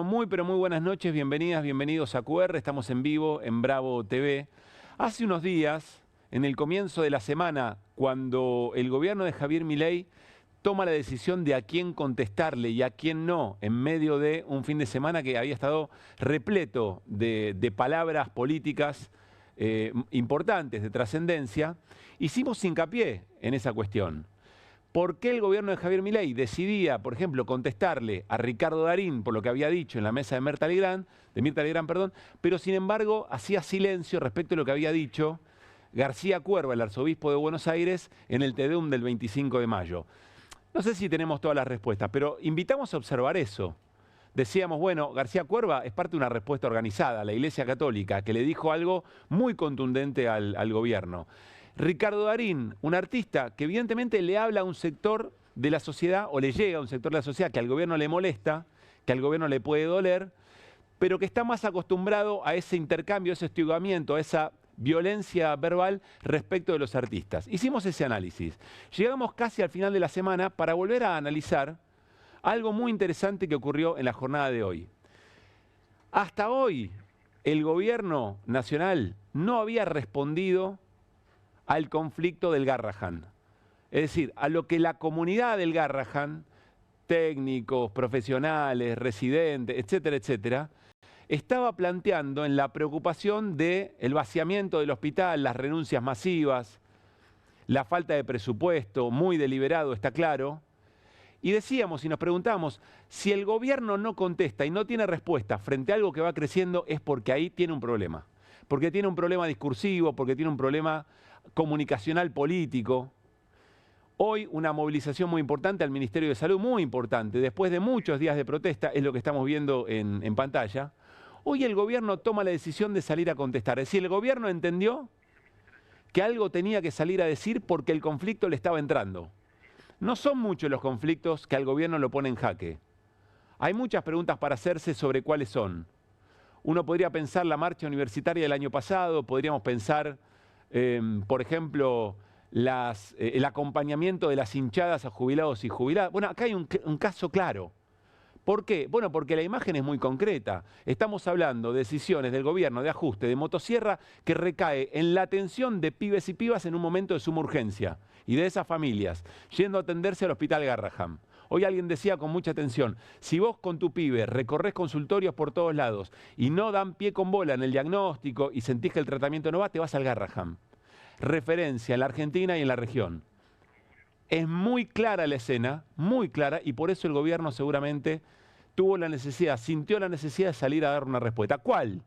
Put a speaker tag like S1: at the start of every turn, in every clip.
S1: Muy, pero muy buenas noches, bienvenidas, bienvenidos a QR, estamos en vivo en Bravo TV. Hace unos días, en el comienzo de la semana, cuando el gobierno de Javier Milei toma la decisión de a quién contestarle y a quién no, en medio de un fin de semana que había estado repleto de palabras políticas importantes, de trascendencia, hicimos hincapié en esa cuestión. ¿Por qué el gobierno de Javier Milei decidía, por ejemplo, contestarle a Ricardo Darín por lo que había dicho en la mesa de Mirta Legrand, pero sin embargo hacía silencio respecto a lo que había dicho García Cuerva, el arzobispo de Buenos Aires, en el Te Deum del 25 de mayo? No sé si tenemos todas las respuestas, pero invitamos a observar eso. Decíamos, bueno, García Cuerva es parte de una respuesta organizada a la Iglesia Católica, que le dijo algo muy contundente al gobierno. Ricardo Darín, un artista que evidentemente le habla a un sector de la sociedad, o le llega a un sector de la sociedad que al gobierno le molesta, que al gobierno le puede doler, pero que está más acostumbrado a ese intercambio, a ese hostigamiento, a esa violencia verbal respecto de los artistas. Hicimos ese análisis. Llegamos casi al final de la semana para volver a analizar algo muy interesante que ocurrió en la jornada de hoy. Hasta hoy, el gobierno nacional no había respondido al conflicto del Garrahan. Es decir, a lo que la comunidad del Garrahan, técnicos, profesionales, residentes, etcétera, etcétera, estaba planteando en la preocupación del vaciamiento del hospital, las renuncias masivas, la falta de presupuesto, muy deliberado, está claro. Y decíamos y nos preguntamos, si el gobierno no contesta y no tiene respuesta frente a algo que va creciendo, es porque ahí tiene un problema. Porque tiene un problema discursivo, porque tiene un problema comunicacional político. Hoy una movilización muy importante al Ministerio de Salud, muy importante, después de muchos días de protesta, es lo que estamos viendo en pantalla. Hoy el gobierno toma la decisión de salir a contestar. Es decir, el gobierno entendió que algo tenía que salir a decir porque el conflicto le estaba entrando. No son muchos los conflictos que al gobierno lo ponen en jaque. Hay muchas preguntas para hacerse sobre cuáles son. Uno podría pensar la marcha universitaria del año pasado, podríamos pensar, por ejemplo, el acompañamiento de las hinchadas a jubilados y jubiladas. Bueno, acá hay un caso claro. ¿Por qué? Bueno, porque la imagen es muy concreta. Estamos hablando de decisiones del gobierno de ajuste de motosierra que recae en la atención de pibes y pibas en un momento de suma urgencia y de esas familias, yendo a atenderse al Hospital Garrahan. Hoy alguien decía con mucha atención, si vos con tu pibe recorres consultorios por todos lados y no dan pie con bola en el diagnóstico y sentís que el tratamiento no va, te vas al Garrahan. Referencia en la Argentina y en la región. Es muy clara la escena, muy clara, y por eso el gobierno seguramente tuvo la necesidad, sintió la necesidad de salir a dar una respuesta. ¿Cuál?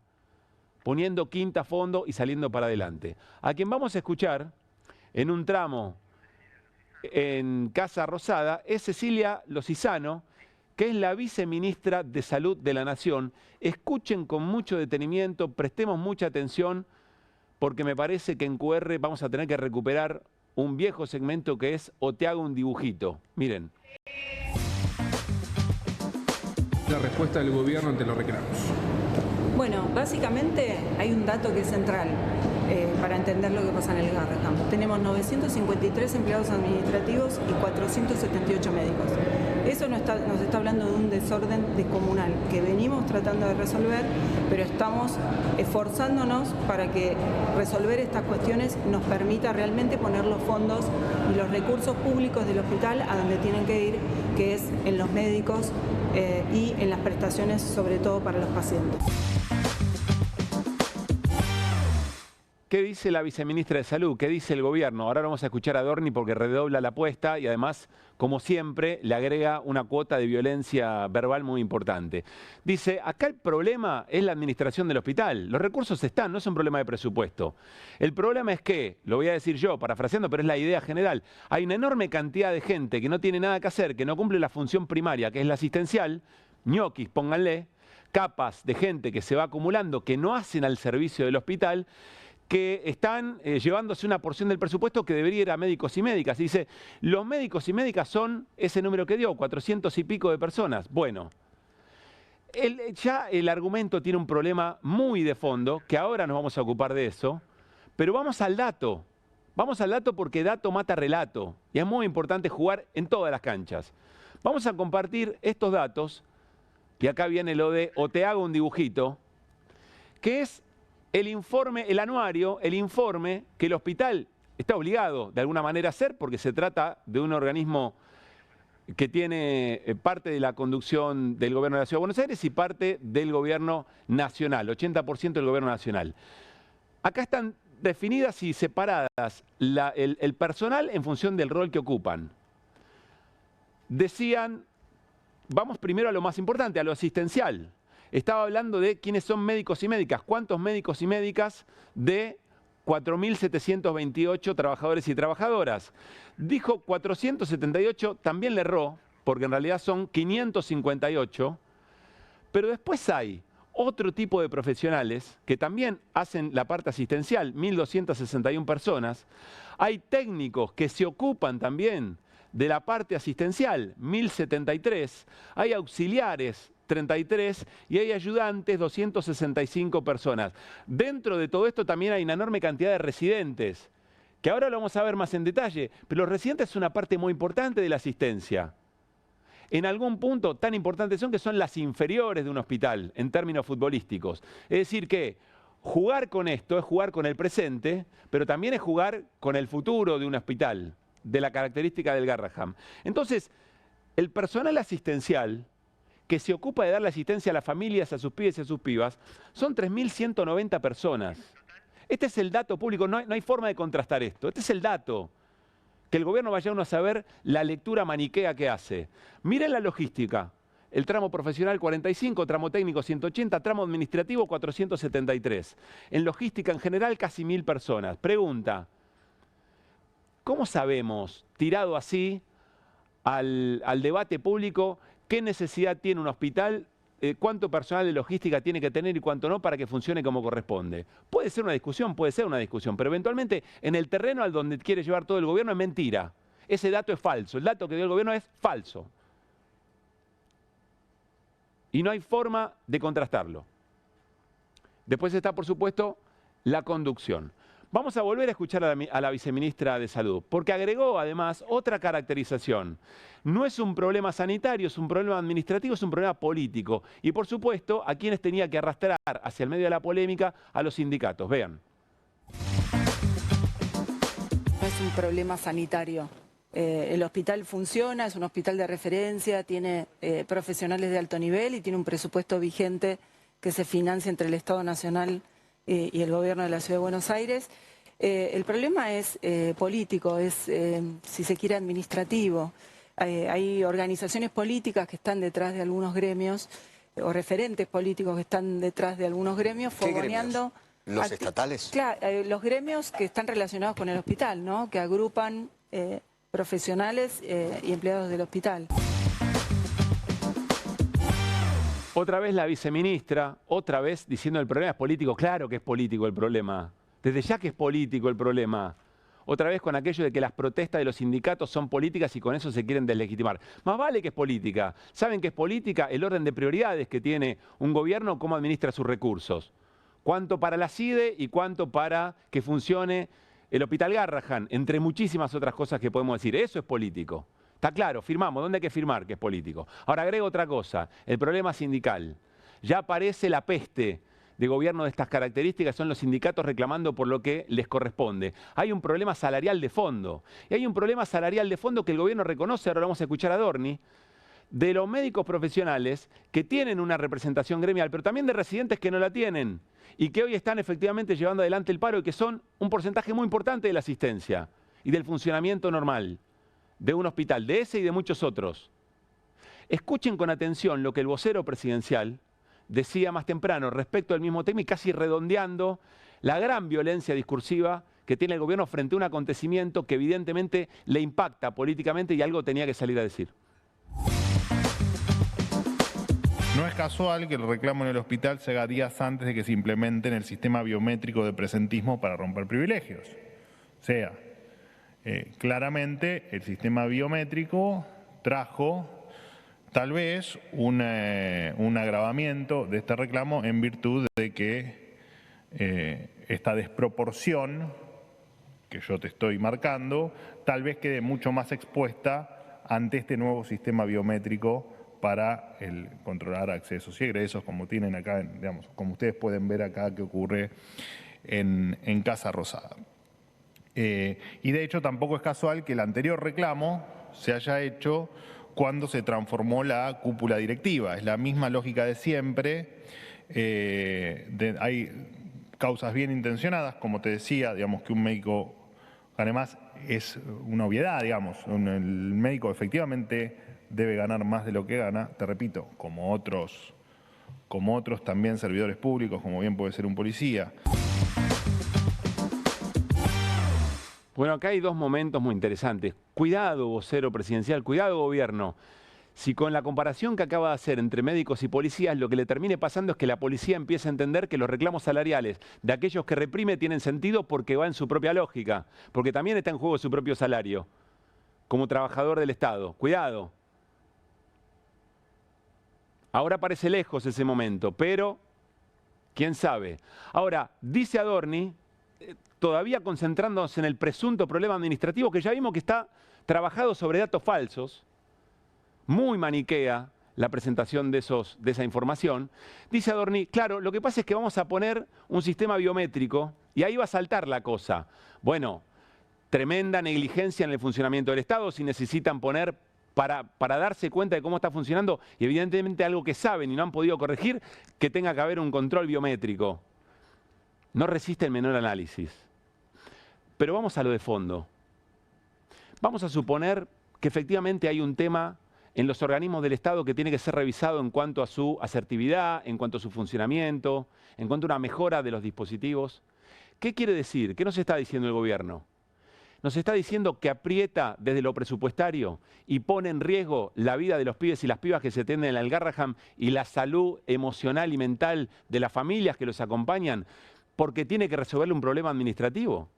S1: Poniendo quinta a fondo y saliendo para adelante. A quien vamos a escuchar en un tramo en Casa Rosada es Cecilia Lozizano, que es la viceministra de Salud de la Nación. Escuchen con mucho detenimiento, prestemos mucha atención, porque me parece que en QR vamos a tener que recuperar un viejo segmento que es O te hago un dibujito. Miren.
S2: La respuesta del gobierno ante los reclamos.
S3: Bueno, básicamente hay un dato que es central para entender lo que pasa en el Garrahan. Tenemos 953 empleados administrativos y 478 médicos. Eso nos está hablando de un desorden descomunal que venimos tratando de resolver, pero estamos esforzándonos para que resolver estas cuestiones nos permita realmente poner los fondos y los recursos públicos del hospital a donde tienen que ir, que es en los médicos y en las prestaciones, sobre todo para los pacientes.
S1: ¿Qué dice la viceministra de Salud? ¿Qué dice el gobierno? Ahora vamos a escuchar a Dorni porque redobla la apuesta y además, como siempre, le agrega una cuota de violencia verbal muy importante. Dice, acá el problema es la administración del hospital. Los recursos están, no es un problema de presupuesto. El problema es que, lo voy a decir yo, parafraseando, pero es la idea general, hay una enorme cantidad de gente que no tiene nada que hacer, que no cumple la función primaria, que es la asistencial, ñoquis, pónganle, capas de gente que se va acumulando, que no hacen al servicio del hospital, que están llevándose una porción del presupuesto que debería ir a médicos y médicas. Y dice, los médicos y médicas son ese número que dio, 400 y pico de personas. Bueno, ya el argumento tiene un problema muy de fondo, que ahora nos vamos a ocupar de eso, pero vamos al dato. Vamos al dato porque dato mata relato. Y es muy importante jugar en todas las canchas. Vamos a compartir estos datos y acá viene lo de o te hago un dibujito, que es el informe, el anuario, el informe que el hospital está obligado de alguna manera a hacer porque se trata de un organismo que tiene parte de la conducción del gobierno de la Ciudad de Buenos Aires y parte del gobierno nacional, 80% del gobierno nacional. Acá están definidas y separadas el personal en función del rol que ocupan. Decían, vamos primero a lo más importante, a lo asistencial. Estaba hablando de quiénes son médicos y médicas, cuántos médicos y médicas de 4.728 trabajadores y trabajadoras. Dijo 478, también le erró, porque en realidad son 558, pero después hay otro tipo de profesionales que también hacen la parte asistencial, 1.261 personas. Hay técnicos que se ocupan también de la parte asistencial, 1.073. Hay auxiliares, 33, y hay ayudantes, 265 personas. Dentro de todo esto también hay una enorme cantidad de residentes, que ahora lo vamos a ver más en detalle, pero los residentes son una parte muy importante de la asistencia. En algún punto tan importantes son que son las inferiores de un hospital, en términos futbolísticos. Es decir que jugar con esto es jugar con el presente, pero también es jugar con el futuro de un hospital, de la característica del Garrahan. Entonces, el personal asistencial que se ocupa de darle asistencia a las familias, a sus pibes y a sus pibas, son 3.190 personas. Este es el dato público, no hay forma de contrastar esto. Este es el dato. Que el gobierno vaya uno a saber la lectura maniquea que hace. Miren la logística. El tramo profesional 45, tramo técnico 180, tramo administrativo 473. En logística en general casi 1.000 personas. Pregunta, ¿cómo sabemos, tirado así al debate público, qué necesidad tiene un hospital, cuánto personal de logística tiene que tener y cuánto no para que funcione como corresponde? Puede ser una discusión, pero eventualmente en el terreno al donde quiere llevar todo el gobierno es mentira. Ese dato es falso, el dato que dio el gobierno es falso. Y no hay forma de contrastarlo. Después está, por supuesto, la conducción. Vamos a volver a escuchar a la viceministra de Salud, porque agregó además otra caracterización. No es un problema sanitario, es un problema administrativo, es un problema político. Y por supuesto, a quienes tenía que arrastrar hacia el medio de la polémica, a los sindicatos. Vean.
S3: No es un problema sanitario. El hospital funciona, es un hospital de referencia, tiene profesionales de alto nivel y tiene un presupuesto vigente que se financia entre el Estado Nacional y el gobierno de la Ciudad de Buenos Aires. El problema es político, es, si se quiere, administrativo. Hay organizaciones políticas que están detrás de algunos gremios, o referentes políticos que están detrás de algunos gremios, fogoneando...
S4: ¿Los estatales?
S3: Claro, los gremios que están relacionados con el hospital, ¿no? Que agrupan profesionales y empleados del hospital.
S1: Otra vez la viceministra, otra vez diciendo el problema es político. Claro que es político el problema. Desde ya que es político el problema. Otra vez con aquello de que las protestas de los sindicatos son políticas y con eso se quieren deslegitimar. Más vale que es política. ¿Saben que es política? El orden de prioridades que tiene un gobierno, cómo administra sus recursos. Cuánto para la CIDE y cuánto para que funcione el Hospital Garrahan, entre muchísimas otras cosas que podemos decir. Eso es político. Está claro, firmamos. ¿Dónde hay que firmar que es político? Ahora agrego otra cosa, el problema sindical. Ya aparece la peste de gobierno de estas características, son los sindicatos reclamando por lo que les corresponde. Hay un problema salarial de fondo. Y hay un problema salarial de fondo que el gobierno reconoce, ahora lo vamos a escuchar a Dorni, de los médicos profesionales que tienen una representación gremial, pero también de residentes que no la tienen y que hoy están efectivamente llevando adelante el paro y que son un porcentaje muy importante de la asistencia y del funcionamiento normal de un hospital, de ese y de muchos otros. Escuchen con atención lo que el vocero presidencial decía más temprano respecto al mismo tema y casi redondeando la gran violencia discursiva que tiene el gobierno frente a un acontecimiento que evidentemente le impacta políticamente y algo tenía que salir a decir.
S5: No es casual que el reclamo en el hospital se haga días antes de que se implementen el sistema biométrico de presentismo para romper privilegios. O sea, claramente el sistema biométrico trajo tal vez un agravamiento de este reclamo en virtud de que esta desproporción que yo te estoy marcando tal vez quede mucho más expuesta ante este nuevo sistema biométrico para controlar accesos y egresos, como tienen acá, digamos, como ustedes pueden ver acá que ocurre en Casa Rosada. Y de hecho tampoco es casual que el anterior reclamo se haya hecho cuando se transformó la cúpula directiva. Es la misma lógica de siempre. Hay causas bien intencionadas, como te decía, digamos que un médico gane más es una obviedad, digamos. El médico efectivamente debe ganar más de lo que gana, te repito, como otros también servidores públicos, como bien puede ser un policía.
S1: Bueno, acá hay dos momentos muy interesantes. Cuidado, vocero presidencial, cuidado, gobierno. Si con la comparación que acaba de hacer entre médicos y policías, lo que le termine pasando es que la policía empiece a entender que los reclamos salariales de aquellos que reprime tienen sentido porque va en su propia lógica, porque también está en juego su propio salario, como trabajador del Estado. Cuidado. Ahora parece lejos ese momento, pero quién sabe. Ahora, dice Adorni, todavía concentrándose en el presunto problema administrativo, que ya vimos que está trabajado sobre datos falsos, muy maniquea la presentación de esa información. Dice Adorni, claro, lo que pasa es que vamos a poner un sistema biométrico y ahí va a saltar la cosa. Bueno, tremenda negligencia en el funcionamiento del Estado si necesitan poner para darse cuenta de cómo está funcionando y evidentemente algo que saben y no han podido corregir, que tenga que haber un control biométrico. No resiste el menor análisis. Pero vamos a lo de fondo. Vamos a suponer que efectivamente hay un tema en los organismos del Estado que tiene que ser revisado en cuanto a su asertividad, en cuanto a su funcionamiento, en cuanto a una mejora de los dispositivos. ¿Qué quiere decir? ¿Qué nos está diciendo el gobierno? Nos está diciendo que aprieta desde lo presupuestario y pone en riesgo la vida de los pibes y las pibas que se atienden en el Garrahan y la salud emocional y mental de las familias que los acompañan porque tiene que resolverle un problema administrativo.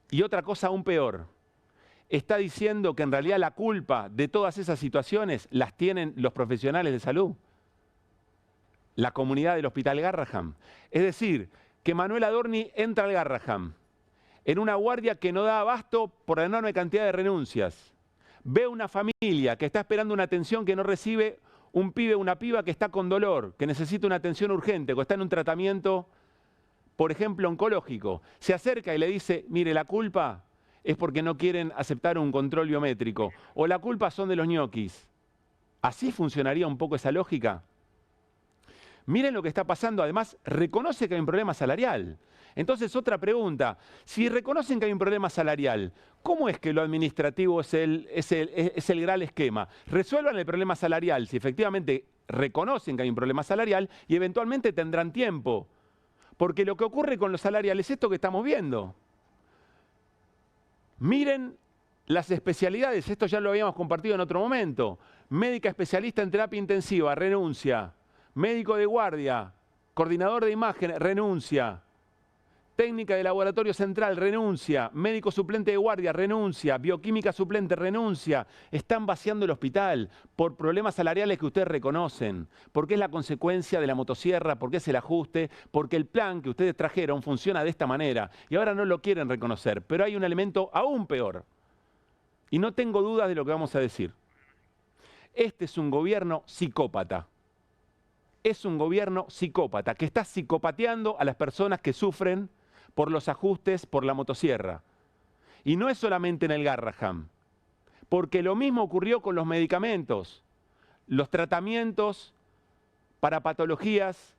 S1: Y otra cosa aún peor, está diciendo que en realidad la culpa de todas esas situaciones las tienen los profesionales de salud, la comunidad del Hospital Garrahan. Es decir, que Manuel Adorni entra al Garrahan en una guardia que no da abasto por la enorme cantidad de renuncias. Ve una familia que está esperando una atención que no recibe, un pibe o una piba que está con dolor, que necesita una atención urgente, que está en un tratamiento, por ejemplo, oncológico. Se acerca y le dice, mire, la culpa es porque no quieren aceptar un control biométrico, o la culpa son de los ñoquis. ¿Así funcionaría un poco esa lógica? Miren lo que está pasando, además reconoce que hay un problema salarial. Entonces, otra pregunta, si reconocen que hay un problema salarial, ¿cómo es que lo administrativo es el gran esquema? Resuelvan el problema salarial si efectivamente reconocen que hay un problema salarial y eventualmente tendrán tiempo. Porque lo que ocurre con los salariales es esto que estamos viendo. Miren las especialidades, esto ya lo habíamos compartido en otro momento. Médica especialista en terapia intensiva, renuncia. Médico de guardia, coordinador de imagen, renuncia. Técnica de laboratorio central, renuncia. Médico suplente de guardia, renuncia. Bioquímica suplente, renuncia. Están vaciando el hospital por problemas salariales que ustedes reconocen. Porque es la consecuencia de la motosierra, porque es el ajuste, porque el plan que ustedes trajeron funciona de esta manera. Y ahora no lo quieren reconocer. Pero hay un elemento aún peor. Y no tengo dudas de lo que vamos a decir. Este es un gobierno psicópata. Es un gobierno psicópata que está psicopateando a las personas que sufren por los ajustes, por la motosierra. Y no es solamente en el Garrahan, porque lo mismo ocurrió con los medicamentos, los tratamientos para patologías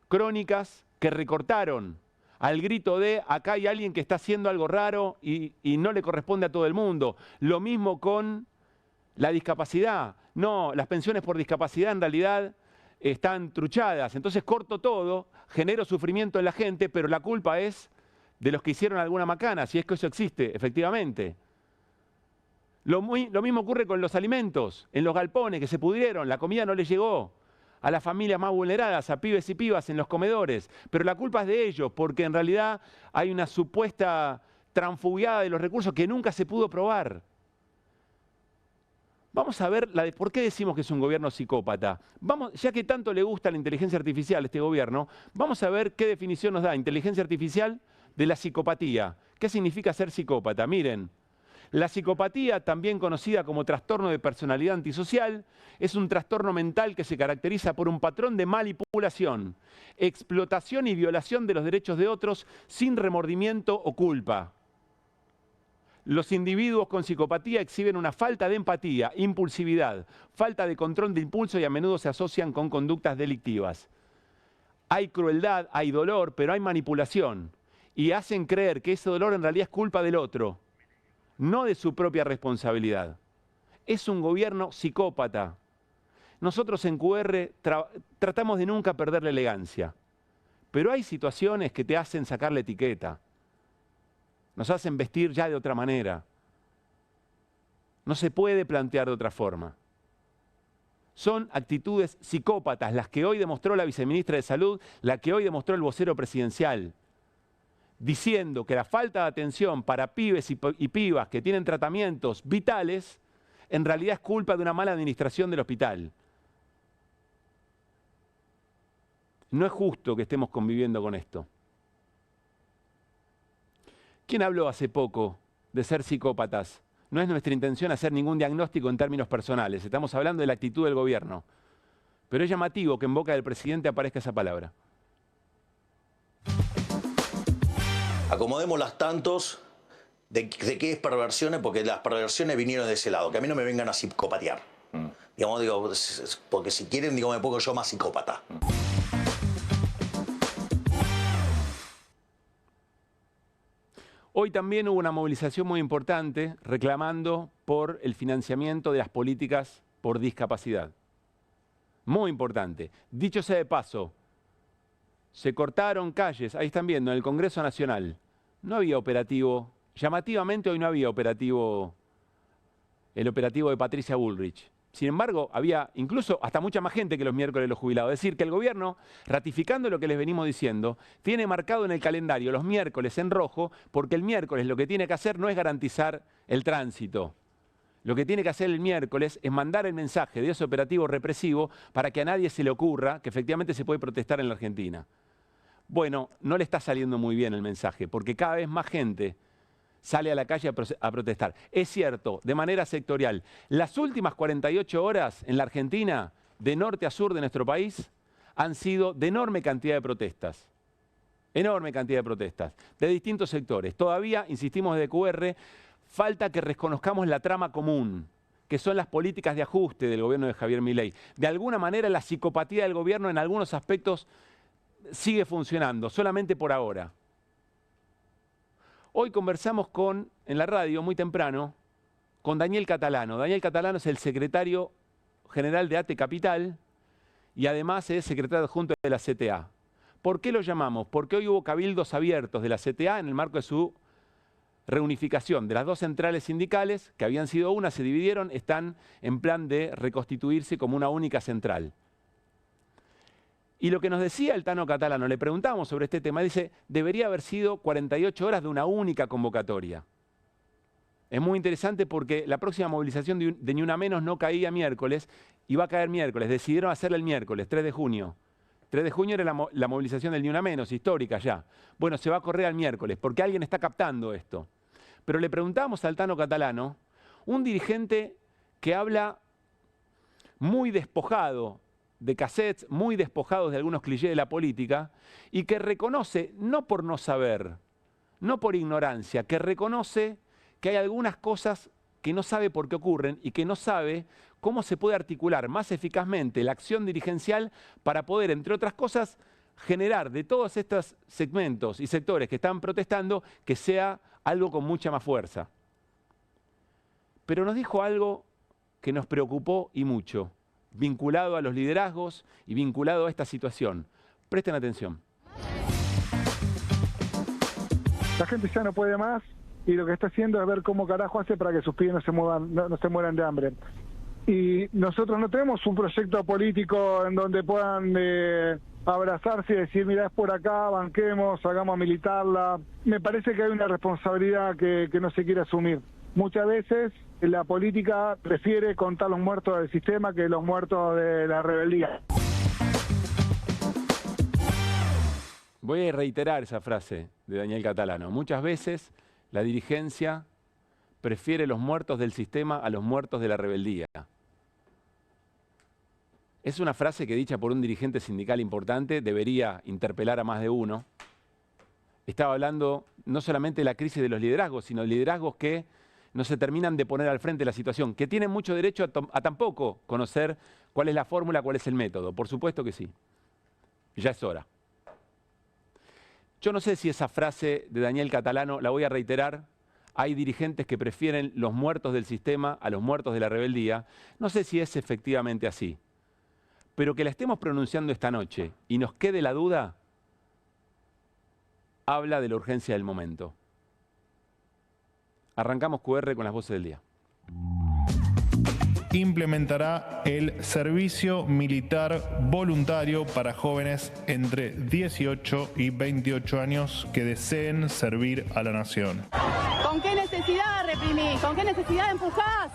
S1: crónicas que recortaron al grito de acá hay alguien que está haciendo algo raro y no le corresponde a todo el mundo. Lo mismo con la discapacidad. No, las pensiones por discapacidad en realidad están truchadas, entonces corto todo, genero sufrimiento en la gente, pero la culpa es de los que hicieron alguna macana, si es que eso existe, efectivamente. Lo mismo ocurre con los alimentos, en los galpones que se pudrieron, la comida no les llegó a las familias más vulneradas, a pibes y pibas en los comedores, pero la culpa es de ellos, porque en realidad hay una supuesta transfugiada de los recursos que nunca se pudo probar. Vamos a ver por qué decimos que es un gobierno psicópata. Ya que tanto le gusta la inteligencia artificial a este gobierno, vamos a ver qué definición nos da inteligencia artificial de la psicopatía. ¿Qué significa ser psicópata? Miren, La psicopatía, también conocida como trastorno de personalidad antisocial, es un trastorno mental que se caracteriza por un patrón de manipulación, explotación y violación de los derechos de otros sin remordimiento o culpa. Los individuos con psicopatía exhiben una falta de empatía, impulsividad, falta de control de impulso y a menudo se asocian con conductas delictivas. Hay crueldad, hay dolor, pero hay manipulación. Y hacen creer que ese dolor en realidad es culpa del otro, no de su propia responsabilidad. Es un gobierno psicópata. Nosotros en QR tratamos de nunca perder la elegancia, pero hay situaciones que te hacen sacar la etiqueta. Nos hacen vestir ya de otra manera. No se puede plantear de otra forma. Son actitudes psicópatas las que hoy demostró la viceministra de Salud, la que hoy demostró el vocero presidencial, diciendo que la falta de atención para pibes y pibas que tienen tratamientos vitales, en realidad es culpa de una mala administración del hospital. No es justo que estemos conviviendo con esto. ¿Quién habló hace poco de ser psicópatas? No es nuestra intención hacer ningún diagnóstico en términos personales. Estamos hablando de la actitud del gobierno. Pero es llamativo que en boca del presidente aparezca esa palabra.
S4: Acomodemos las tantos de qué es perversiones, porque las perversiones vinieron de ese lado. Que a mí no me vengan a psicopatear. Digamos, digo, porque si quieren, digo, me pongo yo más psicópata.
S1: Hoy también hubo una movilización muy importante reclamando por el financiamiento de las políticas por discapacidad. Muy importante. Dicho sea de paso, se cortaron calles, ahí están viendo, en el Congreso Nacional. No había operativo, llamativamente hoy no había operativo, el operativo de Patricia Bullrich. Sin embargo, había incluso hasta mucha más gente que los miércoles de los jubilados. Es decir, que el gobierno, ratificando lo que les venimos diciendo, tiene marcado en el calendario los miércoles en rojo, porque el miércoles lo que tiene que hacer no es garantizar el tránsito. Lo que tiene que hacer el miércoles es mandar el mensaje de ese operativo represivo para que a nadie se le ocurra que efectivamente se puede protestar en la Argentina. Bueno, no le está saliendo muy bien el mensaje, porque cada vez más gente sale a la calle a protestar. Es cierto, de manera sectorial. Las últimas 48 horas en la Argentina, de norte a sur de nuestro país, han sido de enorme cantidad de protestas. Enorme cantidad de protestas, de distintos sectores. Todavía, insistimos desde QR, falta que reconozcamos la trama común, que son las políticas de ajuste del gobierno de Javier Milei. De alguna manera, la psicopatía del gobierno en algunos aspectos sigue funcionando, solamente por ahora. Hoy conversamos en la radio, muy temprano, con Daniel Catalano. Daniel Catalano es el secretario general de ATE Capital y además es secretario adjunto de la CTA. ¿Por qué lo llamamos? Porque hoy hubo cabildos abiertos de la CTA en el marco de su reunificación de las dos centrales sindicales, que habían sido una, se dividieron, están en plan de reconstituirse como una única central. Y lo que nos decía el Tano Catalano, le preguntamos sobre este tema, dice, debería haber sido 48 horas de una única convocatoria. Es muy interesante porque la próxima movilización de Ni Una Menos no caía miércoles y va a caer miércoles. Decidieron hacerla el miércoles, 3 de junio. 3 de junio era la movilización del Ni Una Menos, histórica ya. Bueno, se va a correr al miércoles porque alguien está captando esto. Pero le preguntamos al Tano Catalano, un dirigente que habla muy despojado de cassettes, muy despojados de algunos clichés de la política, y que reconoce, no por no saber, no por ignorancia, que reconoce que hay algunas cosas que no sabe por qué ocurren y que no sabe cómo se puede articular más eficazmente la acción dirigencial para poder, entre otras cosas, generar de todos estos segmentos y sectores que están protestando que sea algo con mucha más fuerza. Pero nos dijo algo que nos preocupó y mucho, vinculado a los liderazgos y vinculado a esta situación. Presten atención.
S6: La gente ya no puede más y lo que está haciendo es ver cómo carajo hace para que sus pibes no se mueran de hambre. Y nosotros no tenemos un proyecto político en donde puedan abrazarse y decir, mira, es por acá, banquemos, hagamos militarla. Me parece que hay una responsabilidad que no se quiere asumir. Muchas veces la política prefiere contar los muertos del sistema que los muertos de la rebeldía. Voy
S1: a reiterar esa frase de Daniel Catalano. Muchas veces la dirigencia prefiere los muertos del sistema a los muertos de la rebeldía. Es una frase que, dicha por un dirigente sindical importante, debería interpelar a más de uno. Estaba hablando no solamente de la crisis de los liderazgos, sino de liderazgos que no se terminan de poner al frente de la situación, que tienen mucho derecho a tampoco conocer cuál es la fórmula, cuál es el método. Por supuesto que sí. Ya es hora. Yo no sé si esa frase de Daniel Catalano, la voy a reiterar, hay dirigentes que prefieren los muertos del sistema a los muertos de la rebeldía. No sé si es efectivamente así. Pero que la estemos pronunciando esta noche y nos quede la duda, habla de la urgencia del momento. Arrancamos QR con las voces del día.
S5: Implementará el servicio militar voluntario para jóvenes entre 18 y 28 años que deseen servir a la nación.
S7: ¿Con qué necesidad reprimís? ¿Con qué necesidad empujás?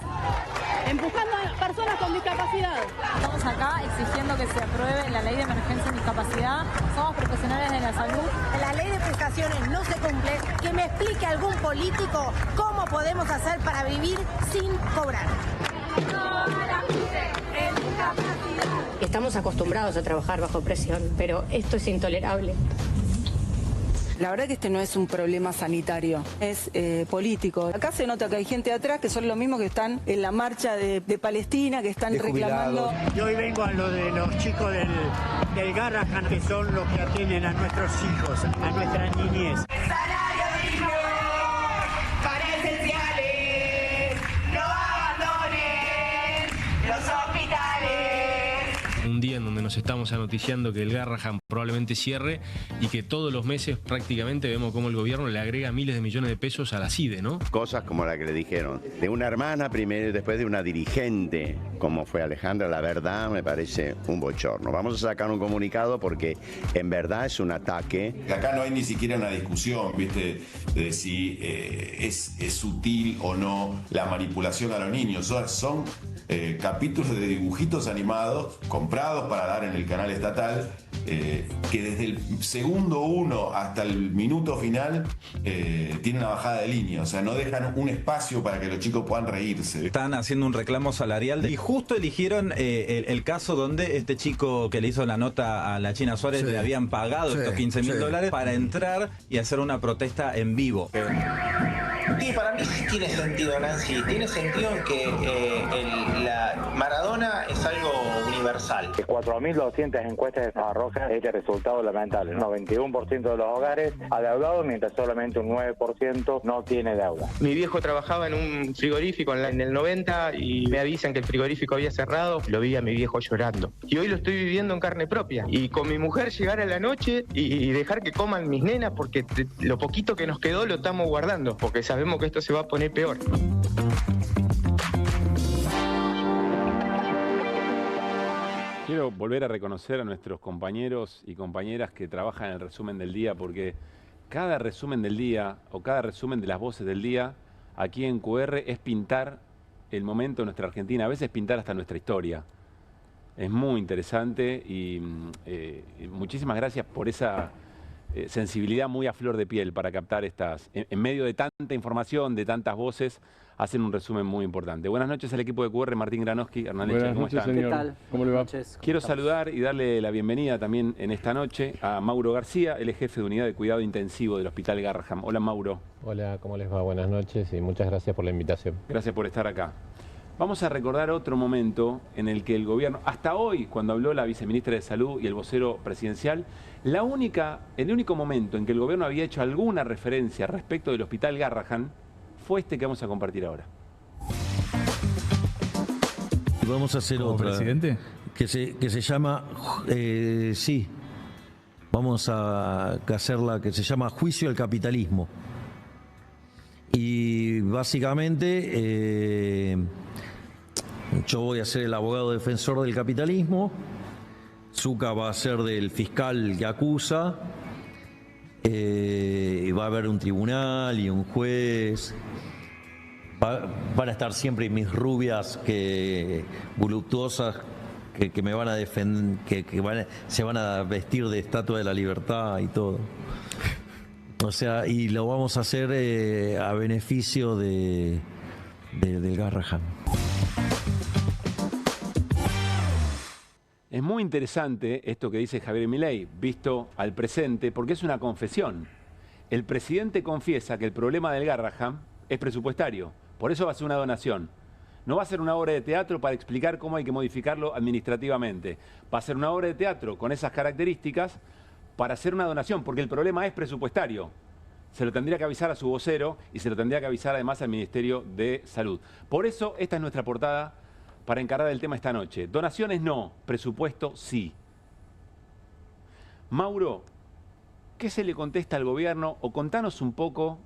S7: Empujando a personas con discapacidad.
S8: Estamos acá exigiendo que se apruebe la ley de emergencia en discapacidad. Somos profesionales de la salud.
S9: La ley de prestaciones no se cumple. Que me explique algún político cómo podemos hacer para vivir sin cobrar.
S10: Estamos acostumbrados a trabajar bajo presión, pero esto es intolerable.
S3: La verdad que este no es un problema sanitario, es político. Acá se nota que hay gente atrás que son los mismos que están en la marcha de Palestina, que están reclamando.
S11: Yo hoy vengo a lo de los chicos del Garrahan, que son los que atienden a nuestros hijos, a nuestra niñez.
S12: Un día en donde nos estamos anoticiando que el Garrahan probablemente cierre y que todos los meses prácticamente vemos cómo el gobierno le agrega miles de millones de pesos a la CIDE, ¿no?
S13: Cosas como la que le dijeron de una hermana primero y después de una dirigente, como fue Alejandra, la verdad me parece un bochorno. Vamos a sacar un comunicado porque en verdad es un ataque.
S14: Acá no hay ni siquiera una discusión, ¿viste? De si es sutil o no la manipulación a los niños. Son capítulos de dibujitos animados comprados para dar en el canal estatal, que desde el segundo 1 hasta el minuto final tienen una bajada de línea, o sea, no dejan un espacio para que los chicos puedan reírse.
S15: Están haciendo un reclamo salarial y justo eligieron el caso donde este chico que le hizo la nota a la China Suárez le habían pagado estos $15.000 para entrar y hacer una protesta en vivo.
S16: Sí, para mí sí tiene sentido, Nancy. Tiene sentido en que la Maradona es algo universal.
S17: De 4.200 encuestas arrojan este resultado lamentable. El 91% de los hogares adeudados, mientras solamente un 9% no tiene deuda.
S18: Mi viejo trabajaba en un frigorífico en el 90 y me avisan que el frigorífico había cerrado. Lo vi a mi viejo llorando. Y hoy lo estoy viviendo en carne propia. Y con mi mujer llegar a la noche y dejar que coman mis nenas porque lo poquito que nos quedó lo estamos guardando. Porque sabemos que esto se va a poner peor.
S1: Quiero volver a reconocer a nuestros compañeros y compañeras que trabajan en el resumen del día, porque cada resumen del día o cada resumen de las voces del día aquí en QR es pintar el momento de nuestra Argentina, a veces pintar hasta nuestra historia. Es muy interesante y muchísimas gracias por esa sensibilidad muy a flor de piel para captar estas, en medio de tanta información, de tantas voces, hacen un resumen muy importante. Buenas noches al equipo de QR, Martín Granoski, Hernán Leche, ¿cómo están?
S2: Señor.
S3: ¿Qué tal?
S2: ¿Cómo le va?
S1: Quiero saludar y darle la bienvenida también en esta noche a Mauro García, el jefe de unidad de cuidado intensivo del Hospital Garrahan. Hola, Mauro.
S19: Hola, ¿cómo les va? Buenas noches y muchas gracias por la invitación.
S1: Gracias por estar acá. Vamos a recordar otro momento en el que el gobierno, hasta hoy, cuando habló la viceministra de Salud y el vocero presidencial, el único momento en que el gobierno había hecho alguna referencia respecto del Hospital Garrahan fue este que vamos a compartir ahora.
S20: Vamos a hacer otra.
S2: ¿Presidente?
S20: Que se llama, sí, vamos a hacerla, que se llama Juicio al Capitalismo. Y básicamente yo voy a ser el abogado defensor del capitalismo, Zucca va a ser del fiscal que acusa, y va a haber un tribunal y un juez. Van a estar siempre mis rubias voluptuosas que me van a defender, se van a vestir de Estatua de la Libertad y todo. O sea, y lo vamos a hacer a beneficio de del Garrahan.
S1: Es muy interesante esto que dice Javier Milei, visto al presente, porque es una confesión. El presidente confiesa que el problema del Garrahan es presupuestario, por eso va a ser una donación. No va a ser una obra de teatro para explicar cómo hay que modificarlo administrativamente. Va a ser una obra de teatro con esas características para hacer una donación, porque el problema es presupuestario. Se lo tendría que avisar a su vocero y se lo tendría que avisar además al Ministerio de Salud. Por eso esta es nuestra portada para encarar el tema esta noche. Donaciones no, presupuesto sí. Mauro, ¿qué se le contesta al gobierno? O contanos un poco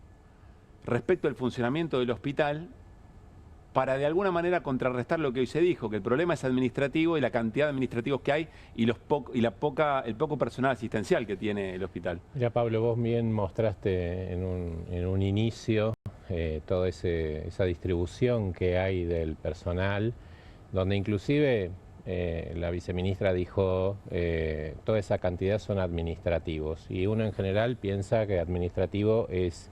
S1: respecto al funcionamiento del hospital para de alguna manera contrarrestar lo que hoy se dijo, que el problema es administrativo y la cantidad de administrativos que hay y el poco personal asistencial que tiene el hospital.
S19: Mira, Pablo, vos bien mostraste en un inicio toda esa distribución que hay del personal, donde inclusive la viceministra dijo toda esa cantidad son administrativos y uno en general piensa que administrativo es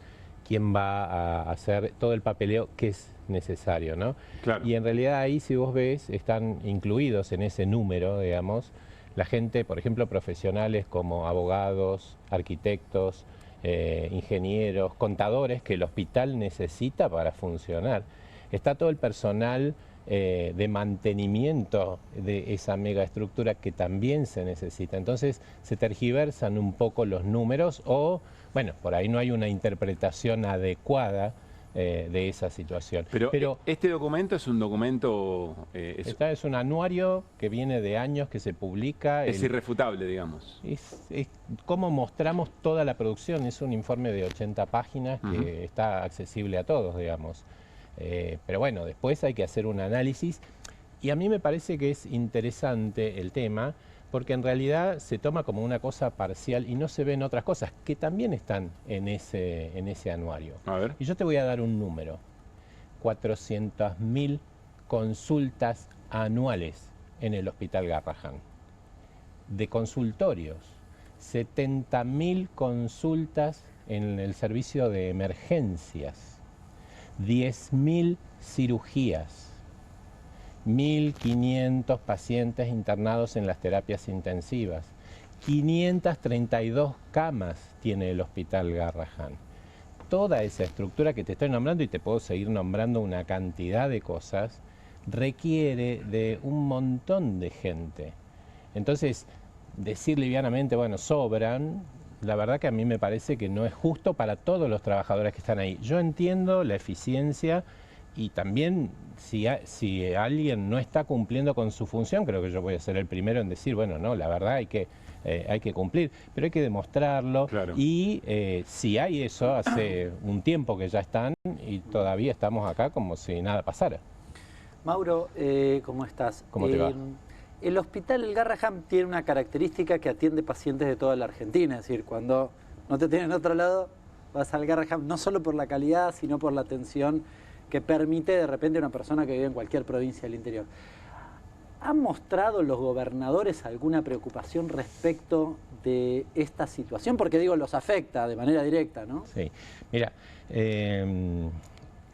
S19: quien va a hacer todo el papeleo que es necesario, ¿no?
S1: Claro.
S19: Y en realidad ahí, si vos ves, están incluidos en ese número, digamos, la gente, por ejemplo, profesionales como abogados, arquitectos, ingenieros, contadores que el hospital necesita para funcionar. Está todo el personal de mantenimiento de esa megaestructura que también se necesita. Entonces se tergiversan un poco los números o, bueno, por ahí no hay una interpretación adecuada de esa situación.
S1: Pero este documento es un documento...
S19: es un anuario que viene de años, que se publica...
S1: Es irrefutable, digamos.
S19: Es cómo mostramos toda la producción. Es un informe de 80 páginas que está accesible a todos, digamos. Pero bueno, después hay que hacer un análisis y a mí me parece que es interesante el tema porque en realidad se toma como una cosa parcial y no se ven otras cosas que también están en ese anuario.
S1: A ver.
S19: Y yo te voy a dar un número, 400.000 consultas anuales en el Hospital Garrahan, de consultorios, 70.000 consultas en el servicio de emergencias, 10.000 cirugías, 1.500 pacientes internados en las terapias intensivas, 532 camas tiene el Hospital Garrahan. Toda esa estructura que te estoy nombrando, y te puedo seguir nombrando una cantidad de cosas, requiere de un montón de gente. Entonces, decir livianamente, bueno, sobran, la verdad que a mí me parece que no es justo para todos los trabajadores que están ahí. Yo entiendo la eficiencia y también si alguien no está cumpliendo con su función, creo que yo voy a ser el primero en decir, bueno, no, la verdad hay que cumplir, pero hay que demostrarlo.
S1: Claro.
S19: Y si hay eso, hace un tiempo que ya están y todavía estamos acá como si nada pasara.
S21: Mauro, ¿cómo estás?
S19: ¿Cómo te va?
S21: El hospital El Garrahan tiene una característica que atiende pacientes de toda la Argentina, es decir, cuando no te tienen en otro lado, vas al Garrahan no solo por la calidad, sino por la atención que permite de repente una persona que vive en cualquier provincia del interior. ¿Han mostrado los gobernadores alguna preocupación respecto de esta situación? Porque digo, los afecta de manera directa, ¿no?
S19: Sí, mira,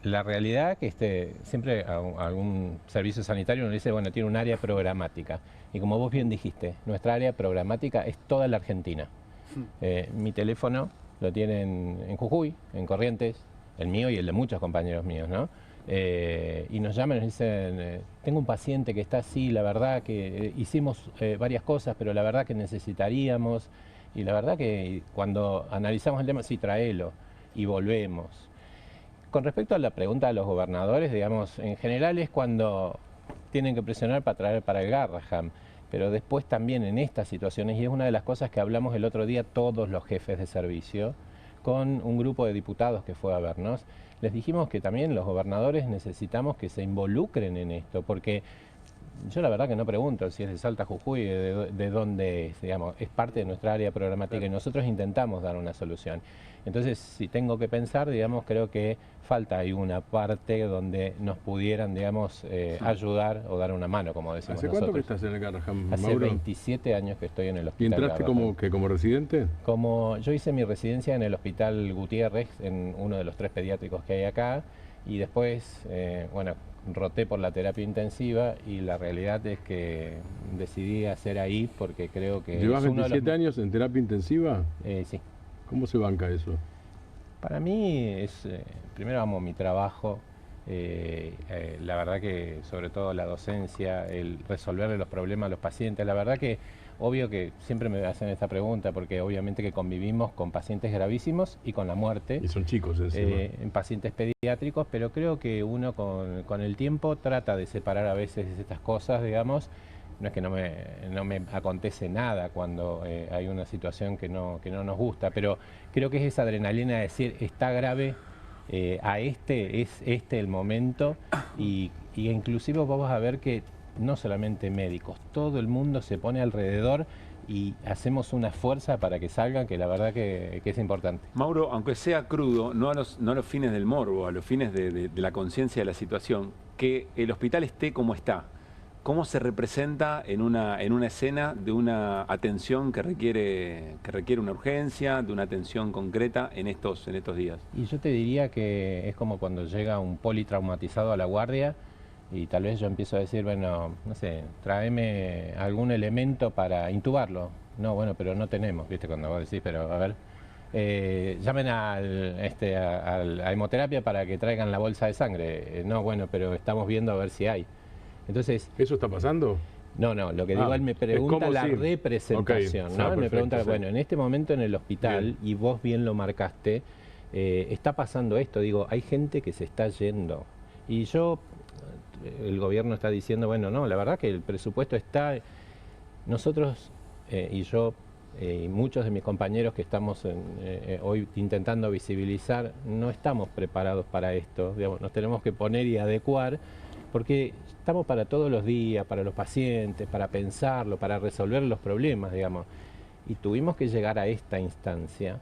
S19: la realidad que siempre algún servicio sanitario nos dice, bueno, tiene un área programática. Y como vos bien dijiste, nuestra área programática es toda la Argentina. Mi teléfono lo tienen en Jujuy, en Corrientes, el mío y el de muchos compañeros míos, ¿no? Y nos llaman y nos dicen, tengo un paciente que está así, la verdad que hicimos varias cosas, pero la verdad que necesitaríamos. Y la verdad que cuando analizamos el tema, sí, tráelo y volvemos. Con respecto a la pregunta de los gobernadores, digamos, en general es cuando tienen que presionar para traer para el Garrahan, pero después también en estas situaciones, y es una de las cosas que hablamos el otro día todos los jefes de servicio, con un grupo de diputados que fue a vernos, les dijimos que también los gobernadores necesitamos que se involucren en esto, porque yo la verdad que no pregunto si es de Salta, Jujuy, de dónde es, digamos, es parte de nuestra área programática y nosotros intentamos dar una solución. Entonces, si tengo que pensar, digamos, creo que falta ahí una parte donde nos pudieran, digamos, ayudar o dar una mano, como decimos nosotros.
S22: ¿Hace cuánto que estás en el Garrahan,
S19: Hace
S22: Mauro?
S19: 27 años que estoy en el hospital.
S22: ¿Y entraste como residente?
S19: Yo hice mi residencia en el Hospital Gutiérrez, en uno de los 3 pediátricos que hay acá, Y después, bueno, roté por la terapia intensiva y la realidad es que decidí hacer ahí porque creo que...
S22: ¿Llevas 27 años en terapia intensiva?
S19: Sí.
S22: ¿Cómo se banca eso?
S19: Para mí es, primero amo mi trabajo, la verdad que sobre todo la docencia, el resolverle los problemas a los pacientes, la verdad que obvio que siempre me hacen esta pregunta porque obviamente que convivimos con pacientes gravísimos y con la muerte.
S22: Y son chicos encima.
S19: En pacientes pediátricos, pero creo que uno con el tiempo trata de separar a veces estas cosas, digamos. No es que no me acontece nada cuando hay una situación que no nos gusta, pero creo que es esa adrenalina de decir, está grave, es este el momento, y inclusive vamos a ver que no solamente médicos, todo el mundo se pone alrededor y hacemos una fuerza para que salgan, que la verdad que es importante.
S1: Mauro, aunque sea crudo, no a los fines del morbo, a los fines de la conciencia de la situación, que el hospital esté como está. ¿Cómo se representa en una escena de una atención que requiere una urgencia, de una atención concreta en estos días?
S19: Y yo te diría que es como cuando llega un politraumatizado a la guardia y tal vez yo empiezo a decir, bueno, no sé, tráeme algún elemento para intubarlo. No, bueno, pero no tenemos, ¿viste? Cuando vos decís, pero a ver, llamen a hemoterapia para que traigan la bolsa de sangre. No, bueno, pero estamos viendo a ver si hay. Entonces,
S22: ¿eso está pasando?
S19: No, lo que digo, él me pregunta la representación, ¿no? Él me pregunta, bueno, en este momento en el hospital, y vos bien lo marcaste, está pasando esto, digo, hay gente que se está yendo. Y el gobierno está diciendo, bueno, no, la verdad que el presupuesto está... Nosotros, y yo, y muchos de mis compañeros que estamos hoy intentando visibilizar, no estamos preparados para esto, digamos, nos tenemos que poner y adecuar, porque estamos para todos los días, para los pacientes, para pensarlo, para resolver los problemas, digamos. Y tuvimos que llegar a esta instancia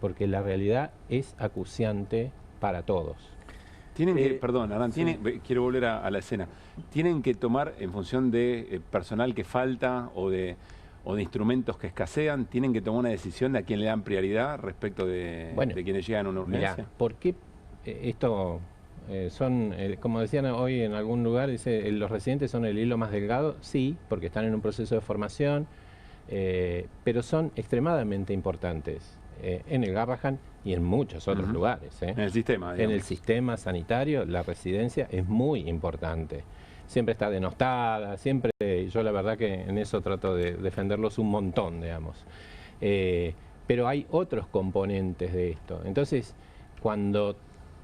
S19: porque la realidad es acuciante para todos.
S1: Tienen que, perdón, Adán, quiero volver a la escena. Tienen que tomar, en función de personal que falta o de instrumentos que escasean, tienen que tomar una decisión de a quién le dan prioridad respecto de quienes llegan a una urgencia.
S19: Mirá, ¿por qué esto... como decían hoy en algún lugar, dice, los residentes son el hilo más delgado? Sí, porque están en un proceso de formación, pero son extremadamente importantes en el Garrahan y en muchos otros lugares. En
S1: el sistema, digamos.
S19: En el sistema sanitario, la residencia es muy importante. Siempre está denostada, siempre, yo la verdad que en eso trato de defenderlos un montón, digamos. Pero hay otros componentes de esto. Entonces, cuando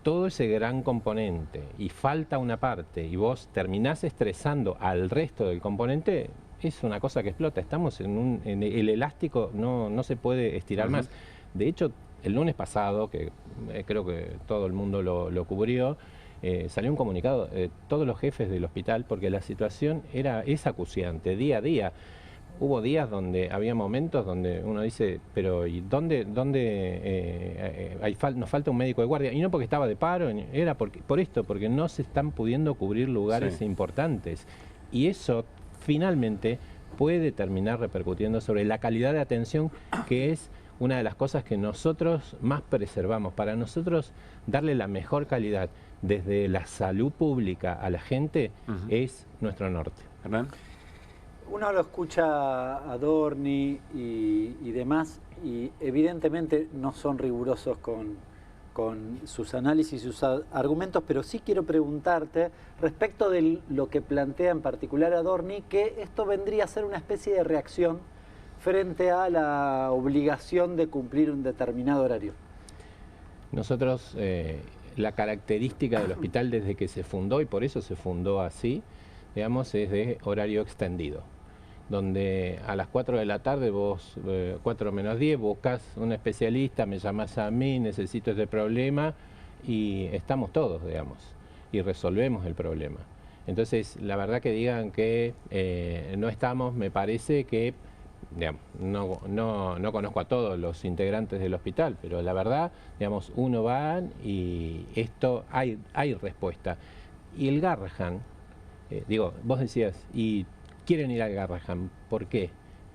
S19: todo ese gran componente y falta una parte y vos terminás estresando al resto del componente, es una cosa que explota. Estamos en el elástico no se puede estirar más. De hecho, el lunes pasado, que creo que todo el mundo lo cubrió, salió un comunicado de todos los jefes del hospital porque la situación es acuciante día a día. Hubo días donde había momentos donde uno dice, pero ¿y dónde nos falta un médico de guardia? Y no porque estaba de paro, era porque no se están pudiendo cubrir lugares importantes. Y eso finalmente puede terminar repercutiendo sobre la calidad de atención, que es una de las cosas que nosotros más preservamos. Para nosotros darle la mejor calidad desde la salud pública a la gente es nuestro norte.
S1: ¿Hernán?
S21: Uno lo escucha a Dorni y demás, y evidentemente no son rigurosos con sus análisis y sus argumentos, pero sí quiero preguntarte respecto de lo que plantea en particular Adorni, que esto vendría a ser una especie de reacción frente a la obligación de cumplir un determinado horario.
S19: Nosotros, la característica del hospital desde que se fundó, y por eso se fundó así, digamos, es de horario extendido, donde a las 4 de la tarde vos, 4 menos 10, buscas un especialista, me llamás a mí, necesito este problema, y estamos todos, digamos, y resolvemos el problema. Entonces, la verdad que digan que no estamos, me parece que, digamos, no conozco a todos los integrantes del hospital, pero la verdad, digamos, uno va y esto hay respuesta. Y el Garrahan, vos decías, y quieren ir al Garrahan, ¿por qué?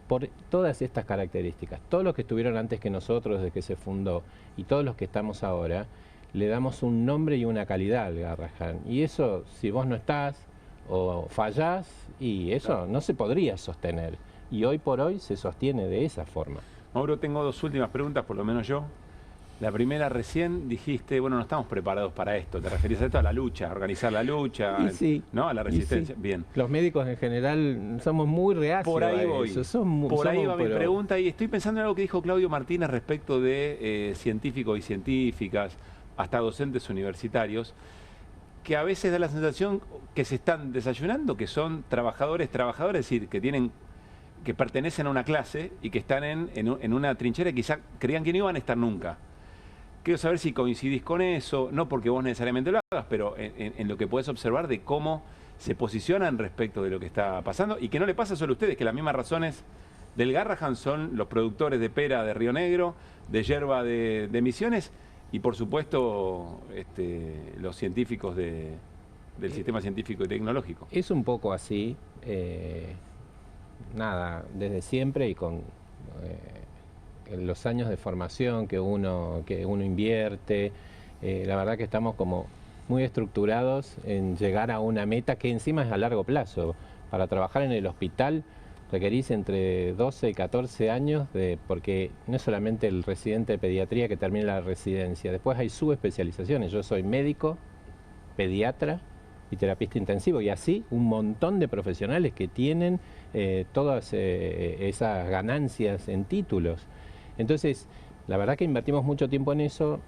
S19: Por todas estas características. Todos los que estuvieron antes que nosotros, desde que se fundó, y todos los que estamos ahora, le damos un nombre y una calidad al Garrahan. Y eso, si vos no estás o fallás, y eso no se podría sostener. Y hoy por hoy se sostiene de esa forma.
S1: Mauro, tengo dos últimas preguntas, por lo menos yo. La primera, recién dijiste, bueno, no estamos preparados para esto. ¿Te referís a esto, a la lucha, a organizar la lucha,
S19: sí,
S1: ¿no? A la resistencia?
S19: Sí.
S1: Bien.
S19: Los médicos en general somos muy reacios.
S1: Por ahí voy. Por ahí va mi
S19: pero...
S1: pregunta, y estoy pensando en algo que dijo Claudio Martínez respecto de científicos y científicas, hasta docentes universitarios, que a veces da la sensación que se están desayunando, que son trabajadores, es decir, que pertenecen a una clase y que están en una trinchera y quizá creían que no iban a estar nunca. Quiero saber si coincidís con eso, no porque vos necesariamente lo hagas, pero en lo que podés observar de cómo se posicionan respecto de lo que está pasando, y que no le pasa solo a ustedes, que las mismas razones del Garrahan son los productores de pera de Río Negro, de yerba de Misiones, y por supuesto los científicos del sistema científico y tecnológico.
S19: Es un poco así, nada, desde siempre y con los años de formación que uno invierte, la verdad que estamos como muy estructurados en llegar a una meta que encima es a largo plazo. Para trabajar en el hospital requerís entre 12 y 14 años, porque no es solamente el residente de pediatría que termina la residencia, después hay subespecializaciones. Yo soy médico, pediatra y terapista intensivo, y así un montón de profesionales que tienen todas esas ganancias en títulos. Entonces, la verdad que invertimos mucho tiempo en eso.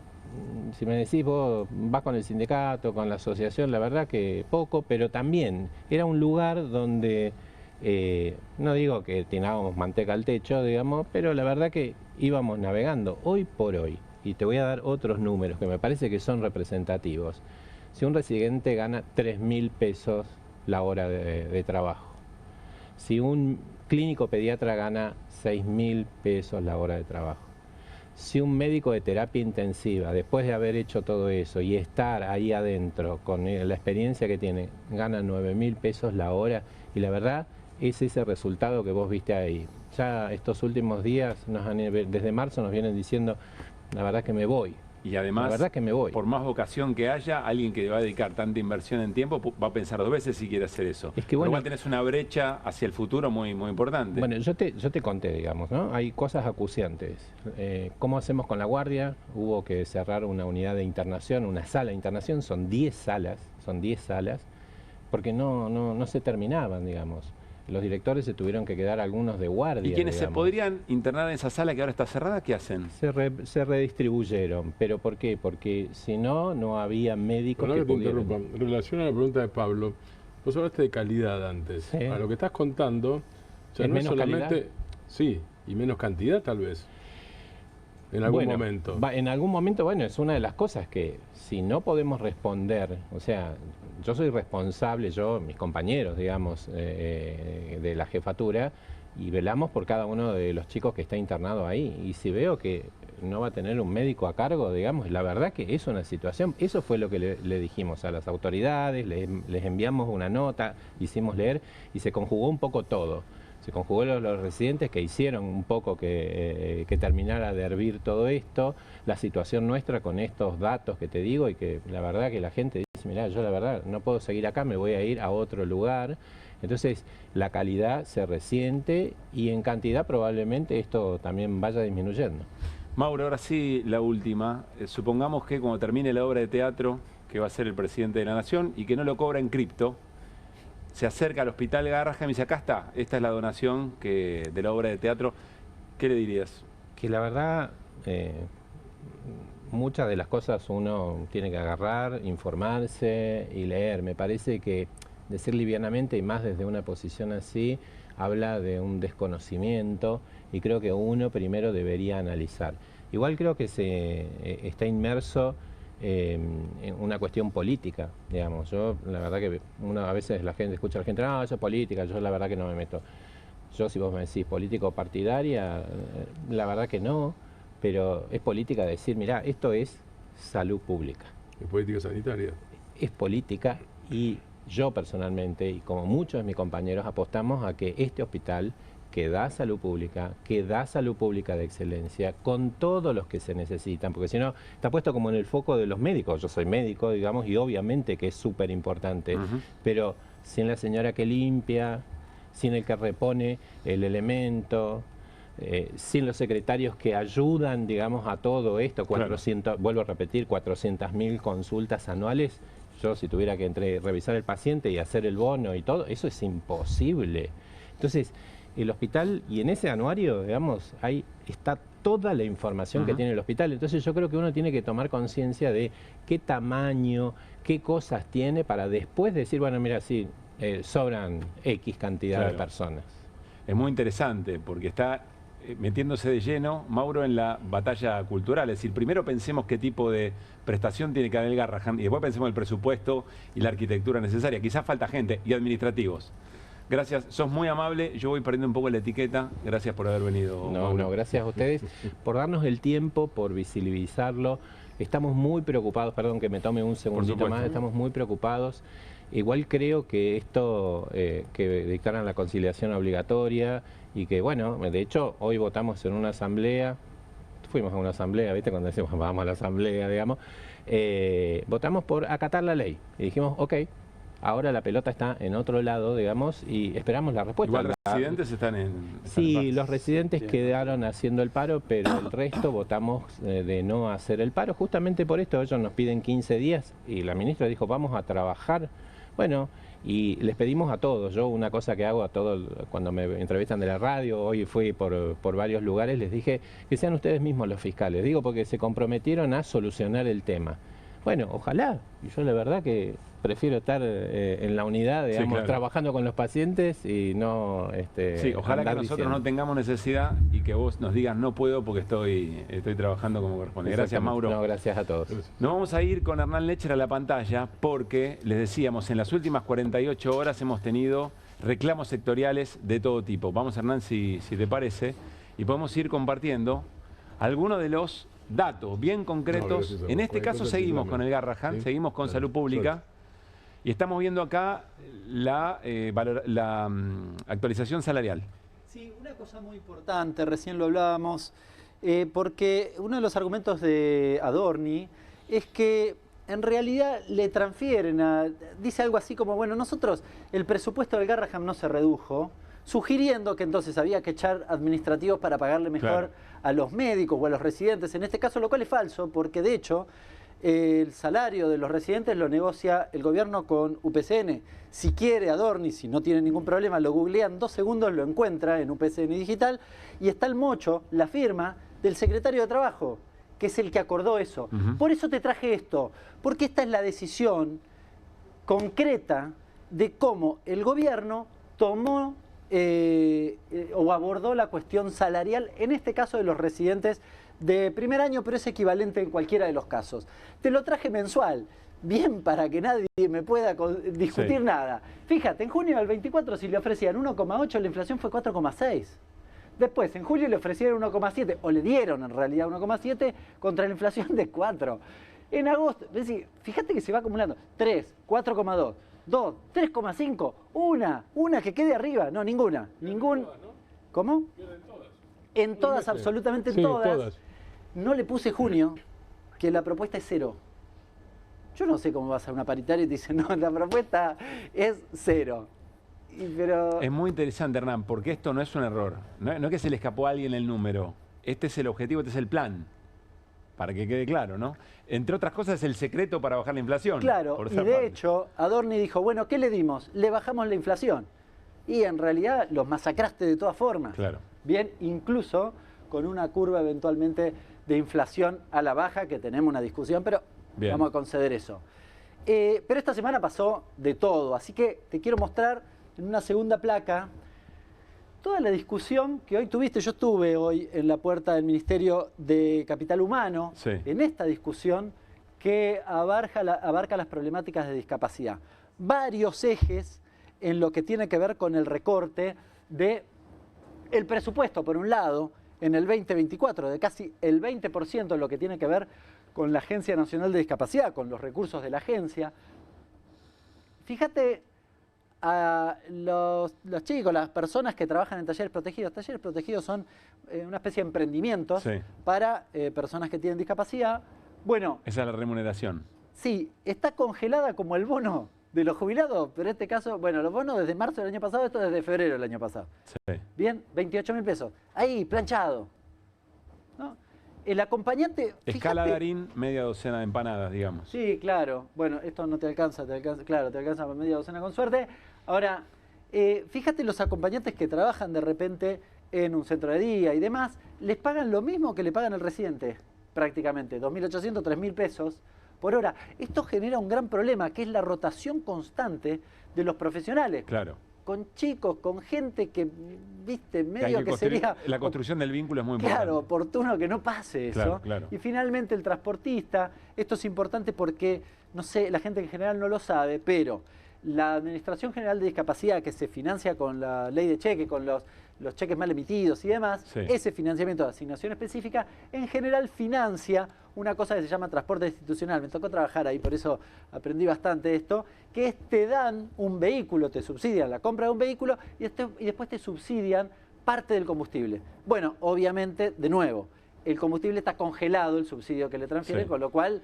S19: Si me decís, vos vas con el sindicato, con la asociación, la verdad que poco, pero también era un lugar donde, no digo que tirábamos manteca al techo, digamos, pero la verdad que íbamos navegando. Hoy por hoy, y te voy a dar otros números que me parece que son representativos. Si un residente gana 3.000 pesos la hora de trabajo, si un clínico pediatra gana 6.000 pesos la hora de trabajo, si un médico de terapia intensiva, después de haber hecho todo eso y estar ahí adentro con la experiencia que tiene, gana 9.000 pesos la hora, y la verdad es ese resultado que vos viste ahí. Ya estos últimos días, desde marzo nos vienen diciendo, la verdad que me voy.
S1: Y además,
S19: la verdad que me voy.
S1: Por más vocación que haya, alguien que va a dedicar tanta inversión en tiempo va a pensar dos veces si quiere hacer eso.
S19: Es que bueno,
S1: igual tenés una brecha hacia el futuro muy, muy importante.
S19: Bueno, yo te conté, digamos, ¿no? Hay cosas acuciantes. ¿Cómo hacemos con la guardia? Hubo que cerrar una unidad de internación, una sala de internación, son 10 salas, porque no se terminaban, digamos. Los directores se tuvieron que quedar algunos de guardia.
S1: ¿Y quienes
S19: digamos.
S1: Se podrían internar en esa sala que ahora está cerrada, qué hacen?
S19: Se redistribuyeron. ¿Pero por qué? Porque si no, no había médicos que pudieran...
S22: En relación a la pregunta de Pablo, vos hablaste de calidad antes.
S19: Sí.
S22: A lo que estás contando, ya no es solamente... Calidad? Sí, y menos cantidad tal vez. En algún momento.
S19: En algún momento, bueno, es una de las cosas que si no podemos responder, o sea, yo soy responsable, mis compañeros, digamos, de la jefatura, y velamos por cada uno de los chicos que está internado ahí. Y si veo que no va a tener un médico a cargo, digamos, la verdad que es una situación, eso fue lo que le dijimos a las autoridades, les enviamos una nota, hicimos leer, y se conjugó un poco todo. Se conjugó los residentes que hicieron un poco que terminara de hervir todo esto, la situación nuestra con estos datos que te digo, y que la verdad que la gente dice, mirá, yo la verdad no puedo seguir acá, me voy a ir a otro lugar. Entonces la calidad se resiente, y en cantidad probablemente esto también vaya disminuyendo.
S1: Mauro, ahora sí la última. Supongamos que cuando termine la obra de teatro que va a ser el presidente de la Nación y que no lo cobra en cripto, se acerca al Hospital Garrahan y dice, acá está, esta es la donación de la obra de teatro. ¿Qué le dirías?
S19: Que la verdad, muchas de las cosas uno tiene que agarrar, informarse y leer. Me parece que decir livianamente, y más desde una posición así, habla de un desconocimiento, y creo que uno primero debería analizar. Igual creo que está inmerso en una cuestión política, digamos. Yo, la verdad que a veces la gente escucha a la gente, no, eso es política, yo la verdad que no me meto. Yo, si vos me decís político partidaria, la verdad que no, pero es política decir, mirá, esto es salud pública.
S22: ¿Es política sanitaria?
S19: Es política, y yo personalmente, y como muchos de mis compañeros, apostamos a que este hospital que da salud pública de excelencia, con todos los que se necesitan, porque si no, está puesto como en el foco de los médicos. Yo soy médico, digamos, y obviamente que es súper importante, pero sin la señora que limpia, sin el que repone el elemento, sin los secretarios que ayudan, digamos, a todo esto, 400, vuelvo a repetir, 400.000 consultas anuales. Yo, si tuviera que revisar el paciente y hacer el bono y todo, eso es imposible. Entonces, el hospital, y en ese anuario, digamos, ahí está toda la información que tiene el hospital. Entonces yo creo que uno tiene que tomar conciencia de qué tamaño, qué cosas tiene para después decir, bueno, mira, sí, sobran X cantidad de personas.
S1: Es muy interesante porque está metiéndose de lleno, Mauro, en la batalla cultural. Es decir, primero pensemos qué tipo de prestación tiene que dar el Garrahan y después pensemos el presupuesto y la arquitectura necesaria. Quizás falta gente y administrativos. Gracias, sos muy amable, yo voy perdiendo un poco la etiqueta, gracias por haber venido.
S19: No, gracias a ustedes por darnos el tiempo, por visibilizarlo. Estamos muy preocupados, perdón que me tome un segundito más, estamos muy preocupados. Igual creo que esto, que dictaran la conciliación obligatoria y que, bueno, de hecho, hoy votamos en una asamblea, fuimos a una asamblea, ¿viste? Cuando decimos vamos a la asamblea, digamos, votamos por acatar la ley y dijimos, ok. Ahora la pelota está en otro lado, digamos, y esperamos la respuesta.
S1: Igual los residentes están en...
S19: Sí, los residentes quedaron haciendo el paro, pero el resto votamos de no hacer el paro. Justamente por esto ellos nos piden 15 días y la ministra dijo, vamos a trabajar. Bueno, y les pedimos a todos, yo una cosa que hago a todos cuando me entrevistan de la radio, hoy fui por varios lugares, les dije que sean ustedes mismos los fiscales. Digo porque se comprometieron a solucionar el tema. Bueno, ojalá, y yo la verdad que prefiero estar en la unidad, digamos, trabajando con los pacientes y no...
S1: sí, ojalá que nosotros no tengamos necesidad y que vos nos digas no puedo porque estoy trabajando como corresponde. Gracias, Mauro.
S19: No, gracias a todos.
S1: Nos vamos a ir con Hernán Lecher a la pantalla porque, les decíamos, en las últimas 48 horas hemos tenido reclamos sectoriales de todo tipo. Vamos, Hernán, si te parece, y podemos ir compartiendo algunos de los datos bien concretos. En este caso seguimos con el Garrahan, seguimos con salud pública y estamos viendo acá la actualización salarial.
S21: Sí, una cosa muy importante, recién lo hablábamos, porque uno de los argumentos de Adorni es que en realidad le transfieren dice algo así como, bueno, nosotros, el presupuesto del Garrahan no se redujo, sugiriendo que entonces había que echar administrativos para pagarle mejor a los médicos o a los residentes en este caso, lo cual es falso, porque de hecho el salario de los residentes lo negocia el gobierno con UPCN. Si quiere Adorni, si no tiene ningún problema, lo googlea en 2 segundos, lo encuentra en UPCN Digital y está el mocho, la firma del secretario de Trabajo, que es el que acordó eso. Por eso te traje esto, porque esta es la decisión concreta de cómo el gobierno tomó o abordó la cuestión salarial, en este caso de los residentes de primer año, pero es equivalente en cualquiera de los casos. Te lo traje mensual, bien para que nadie me pueda discutir nada. Fíjate, en junio del 24 si le ofrecían 1,8, la inflación fue 4,6. Después, en julio le ofrecieron 1,7, o le dieron en realidad 1,7 contra la inflación de 4. En agosto, fíjate que se va acumulando 3, 4,2. 2, 3,5, una que quede arriba. No, ninguna. ¿Cómo? En todas, absolutamente en todas. No le puse junio, que la propuesta es 0. Yo no sé cómo vas a una paritaria y te dicen, no, la propuesta es 0. Pero...
S1: Es muy interesante, Hernán, porque esto no es un error. No es que se le escapó a alguien el número. Este es el objetivo, este es el plan. Para que quede claro, ¿no? Entre otras cosas, es el secreto para bajar la inflación.
S21: Claro, y de hecho, Adorni dijo, bueno, ¿qué le dimos? Le bajamos la inflación. Y en realidad los masacraste de todas formas.
S1: Claro.
S21: Bien, incluso con una curva eventualmente de inflación a la baja, que tenemos una discusión, pero vamos a conceder eso. Pero esta semana pasó de todo, así que te quiero mostrar en una segunda placa toda la discusión que hoy tuviste. Yo estuve hoy en la puerta del Ministerio de Capital Humano, en esta discusión que abarca las problemáticas de discapacidad. Varios ejes en lo que tiene que ver con el recorte del presupuesto, por un lado, en el 2024, de casi el 20% en lo que tiene que ver con la Agencia Nacional de Discapacidad, con los recursos de la agencia. Fíjate a los chicos, las personas que trabajan en talleres protegidos. Talleres protegidos son una especie de emprendimientos para personas que tienen discapacidad. Bueno,
S1: esa es la remuneración.
S21: Sí, está congelada como el bono de los jubilados, pero en este caso, bueno, los bonos desde marzo del año pasado, esto desde febrero del año pasado.
S1: Sí.
S21: Bien, 28.000 pesos. Ahí, planchado. ¿No? El acompañante...
S1: Escala
S21: fíjate,
S1: Darín, media docena de empanadas, digamos.
S21: Sí, claro. Bueno, esto no te alcanza, claro, te alcanza para media docena con suerte. Ahora, fíjate los acompañantes que trabajan de repente en un centro de día y demás, les pagan lo mismo que le pagan al residente, prácticamente, 2.800, 3.000 pesos por hora. Esto genera un gran problema, que es la rotación constante de los profesionales.
S1: Claro.
S21: Con chicos, con gente que, viste, medio que sería...
S1: La construcción del vínculo es muy importante.
S21: Claro, oportuno que no pase eso.
S1: Claro, claro.
S21: Y finalmente el transportista, esto es importante porque, no sé, la gente en general no lo sabe, pero la Administración General de Discapacidad, que se financia con la ley de cheque, con los cheques mal emitidos y demás, ese financiamiento de asignación específica, en general financia una cosa que se llama transporte institucional. Me tocó trabajar ahí, por eso aprendí bastante esto, que es te dan un vehículo, te subsidian la compra de un vehículo y después te subsidian parte del combustible. Bueno, obviamente, de nuevo, el combustible está congelado, el subsidio que le transfieren, con lo cual...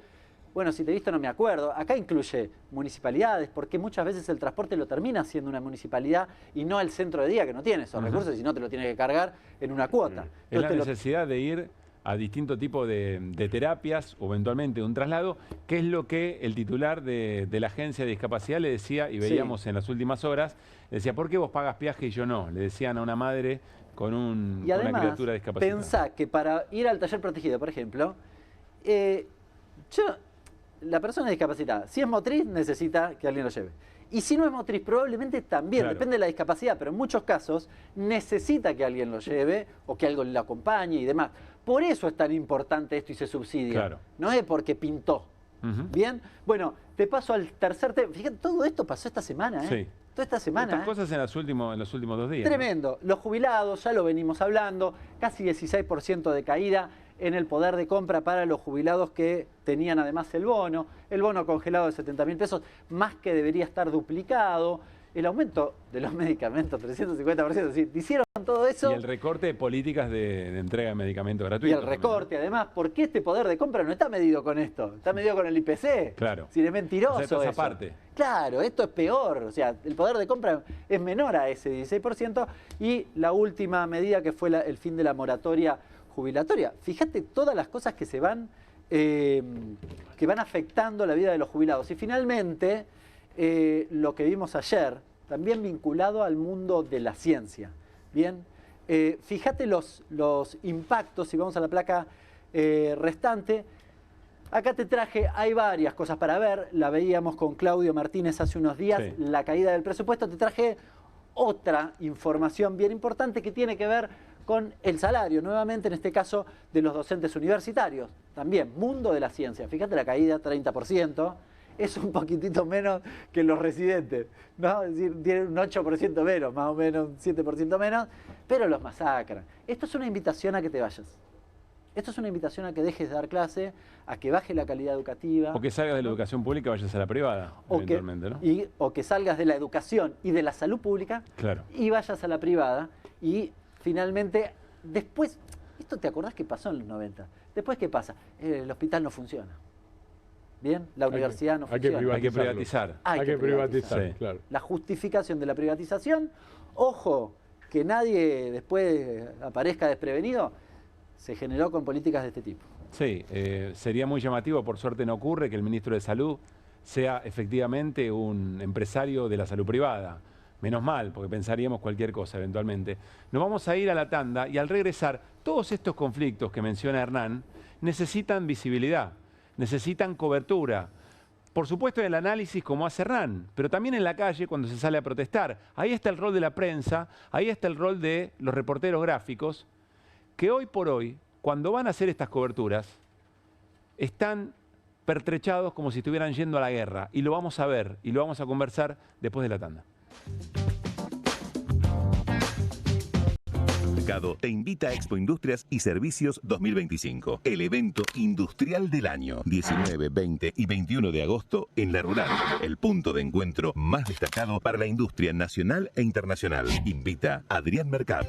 S21: Bueno, si te he visto no me acuerdo. Acá incluye municipalidades, porque muchas veces el transporte lo termina siendo una municipalidad y no el centro de día, que no tiene esos recursos, y no te lo tiene que cargar en una cuota.
S1: Es la necesidad de ir a distinto tipo de terapias o eventualmente un traslado, que es lo que el titular de la agencia de discapacidad le decía, y veíamos en las últimas horas, le decía, ¿por qué vos pagas peaje y yo no? Le decían a una madre con una criatura discapacitada.
S21: Pensá que para ir al taller protegido, por ejemplo, la persona discapacitada, si es motriz, necesita que alguien lo lleve. Y si no es motriz, probablemente también, depende de la discapacidad, pero en muchos casos necesita que alguien lo lleve o que algo le acompañe y demás. Por eso es tan importante esto y se subsidia. No es porque pintó. Bien, bueno, te paso al tercer tema. Fíjate, todo esto pasó esta semana, ¿eh? Toda esta semana.
S1: Estas cosas en los últimos 2 días.
S21: Tremendo. ¿No? Los jubilados, ya lo venimos hablando, casi 16% de caída en el poder de compra para los jubilados que tenían además el bono congelado de 70.000 pesos, más que debería estar duplicado. El aumento de los medicamentos, 350%, es decir, hicieron todo eso.
S1: Y el recorte de políticas de entrega de medicamentos gratuitos.
S21: Y el recorte, además, porque este poder de compra no está medido con esto, está medido con el IPC.
S1: Claro.
S21: Si es mentiroso.
S1: O sea, esto es aparte.
S21: Claro, esto es peor. O sea, el poder de compra es menor a ese 16%. Y la última medida que fue el fin de la moratoria jubilatoria. Fíjate todas las cosas que se van, que van afectando la vida de los jubilados. Y finalmente, lo que vimos ayer, también vinculado al mundo de la ciencia. Bien, fíjate los impactos, si vamos a la placa restante. Acá te traje, hay varias cosas para ver, la veíamos con Claudio Martínez hace unos días, la caída del presupuesto. Te traje otra información bien importante que tiene que ver con el salario, nuevamente en este caso de los docentes universitarios. También, mundo de la ciencia. Fíjate la caída, 30%. Es un poquitito menos que los residentes, ¿no? Es decir, tienen un 8% menos, más o menos un 7% menos, pero los masacran. Esto es una invitación a que te vayas. Esto es una invitación a que dejes de dar clase, a que baje la calidad educativa.
S1: O que salgas de la educación pública y vayas a la privada, eventualmente, ¿no?
S21: O que salgas de la educación y de la salud pública y vayas a la privada. Y finalmente, después, ¿esto te acordás que pasó en los 90? Después, ¿qué pasa? El hospital no funciona. Bien, la universidad no funciona.
S1: Hay que privatizar.
S21: Hay que privatizar,
S22: claro.
S21: La justificación de la privatización, ojo, que nadie después aparezca desprevenido, se generó con políticas de este tipo.
S1: Sí, sería muy llamativo, por suerte no ocurre, que el ministro de Salud sea efectivamente un empresario de la salud privada. Menos mal, porque pensaríamos cualquier cosa eventualmente. Nos vamos a ir a la tanda y al regresar, todos estos conflictos que menciona Hernán necesitan visibilidad, necesitan cobertura. Por supuesto en el análisis como hace Hernán, pero también en la calle cuando se sale a protestar. Ahí está el rol de la prensa, ahí está el rol de los reporteros gráficos, que hoy por hoy, cuando van a hacer estas coberturas, están pertrechados como si estuvieran yendo a la guerra. Y lo vamos a ver y lo vamos a conversar después de la tanda.
S4: Mercado te invita a Expo Industrias y Servicios 2025, el evento industrial del año. 19, 20 y 21 de agosto en La Rural, el punto de encuentro más destacado para la industria nacional e internacional. Invita Adrián Mercado.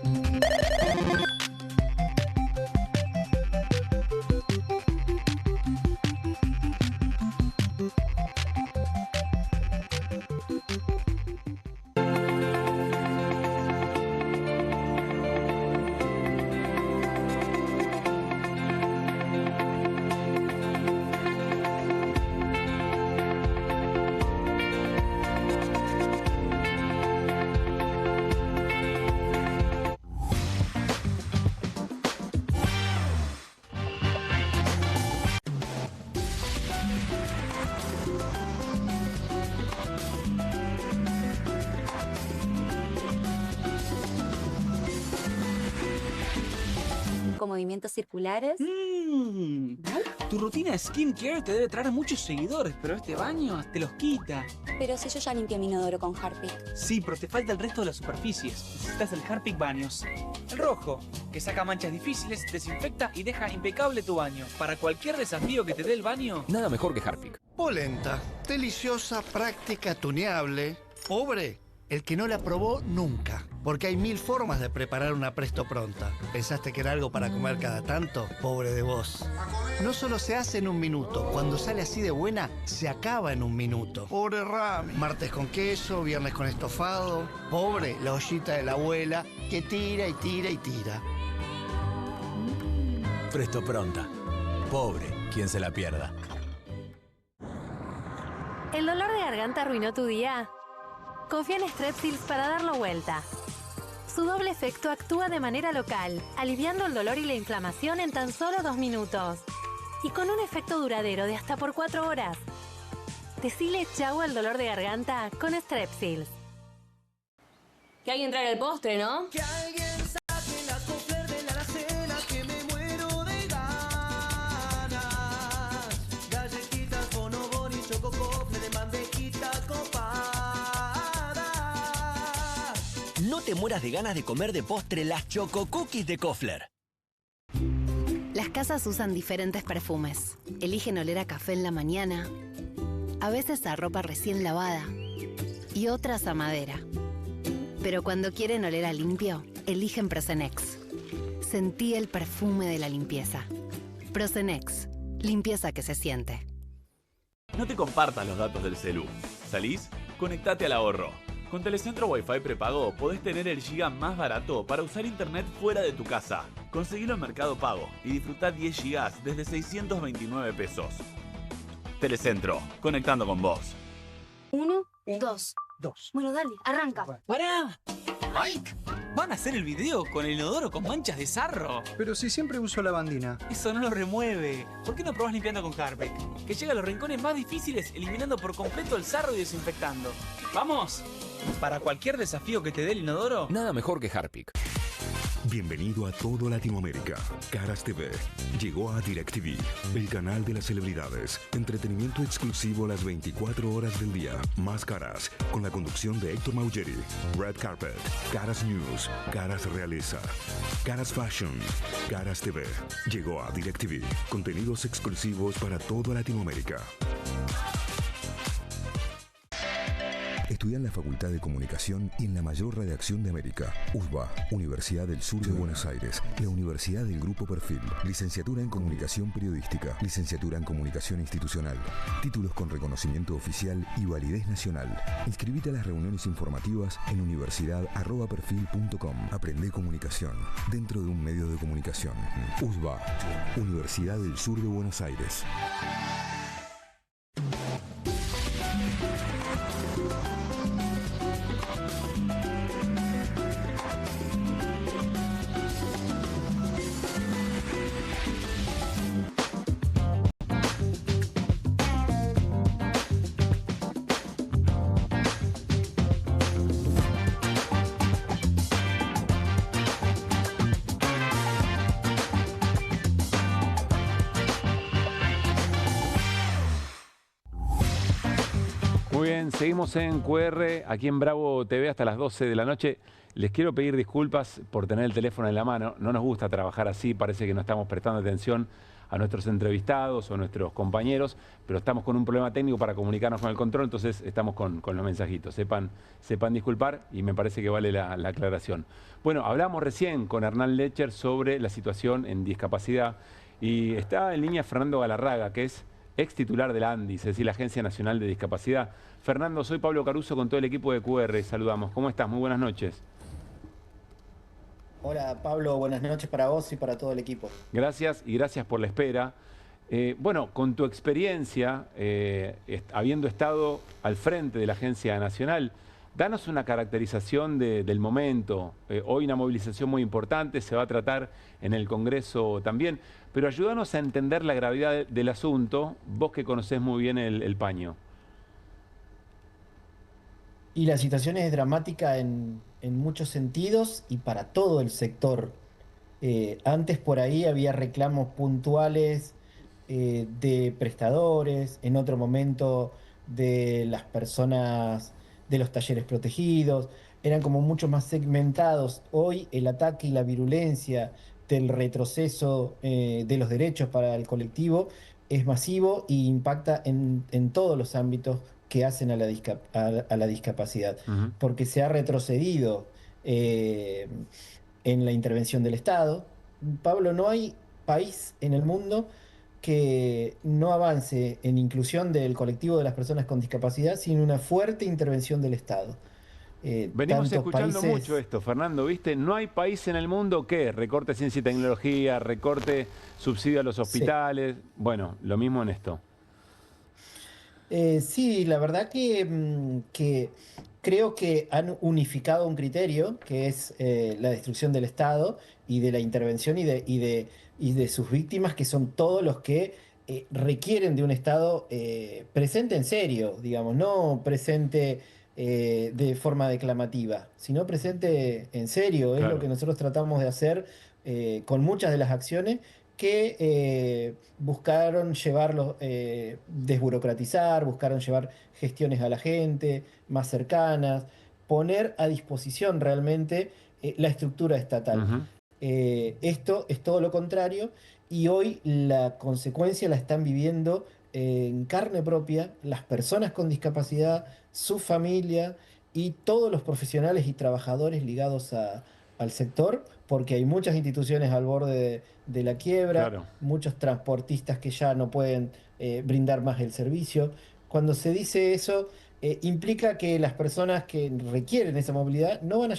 S6: Movimientos circulares.
S23: Tu rutina de skincare te debe traer muchos seguidores, pero este baño te los quita.
S6: Pero si yo ya limpié mi inodoro con Harpic.
S23: Sí, pero te falta el resto de las superficies. Necesitas el Harpic Baños. El rojo, que saca manchas difíciles, desinfecta y deja impecable tu baño. Para cualquier desafío que te dé el baño,
S24: nada mejor que Harpic.
S25: Polenta, deliciosa, práctica, tuneable. Pobre el que no la probó nunca, porque hay 1000 formas de preparar una Presto Pronta. ¿Pensaste que era algo para comer cada tanto? Pobre de vos. No solo se hace en un minuto, cuando sale así de buena, se acaba en un minuto. Pobre Rami. Martes con queso, viernes con estofado. Pobre la ollita de la abuela, que tira y tira y tira.
S26: Presto Pronta. Pobre quien se la pierda.
S27: ¿El dolor de garganta arruinó tu día? Confía en Strepsils para darlo vuelta. Su doble efecto actúa de manera local, aliviando el dolor y la inflamación en tan solo 2 minutos. Y con un efecto duradero de hasta por 4 horas. Decile chau al dolor de garganta con Strepsils.
S28: Que alguien traiga el postre, ¿no?
S29: Que alguien saque la Kofler de la alacena, que me muero de ganas. Galletitas, bonobón y choco Kofler de bandejita copada.
S26: No te mueras de ganas de comer de postre las Choco Cookies de Kofler.
S30: Las casas usan diferentes perfumes. Eligen oler a café en la mañana, a veces a ropa recién lavada y otras a madera. Pero cuando quieren oler a limpio, eligen Prosenex. Sentí el perfume de la limpieza. Prosenex, limpieza que se siente.
S31: No te compartas los datos del celu. ¿Salís? Conectate al ahorro. Con Telecentro Wi-Fi prepago podés tener el giga más barato para usar internet fuera de tu casa. Conseguilo en Mercado Pago y disfrutá 10 gigas desde 629 pesos. Telecentro, conectando con vos.
S28: 1, 2. Bueno, dale, arranca.
S23: ¡Pará! ¡Mike! ¿Van a hacer el video con el inodoro con manchas de sarro?
S32: Pero si siempre uso lavandina.
S23: Eso no lo remueve. ¿Por qué no probás limpiando con Harpic? Que llega a los rincones más difíciles eliminando por completo el sarro y desinfectando. ¡Vamos! Para cualquier desafío que te dé el inodoro,
S24: nada mejor que Harpic.
S33: Bienvenido a todo Latinoamérica. Caras TV llegó a DirecTV, el canal de las celebridades. Entretenimiento exclusivo las 24 horas del día. Más Caras, con la conducción de Héctor Maugeri. Red Carpet, Caras News, Caras Realeza, Caras Fashion, Caras TV. Llegó a DirecTV. Contenidos exclusivos para toda Latinoamérica. Estudia en la Facultad de Comunicación y en la mayor redacción de América. USBA, Universidad del Sur de Buenos Aires. La Universidad del Grupo Perfil. Licenciatura en Comunicación Periodística. Licenciatura en Comunicación Institucional. Títulos con reconocimiento oficial y validez nacional. Inscribite a las reuniones informativas en universidad@perfil.com. Aprende comunicación dentro de un medio de comunicación. USBA, Universidad del Sur de Buenos Aires.
S1: Muy bien, seguimos en QR, aquí en Bravo TV hasta las 12 de la noche. Les quiero pedir disculpas por tener el teléfono en la mano. No nos gusta trabajar así, parece que no estamos prestando atención a nuestros entrevistados o a nuestros compañeros, pero estamos con un problema técnico para comunicarnos con el control, entonces estamos con los mensajitos. Sepan disculpar y me parece que vale la aclaración. Bueno, hablamos recién con Hernán Lecher sobre la situación en discapacidad y está en línea Fernando Galarraga, que es ex titular de la ANDIS, es decir, la Agencia Nacional de Discapacidad. Fernando, soy Pablo Caruso con todo el equipo de QR. Saludamos. ¿Cómo estás? Muy buenas noches.
S5: Hola Pablo, buenas noches para vos y para todo el equipo.
S1: Gracias y gracias por la espera. Bueno, con tu experiencia, habiendo estado al frente de la Agencia Nacional, danos una caracterización del momento. Hoy una movilización muy importante, se va a tratar en el Congreso también, pero ayúdanos a entender la gravedad del asunto, vos que conocés muy bien el paño.
S5: Y la situación es dramática en muchos sentidos y para todo el sector. Antes por ahí había reclamos puntuales de prestadores, en otro momento de las personas de los talleres protegidos, eran como mucho más segmentados. Hoy el ataque y la virulencia del retroceso de los derechos para el colectivo es masivo e impacta en todos los ámbitos que hacen a la discapacidad, porque se ha retrocedido en la intervención del Estado. Pablo, no hay país en el mundo que no avance en inclusión del colectivo de las personas con discapacidad sin una fuerte intervención del Estado.
S1: Venimos escuchando mucho esto, Fernando, ¿viste? No hay país en el mundo que recorte ciencia y tecnología, recorte subsidio a los hospitales. Sí. Bueno, lo mismo en esto.
S5: Sí, la verdad que creo que han unificado un criterio, que es la destrucción del Estado y de la intervención y de sus víctimas, que son todos los que requieren de un Estado presente en serio, digamos, no presente de forma declamativa, sino presente en serio. Claro. Es lo que nosotros tratamos de hacer con muchas de las acciones que buscaron llevarlos, desburocratizar, buscaron llevar gestiones a la gente más cercanas, poner a disposición realmente la estructura estatal. Esto es todo lo contrario y hoy la consecuencia la están viviendo en carne propia las personas con discapacidad, su familia y todos los profesionales y trabajadores ligados al sector, porque hay muchas instituciones al borde de la quiebra, claro. Muchos transportistas que ya no pueden brindar más el servicio. Cuando se dice eso, implica que las personas que requieren esa movilidad no van a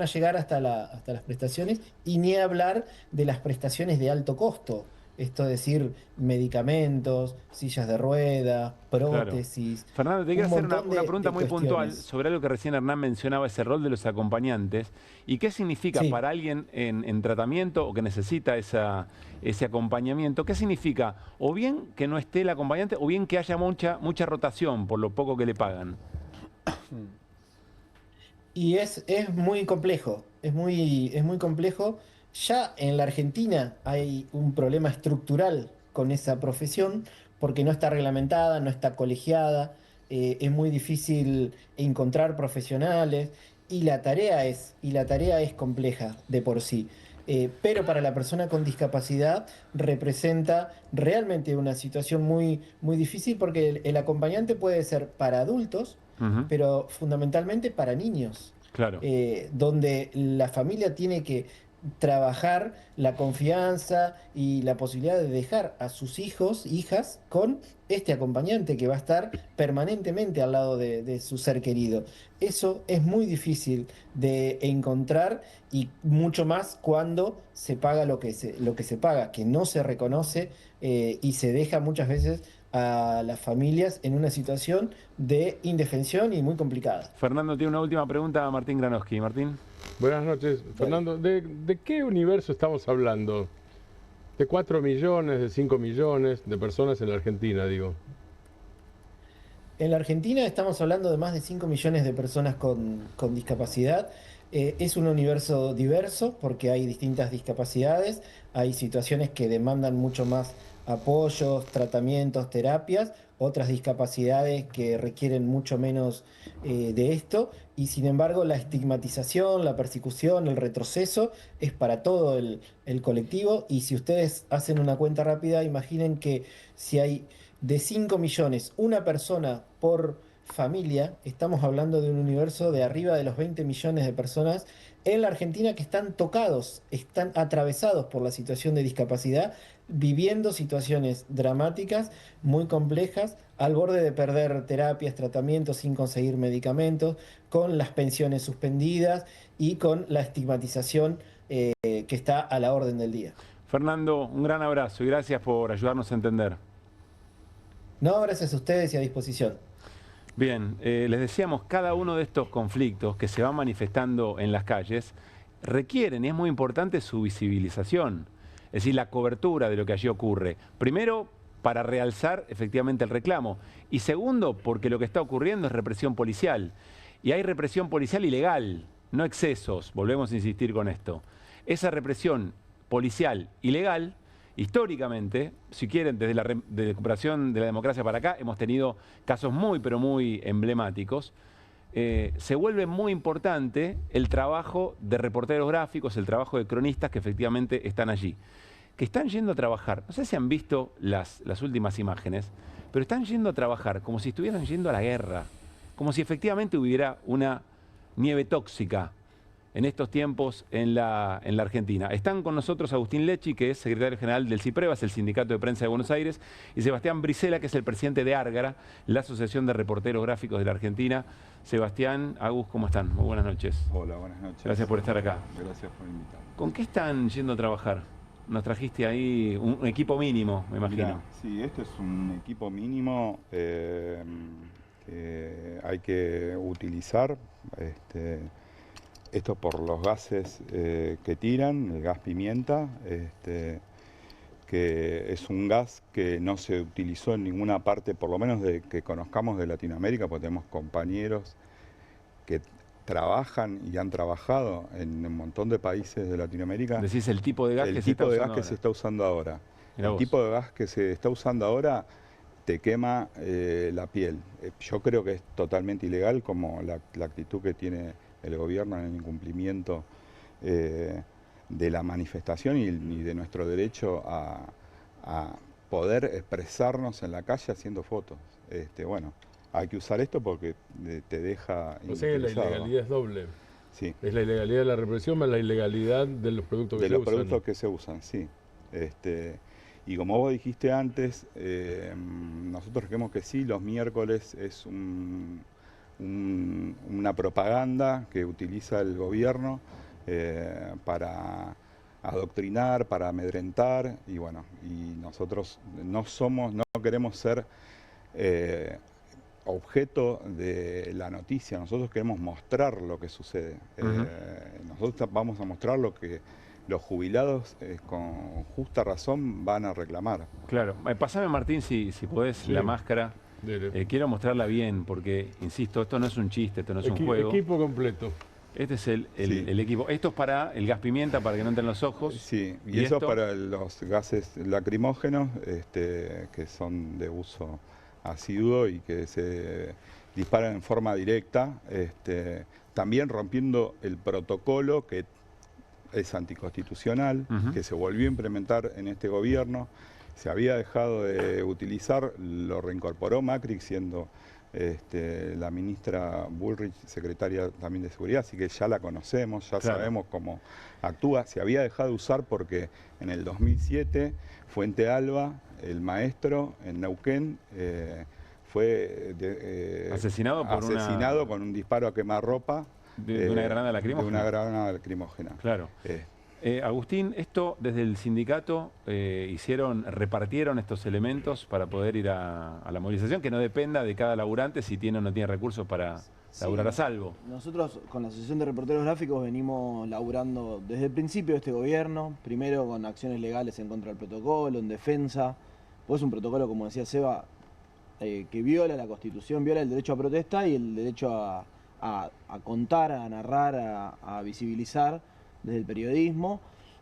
S5: llegar hasta las prestaciones, y ni hablar de las prestaciones de alto costo. Esto es decir, medicamentos, sillas de rueda, prótesis.
S1: Claro. Fernando, te quiero hacer una pregunta muy puntual sobre algo que recién Hernán mencionaba, ese rol de los acompañantes. ¿Y qué significa para alguien en tratamiento o que necesita ese acompañamiento? ¿Qué significa? O bien que no esté el acompañante, o bien que haya mucha rotación por lo poco que le pagan.
S5: Y es muy complejo, es muy complejo. Ya en la Argentina hay un problema estructural con esa profesión porque no está reglamentada, no está colegiada, es muy difícil encontrar profesionales y la tarea es compleja de por sí. Pero para la persona con discapacidad representa realmente una situación muy, muy difícil porque el acompañante puede ser para adultos, pero fundamentalmente para niños.
S1: Claro.
S5: Donde la familia tiene que trabajar la confianza y la posibilidad de dejar a sus hijos, hijas, con este acompañante que va a estar permanentemente al lado de su ser querido. Eso es muy difícil de encontrar y mucho más cuando se paga lo que se paga, que no se reconoce y se deja muchas veces a las familias en una situación de indefensión y muy complicada.
S1: Fernando tiene una última pregunta a Martín Granowski. Martín.
S22: Buenas noches, Fernando. ¿De qué universo estamos hablando? ¿De 4 millones, de 5 millones de personas en la Argentina, digo?
S5: En la Argentina estamos hablando de más de 5 millones de personas con discapacidad. Es un universo diverso porque hay distintas discapacidades, hay situaciones que demandan mucho más apoyos, tratamientos, terapias, otras discapacidades que requieren mucho menos de esto, y sin embargo la estigmatización, la persecución, el retroceso es para todo el colectivo. Y si ustedes hacen una cuenta rápida, imaginen que si hay de 5 millones una persona por familia, estamos hablando de un universo de arriba de los 20 millones de personas en la Argentina que están tocados, están atravesados por la situación de discapacidad, viviendo situaciones dramáticas, muy complejas, al borde de perder terapias, tratamientos sin conseguir medicamentos, con las pensiones suspendidas y con la estigmatización que está a la orden del día.
S1: Fernando, un gran abrazo y gracias por ayudarnos a entender.
S5: No, gracias a ustedes y a disposición.
S1: Bien, les decíamos, cada uno de estos conflictos que se van manifestando en las calles requieren, y es muy importante, su visibilización, es decir, la cobertura de lo que allí ocurre. Primero, para realzar efectivamente el reclamo, y segundo, porque lo que está ocurriendo es represión policial, y hay represión policial ilegal, no excesos, volvemos a insistir con esto. Esa represión policial ilegal, históricamente, si quieren, desde la recuperación de la democracia para acá, hemos tenido casos muy, pero muy emblemáticos. Se vuelve muy importante el trabajo de reporteros gráficos, el trabajo de cronistas que efectivamente están allí, que están yendo a trabajar. No sé si han visto las últimas imágenes, pero están yendo a trabajar como si estuvieran yendo a la guerra, como si efectivamente hubiera una nieve tóxica en estos tiempos en la Argentina. Están con nosotros Agustín Lecci, que es secretario general del CIPREVAS, el Sindicato de Prensa de Buenos Aires, y Sebastián Brisela, que es el presidente de Árgara, la Asociación de Reporteros Gráficos de la Argentina. Sebastián, Agus, ¿cómo están? Muy buenas noches.
S7: Hola, buenas noches.
S1: Gracias por estar acá.
S7: Gracias por invitarme.
S1: ¿Con qué están yendo a trabajar? Nos trajiste ahí un equipo mínimo, me imagino.
S7: Mirá, sí, este es un equipo mínimo que hay que utilizar. Esto por los gases que tiran, el gas pimienta, que es un gas que no se utilizó en ninguna parte, por lo menos de que conozcamos de Latinoamérica, porque tenemos compañeros que trabajan y han trabajado en un montón de países de Latinoamérica.
S1: Decís el tipo de gas que se está usando ahora.
S7: El tipo de gas que se está usando ahora.
S1: Mirá vos.
S7: El tipo de gas que se está usando ahora te quema la piel. Yo creo que es totalmente ilegal, como la actitud que tiene el gobierno en el incumplimiento de la manifestación y de nuestro derecho a poder expresarnos en la calle haciendo fotos. Bueno, hay que usar esto porque te deja
S22: O sea que la ilegalidad es doble.
S7: Sí.
S22: Es la ilegalidad de la represión más la ilegalidad de los productos que se usan.
S7: De los productos que se usan, sí. Y como vos dijiste antes, nosotros creemos que sí, los miércoles es una propaganda que utiliza el gobierno para adoctrinar, para amedrentar, y bueno, y nosotros no queremos ser objeto de la noticia, nosotros queremos mostrar lo que sucede. Nosotros vamos a mostrar lo que los jubilados con justa razón van a reclamar.
S1: Claro, pasame Martín si podés, sí, la máscara. Quiero mostrarla bien porque, insisto, esto no es un chiste, esto no es un juego.
S22: Equipo completo.
S1: Este es el equipo. Esto es para el gas pimienta, para que no entren los ojos.
S7: Sí, y eso es para los gases lacrimógenos, que son de uso asiduo y que se disparan en forma directa, también rompiendo el protocolo que es anticonstitucional, que se volvió a implementar en este gobierno. Se había dejado de utilizar, lo reincorporó Macri siendo la ministra Bullrich, secretaria también de Seguridad, así que ya la conocemos, ya sabemos cómo actúa. Se había dejado de usar porque en el 2007 Fuente Alba, el maestro en Neuquén, fue
S1: asesinado
S7: con un disparo a quemarropa.
S1: De una granada lacrimógena.
S7: De una granada lacrimógena.
S1: Claro. Agustín, esto desde el sindicato repartieron estos elementos para poder ir a la movilización, que no dependa de cada laburante si tiene o no tiene recursos para laburar a salvo.
S8: Nosotros con la Asociación de Reporteros Gráficos venimos laburando desde el principio de este gobierno, primero con acciones legales en contra del protocolo, en defensa, pues un protocolo, como decía Seba, que viola la Constitución, viola el derecho a protesta y el derecho a a contar, a narrar, a visibilizar desde el periodismo.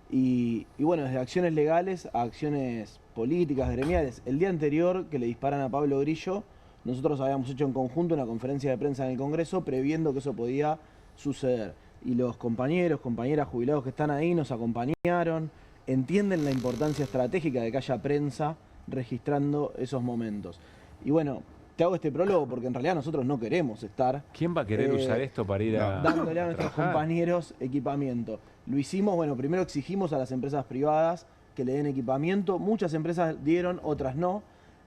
S8: Y bueno, desde acciones legales a acciones políticas, gremiales. El día anterior que le disparan a Pablo Grillo, nosotros habíamos hecho en conjunto una conferencia de prensa en el Congreso previendo que eso podía suceder. Y los compañeros, compañeras jubilados que están ahí nos acompañaron, entienden la importancia estratégica de que haya prensa registrando esos momentos. Y bueno, te hago este prólogo porque en realidad nosotros no queremos estar...
S1: ¿Quién va a querer usar esto para ir a
S8: dándole a nuestros
S1: trabajar?
S8: compañeros equipamiento? Lo hicimos, bueno, primero exigimos a las empresas privadas que le den equipamiento. Muchas empresas dieron, otras no.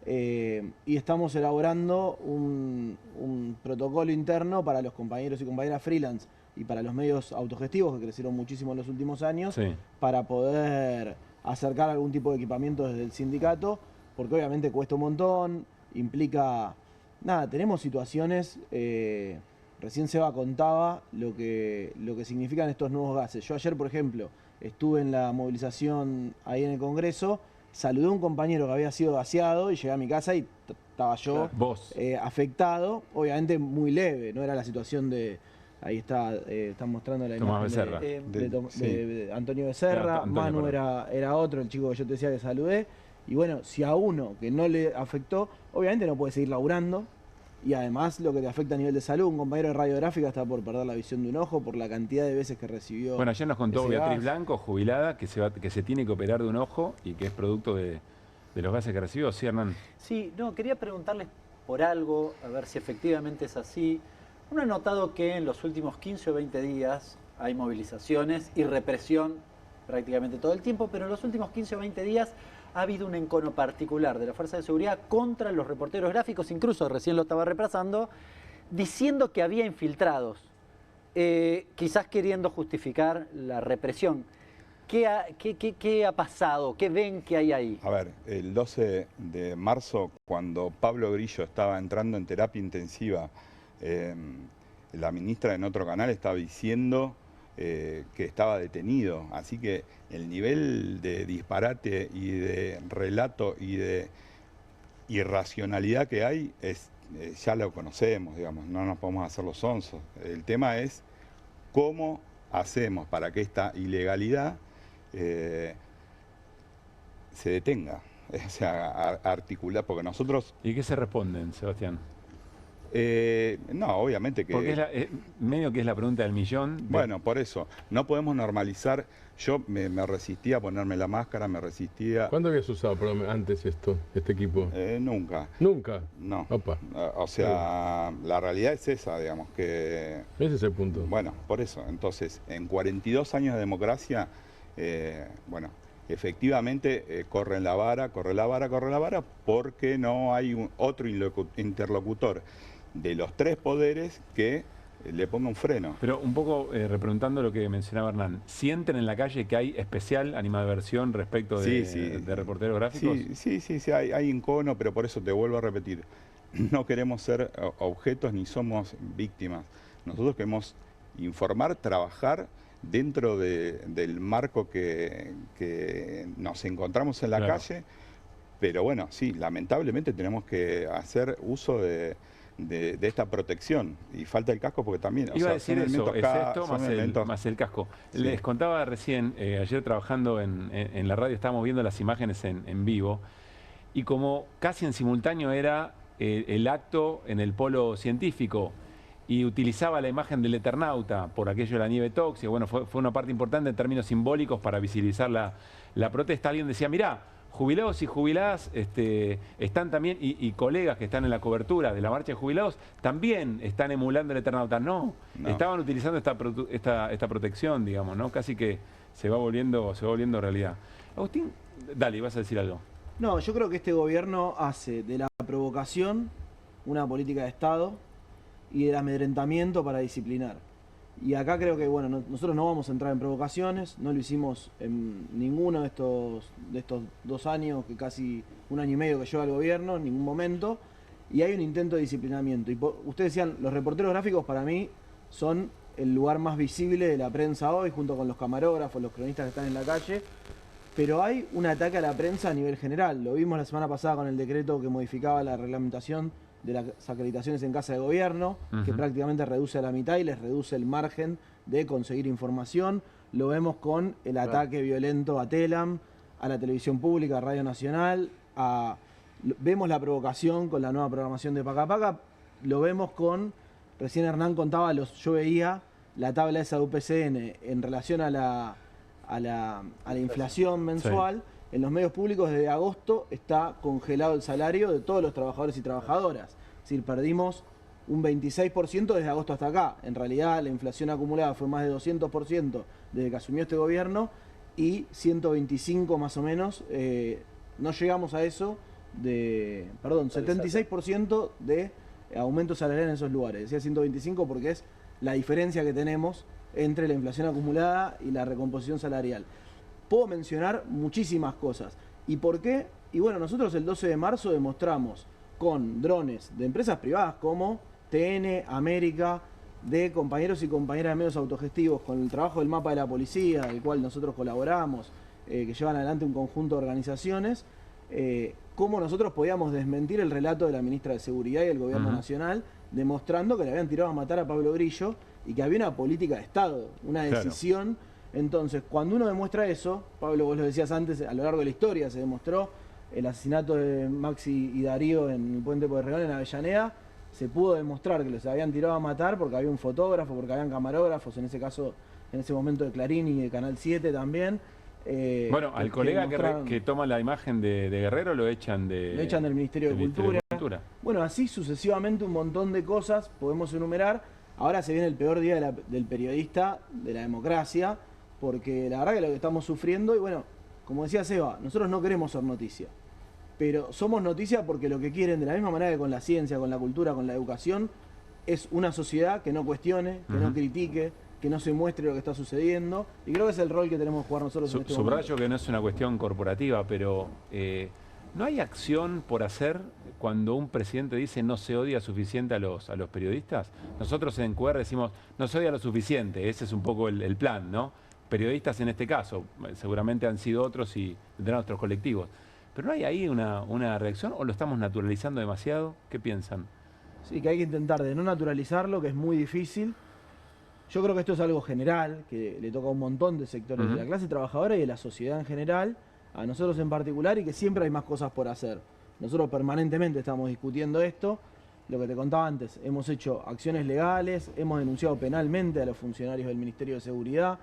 S8: Y estamos elaborando un protocolo interno para los compañeros y compañeras freelance y para los medios autogestivos que crecieron muchísimo en los últimos años, para poder acercar algún tipo de equipamiento desde el sindicato, porque obviamente cuesta un montón, implica... Nada, tenemos situaciones... Recién Seba contaba lo que significan estos nuevos gases. Yo ayer, por ejemplo, estuve en la movilización ahí en el Congreso, saludé a un compañero que había sido gaseado y llegué a mi casa y estaba yo afectado, obviamente muy leve, no era la situación de... Ahí están mostrando la imagen de Antonio Becerra, Manu era otro, el chico que yo te decía que saludé. Y bueno, si a uno que no le afectó, obviamente no puede seguir laburando. Y además lo que te afecta a nivel de salud, un compañero de radiográfica está por perder la visión de un ojo por la cantidad de veces que recibió.
S1: Bueno, ayer nos contó
S8: ese
S1: Beatriz
S8: gas.
S1: Blanco, jubilada, que se tiene que operar de un ojo y que es producto de los gases que recibió. ¿Sí, Hernán?
S21: Sí, no, quería preguntarles por algo, a ver si efectivamente es así. Uno ha notado que en los últimos 15 o 20 días hay movilizaciones y represión prácticamente todo el tiempo, pero en los últimos 15 o 20 días ha habido un encono particular de la Fuerza de Seguridad contra los reporteros gráficos, incluso recién lo estaba repasando, diciendo que había infiltrados, quizás queriendo justificar la represión. ¿Qué ha pasado? ¿Qué ven que hay ahí?
S7: A ver, el 12 de marzo, cuando Pablo Grillo estaba entrando en terapia intensiva, la ministra en otro canal estaba diciendo que estaba detenido. Así que el nivel de disparate y de relato y de irracionalidad que hay ya lo conocemos, digamos, no nos podemos hacer los sonsos. El tema es cómo hacemos para que esta ilegalidad se detenga, o sea, articular, porque nosotros...
S1: ¿Y qué se responden, Sebastián?
S7: No, obviamente que...
S1: Porque medio que es la pregunta del millón.
S7: Bueno, por eso, no podemos normalizar. Yo me resistía a ponerme la máscara, me resistía...
S22: ¿Cuándo habías usado antes este equipo?
S7: Nunca.
S22: ¿Nunca?
S7: No.
S22: Opa.
S7: O sea, la realidad es esa, digamos, que...
S22: Ese es el punto.
S7: Bueno, por eso. Entonces, en 42 años de democracia, bueno, efectivamente corre la vara, porque no hay otro interlocutor de los tres poderes que le ponga un freno.
S1: Pero un poco repreguntando lo que mencionaba Hernán, ¿sienten en la calle que hay especial animadversión respecto de reporteros gráficos?
S7: Sí, hay encono, pero por eso te vuelvo a repetir, no queremos ser objetos ni somos víctimas. Nosotros queremos informar, trabajar dentro del marco que nos encontramos en la calle, pero bueno, sí, lamentablemente tenemos que hacer uso de esta protección y falta el casco porque también...
S1: Iba a decir eso, es esto más el casco. Sí. Les contaba recién, ayer trabajando en la radio, estábamos viendo las imágenes en vivo y como casi en simultáneo era el acto en el polo científico y utilizaba la imagen del Eternauta por aquello de la nieve tóxica. Bueno, fue una parte importante en términos simbólicos para visibilizar la protesta. Alguien decía, mirá, jubilados y jubiladas están también, y colegas que están en la cobertura de la marcha de jubilados, también están emulando el Eternauta. No, estaban utilizando esta protección, digamos, ¿no? Casi que se va volviendo realidad. Agustín, dale, vas a decir algo.
S8: No, yo creo que este gobierno hace de la provocación una política de Estado y del amedrentamiento para disciplinar. Y acá creo que, bueno, nosotros no vamos a entrar en provocaciones, no lo hicimos en ninguno de estos 2 años, que casi 1 año y medio que lleva el gobierno, en ningún momento, y hay un intento de disciplinamiento. Y ustedes decían, los reporteros gráficos para mí son el lugar más visible de la prensa hoy, junto con los camarógrafos, los cronistas que están en la calle, pero hay un ataque a la prensa a nivel general. Lo vimos la semana pasada con el decreto que modificaba la reglamentación de las acreditaciones en casa de gobierno, que prácticamente reduce a la mitad y les reduce el margen de conseguir información. Lo vemos con el ataque violento a Telam, a la televisión pública, a Radio Nacional, vemos la provocación con la nueva programación de Paca Paca, lo vemos con, recién Hernán contaba, yo veía la tabla esa de UPCN en relación a la inflación mensual. Sí. En los medios públicos desde agosto está congelado el salario de todos los trabajadores y trabajadoras. Es decir, perdimos un 26% desde agosto hasta acá. En realidad la inflación acumulada fue más de 200% desde que asumió este gobierno y 125 más o menos, no llegamos a eso, 76% de aumento salarial en esos lugares. Decía 125 porque es la diferencia que tenemos entre la inflación acumulada y la recomposición salarial. Puedo mencionar muchísimas cosas. ¿Y por qué? Y bueno, nosotros el 12 de marzo demostramos con drones de empresas privadas como TN, América, de compañeros y compañeras de medios autogestivos, con el trabajo del mapa de la policía, del cual nosotros colaboramos, que llevan adelante un conjunto de organizaciones, cómo nosotros podíamos desmentir el relato de la ministra de Seguridad y del Gobierno Nacional, demostrando que le habían tirado a matar a Pablo Grillo y que había una política de Estado, una decisión. Claro. Entonces, cuando uno demuestra eso, Pablo, vos lo decías antes, a lo largo de la historia se demostró el asesinato de Maxi y Darío en el Puente Pueyrredón, en Avellaneda, se pudo demostrar que los habían tirado a matar porque había un fotógrafo, porque habían camarógrafos, en ese caso, en ese momento de Clarín y de Canal 7 también.
S1: Bueno, al colega que toma la imagen de Guerrero lo echan
S8: del Ministerio de Cultura. Bueno, así sucesivamente un montón de cosas podemos enumerar. Ahora se viene el peor día del periodista, de la democracia, porque la verdad que lo que estamos sufriendo, y bueno, como decía Seba, nosotros no queremos ser noticia, pero somos noticia porque lo que quieren, de la misma manera que con la ciencia, con la cultura, con la educación, es una sociedad que no cuestione, que no critique, que no se muestre lo que está sucediendo, y creo que es el rol que tenemos que jugar nosotros en este momento.
S1: Subrayo que no es una cuestión corporativa, pero ¿no hay acción por hacer cuando un presidente dice no se odia suficiente a los periodistas? Nosotros en QR decimos no se odia lo suficiente, ese es un poco el plan, ¿no? Periodistas en este caso, seguramente han sido otros y tendrán otros colectivos. ¿Pero no hay ahí una reacción o lo estamos naturalizando demasiado? ¿Qué piensan?
S8: Sí, que hay que intentar de no naturalizarlo, que es muy difícil. Yo creo que esto es algo general, que le toca a un montón de sectores de la clase trabajadora y de la sociedad en general, a nosotros en particular, y que siempre hay más cosas por hacer. Nosotros permanentemente estamos discutiendo esto. Lo que te contaba antes, hemos hecho acciones legales, hemos denunciado penalmente a los funcionarios del Ministerio de Seguridad,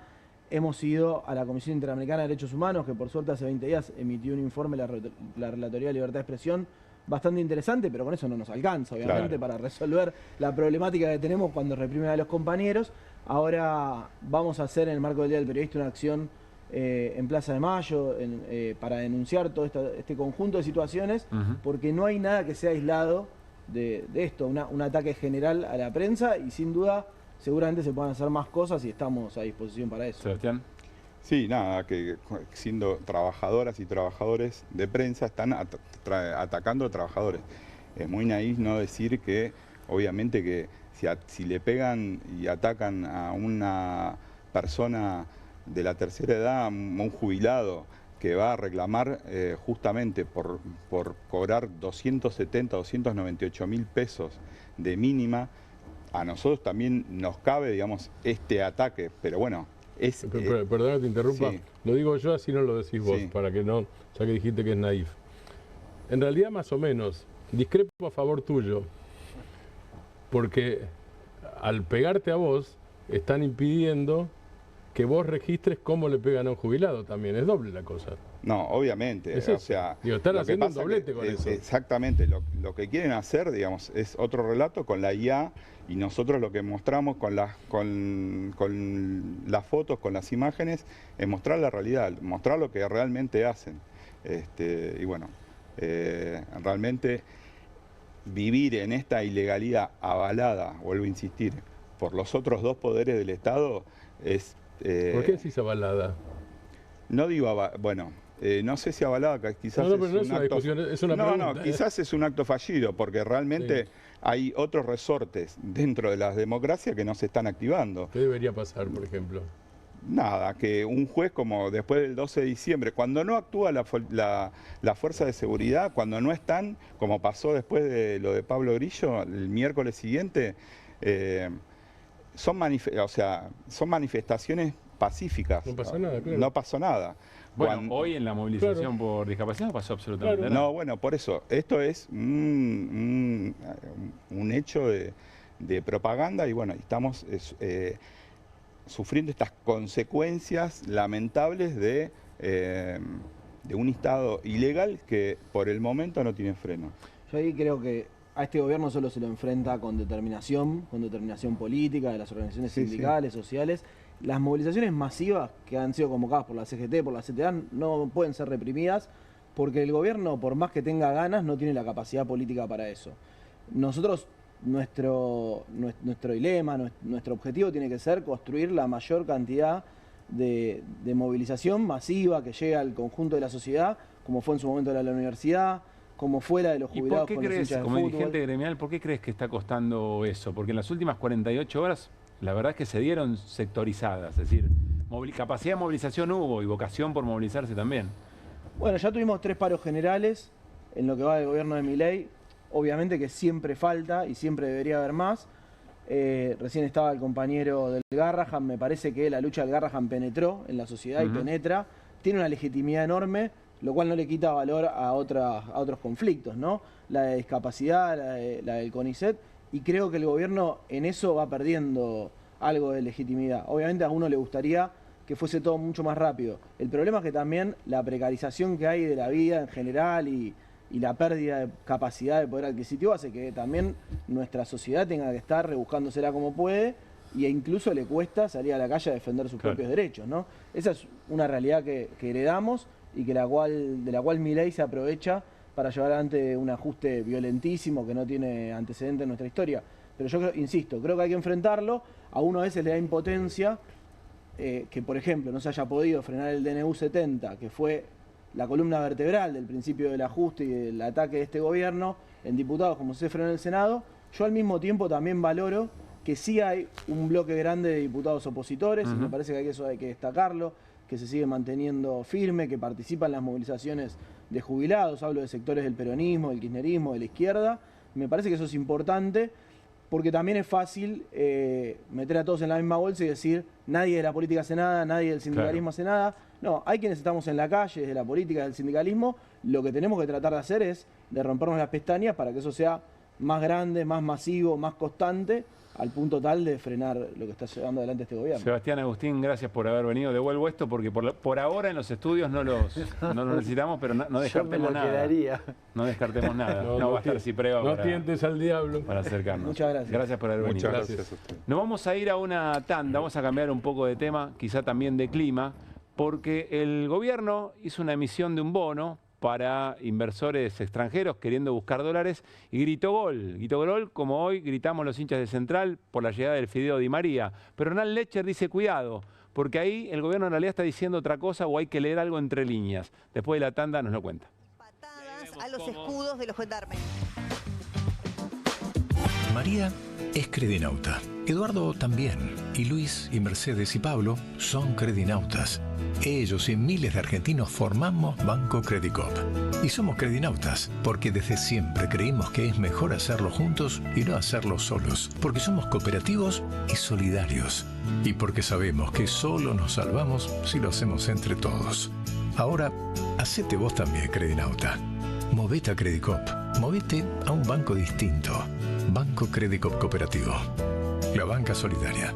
S8: hemos ido a la Comisión Interamericana de Derechos Humanos, que por suerte hace 20 días emitió un informe, la Relatoría de Libertad de Expresión, bastante interesante, pero con eso no nos alcanza, obviamente, para resolver la problemática que tenemos cuando reprimen a los compañeros. Ahora vamos a hacer en el marco del Día del Periodista una acción en Plaza de Mayo para denunciar todo este conjunto de situaciones, porque no hay nada que sea aislado de esto, un ataque general a la prensa, y sin duda seguramente se puedan hacer más cosas y estamos a disposición para eso.
S1: Sebastián.
S7: Sí, nada, que siendo trabajadoras y trabajadores de prensa están atacando a trabajadores. Es muy naif no decir que, obviamente, que si le pegan y atacan a una persona de la tercera edad, a un jubilado, que va a reclamar justamente por cobrar 270, 298 mil pesos de mínima, a nosotros también nos cabe, digamos, este ataque, pero bueno, es...
S22: Perdón que te interrumpa,
S7: sí.
S22: Lo digo yo, así no lo decís vos,
S7: sí.
S22: Para que no, ya que dijiste que es naif. En realidad, más o menos, discrepo a favor tuyo, porque al pegarte a vos, están impidiendo que vos registres cómo le pegan a un jubilado también, es doble la cosa.
S7: No, obviamente,
S22: o
S7: sea...
S22: Digo, están haciendo un doblete con eso.
S7: Exactamente, lo que quieren hacer, digamos, es otro relato con la IA, y nosotros lo que mostramos con las fotos, con las imágenes, es mostrar la realidad, mostrar lo que realmente hacen. Y bueno, realmente vivir en esta ilegalidad avalada, vuelvo a insistir, por los otros dos poderes del Estado es...
S22: ¿Por qué decís avalada?
S7: No digo, bueno, no sé si avalada, quizás
S22: no, es un acto... Es una pregunta,
S7: no, quizás es un acto fallido, porque realmente hay otros resortes dentro de las democracias que no se están activando.
S22: ¿Qué debería pasar, por ejemplo?
S7: nada, que un juez como después del 12 de diciembre, cuando no actúa la fuerza de seguridad, cuando no están, como pasó después de lo de Pablo Grillo, el miércoles siguiente, son manifestaciones pacíficas.
S22: No pasó nada, claro.
S7: No pasó nada.
S1: Bueno, hoy en la movilización por discapacidad no pasó absolutamente nada.
S7: No, bueno, por eso, esto es un hecho de propaganda y bueno, estamos sufriendo estas consecuencias lamentables de un Estado ilegal que por el momento no tiene freno.
S8: Yo ahí creo que a este gobierno solo se lo enfrenta con determinación política de las organizaciones sindicales, sociales. Las movilizaciones masivas que han sido convocadas por la CGT, por la CTA, no pueden ser reprimidas porque el gobierno, por más que tenga ganas, no tiene la capacidad política para eso. Nosotros, nuestro dilema, nuestro objetivo tiene que ser construir la mayor cantidad de movilización masiva que llegue al conjunto de la sociedad, como fue en su momento la de la universidad, como fue la de los jubilados con los hinchas de fútbol.
S1: Como dirigente gremial, ¿por qué crees que está costando eso? Porque en las últimas 48 horas, la verdad es que se dieron sectorizadas, es decir, capacidad de movilización hubo y vocación por movilizarse también.
S8: Bueno, ya tuvimos 3 paros generales en lo que va del gobierno de Milei. Obviamente que siempre falta y siempre debería haber más. Recién estaba el compañero del Garrahan, me parece que la lucha del Garrahan penetró en la sociedad y penetra. Tiene una legitimidad enorme, lo cual no le quita valor a otros conflictos, ¿no? La de discapacidad, la del CONICET, y creo que el gobierno en eso va perdiendo algo de legitimidad. Obviamente a uno le gustaría que fuese todo mucho más rápido. El problema es que también la precarización que hay de la vida en general y la pérdida de capacidad de poder adquisitivo hace que también nuestra sociedad tenga que estar rebuscándosela como puede e incluso le cuesta salir a la calle a defender sus propios derechos, ¿no? Esa es una realidad que heredamos y de la cual Milei se aprovecha para llevar adelante un ajuste violentísimo que no tiene antecedente en nuestra historia. Pero yo insisto, creo que hay que enfrentarlo. A uno a veces le da impotencia que, por ejemplo, no se haya podido frenar el DNU 70, que fue la columna vertebral del principio del ajuste y del ataque de este gobierno en diputados, como se frenó en el Senado. Yo al mismo tiempo también valoro que sí hay un bloque grande de diputados opositores, y me parece que eso hay que destacarlo, que se sigue manteniendo firme, que participa en las movilizaciones de jubilados, hablo de sectores del peronismo, del kirchnerismo, de la izquierda. Me parece que eso es importante, porque también es fácil meter a todos en la misma bolsa y decir nadie de la política hace nada, nadie del sindicalismo hace nada. No, hay quienes estamos en la calle, desde la política, del sindicalismo, lo que tenemos que tratar de hacer es de rompernos las pestañas para que eso sea más grande, más masivo, más constante, al punto tal de frenar lo que está llevando adelante este gobierno.
S1: Sebastián, Agustín, gracias por haber venido. Devuelvo esto porque por ahora en los estudios no lo necesitamos, pero no descartemos nada.
S21: Quedaría.
S1: No descartemos nada. No va a estar Cipreva
S22: no tientes al diablo
S1: para acercarnos.
S8: Muchas gracias.
S1: Gracias por haber venido.
S7: Muchas gracias a usted.
S1: Nos vamos a ir a una tanda, vamos a cambiar un poco de tema, quizá también de clima, porque el gobierno hizo una emisión de un bono para inversores extranjeros queriendo buscar dólares y gritó gol, como hoy gritamos los hinchas de Central por la llegada del Fideo Di María. Pero Hernán Lecher dice cuidado, porque ahí el gobierno en realidad está diciendo otra cosa o hay que leer algo entre líneas. Después de la tanda nos lo cuenta.
S2: Patadas a los escudos de los gendarmes.
S3: María es credinauta, Eduardo también, y Luis y Mercedes y Pablo son credinautas. Ellos y miles de argentinos formamos Banco Credicop. Y somos credinautas porque desde siempre creímos que es mejor hacerlo juntos y no hacerlo solos, porque somos cooperativos y solidarios, y porque sabemos que solo nos salvamos si lo hacemos entre todos. Ahora, hacete vos también credinauta. Movete a Credicop. Movete a un banco distinto. Banco Credicop Cooperativo. La banca solidaria.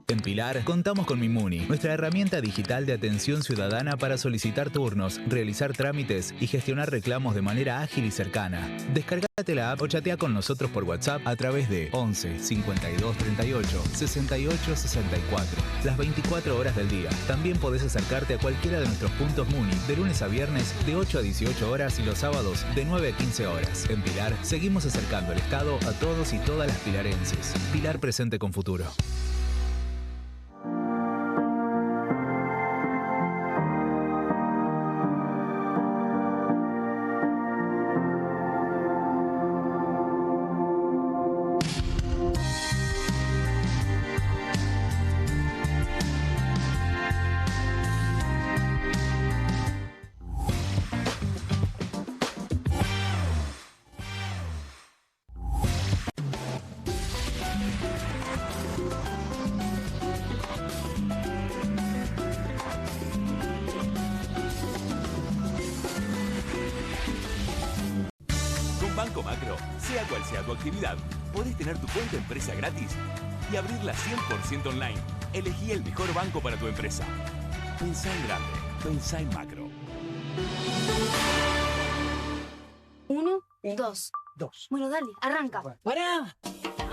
S9: En Pilar contamos con Mimuni, nuestra herramienta digital de atención ciudadana para solicitar turnos, realizar trámites y gestionar reclamos de manera ágil y cercana. Descargate la app o chatea con nosotros por WhatsApp a través de 11 52 38 68 64, las 24 horas del día. También podés acercarte a cualquiera de nuestros puntos Muni de lunes a viernes de 8 a 18 horas y los sábados de 9 a 15 horas. En Pilar seguimos acercando el Estado a todos y todas las pilarenses. Pilar presente con futuro.
S31: Banco Macro, sea cual sea tu actividad, podés tener tu cuenta empresa gratis y abrirla 100% online. Elegí el mejor banco para tu empresa. Pensá en grande. Pensá en Macro.
S28: 1, 2. Bueno, dale, arranca.
S23: ¡Pará!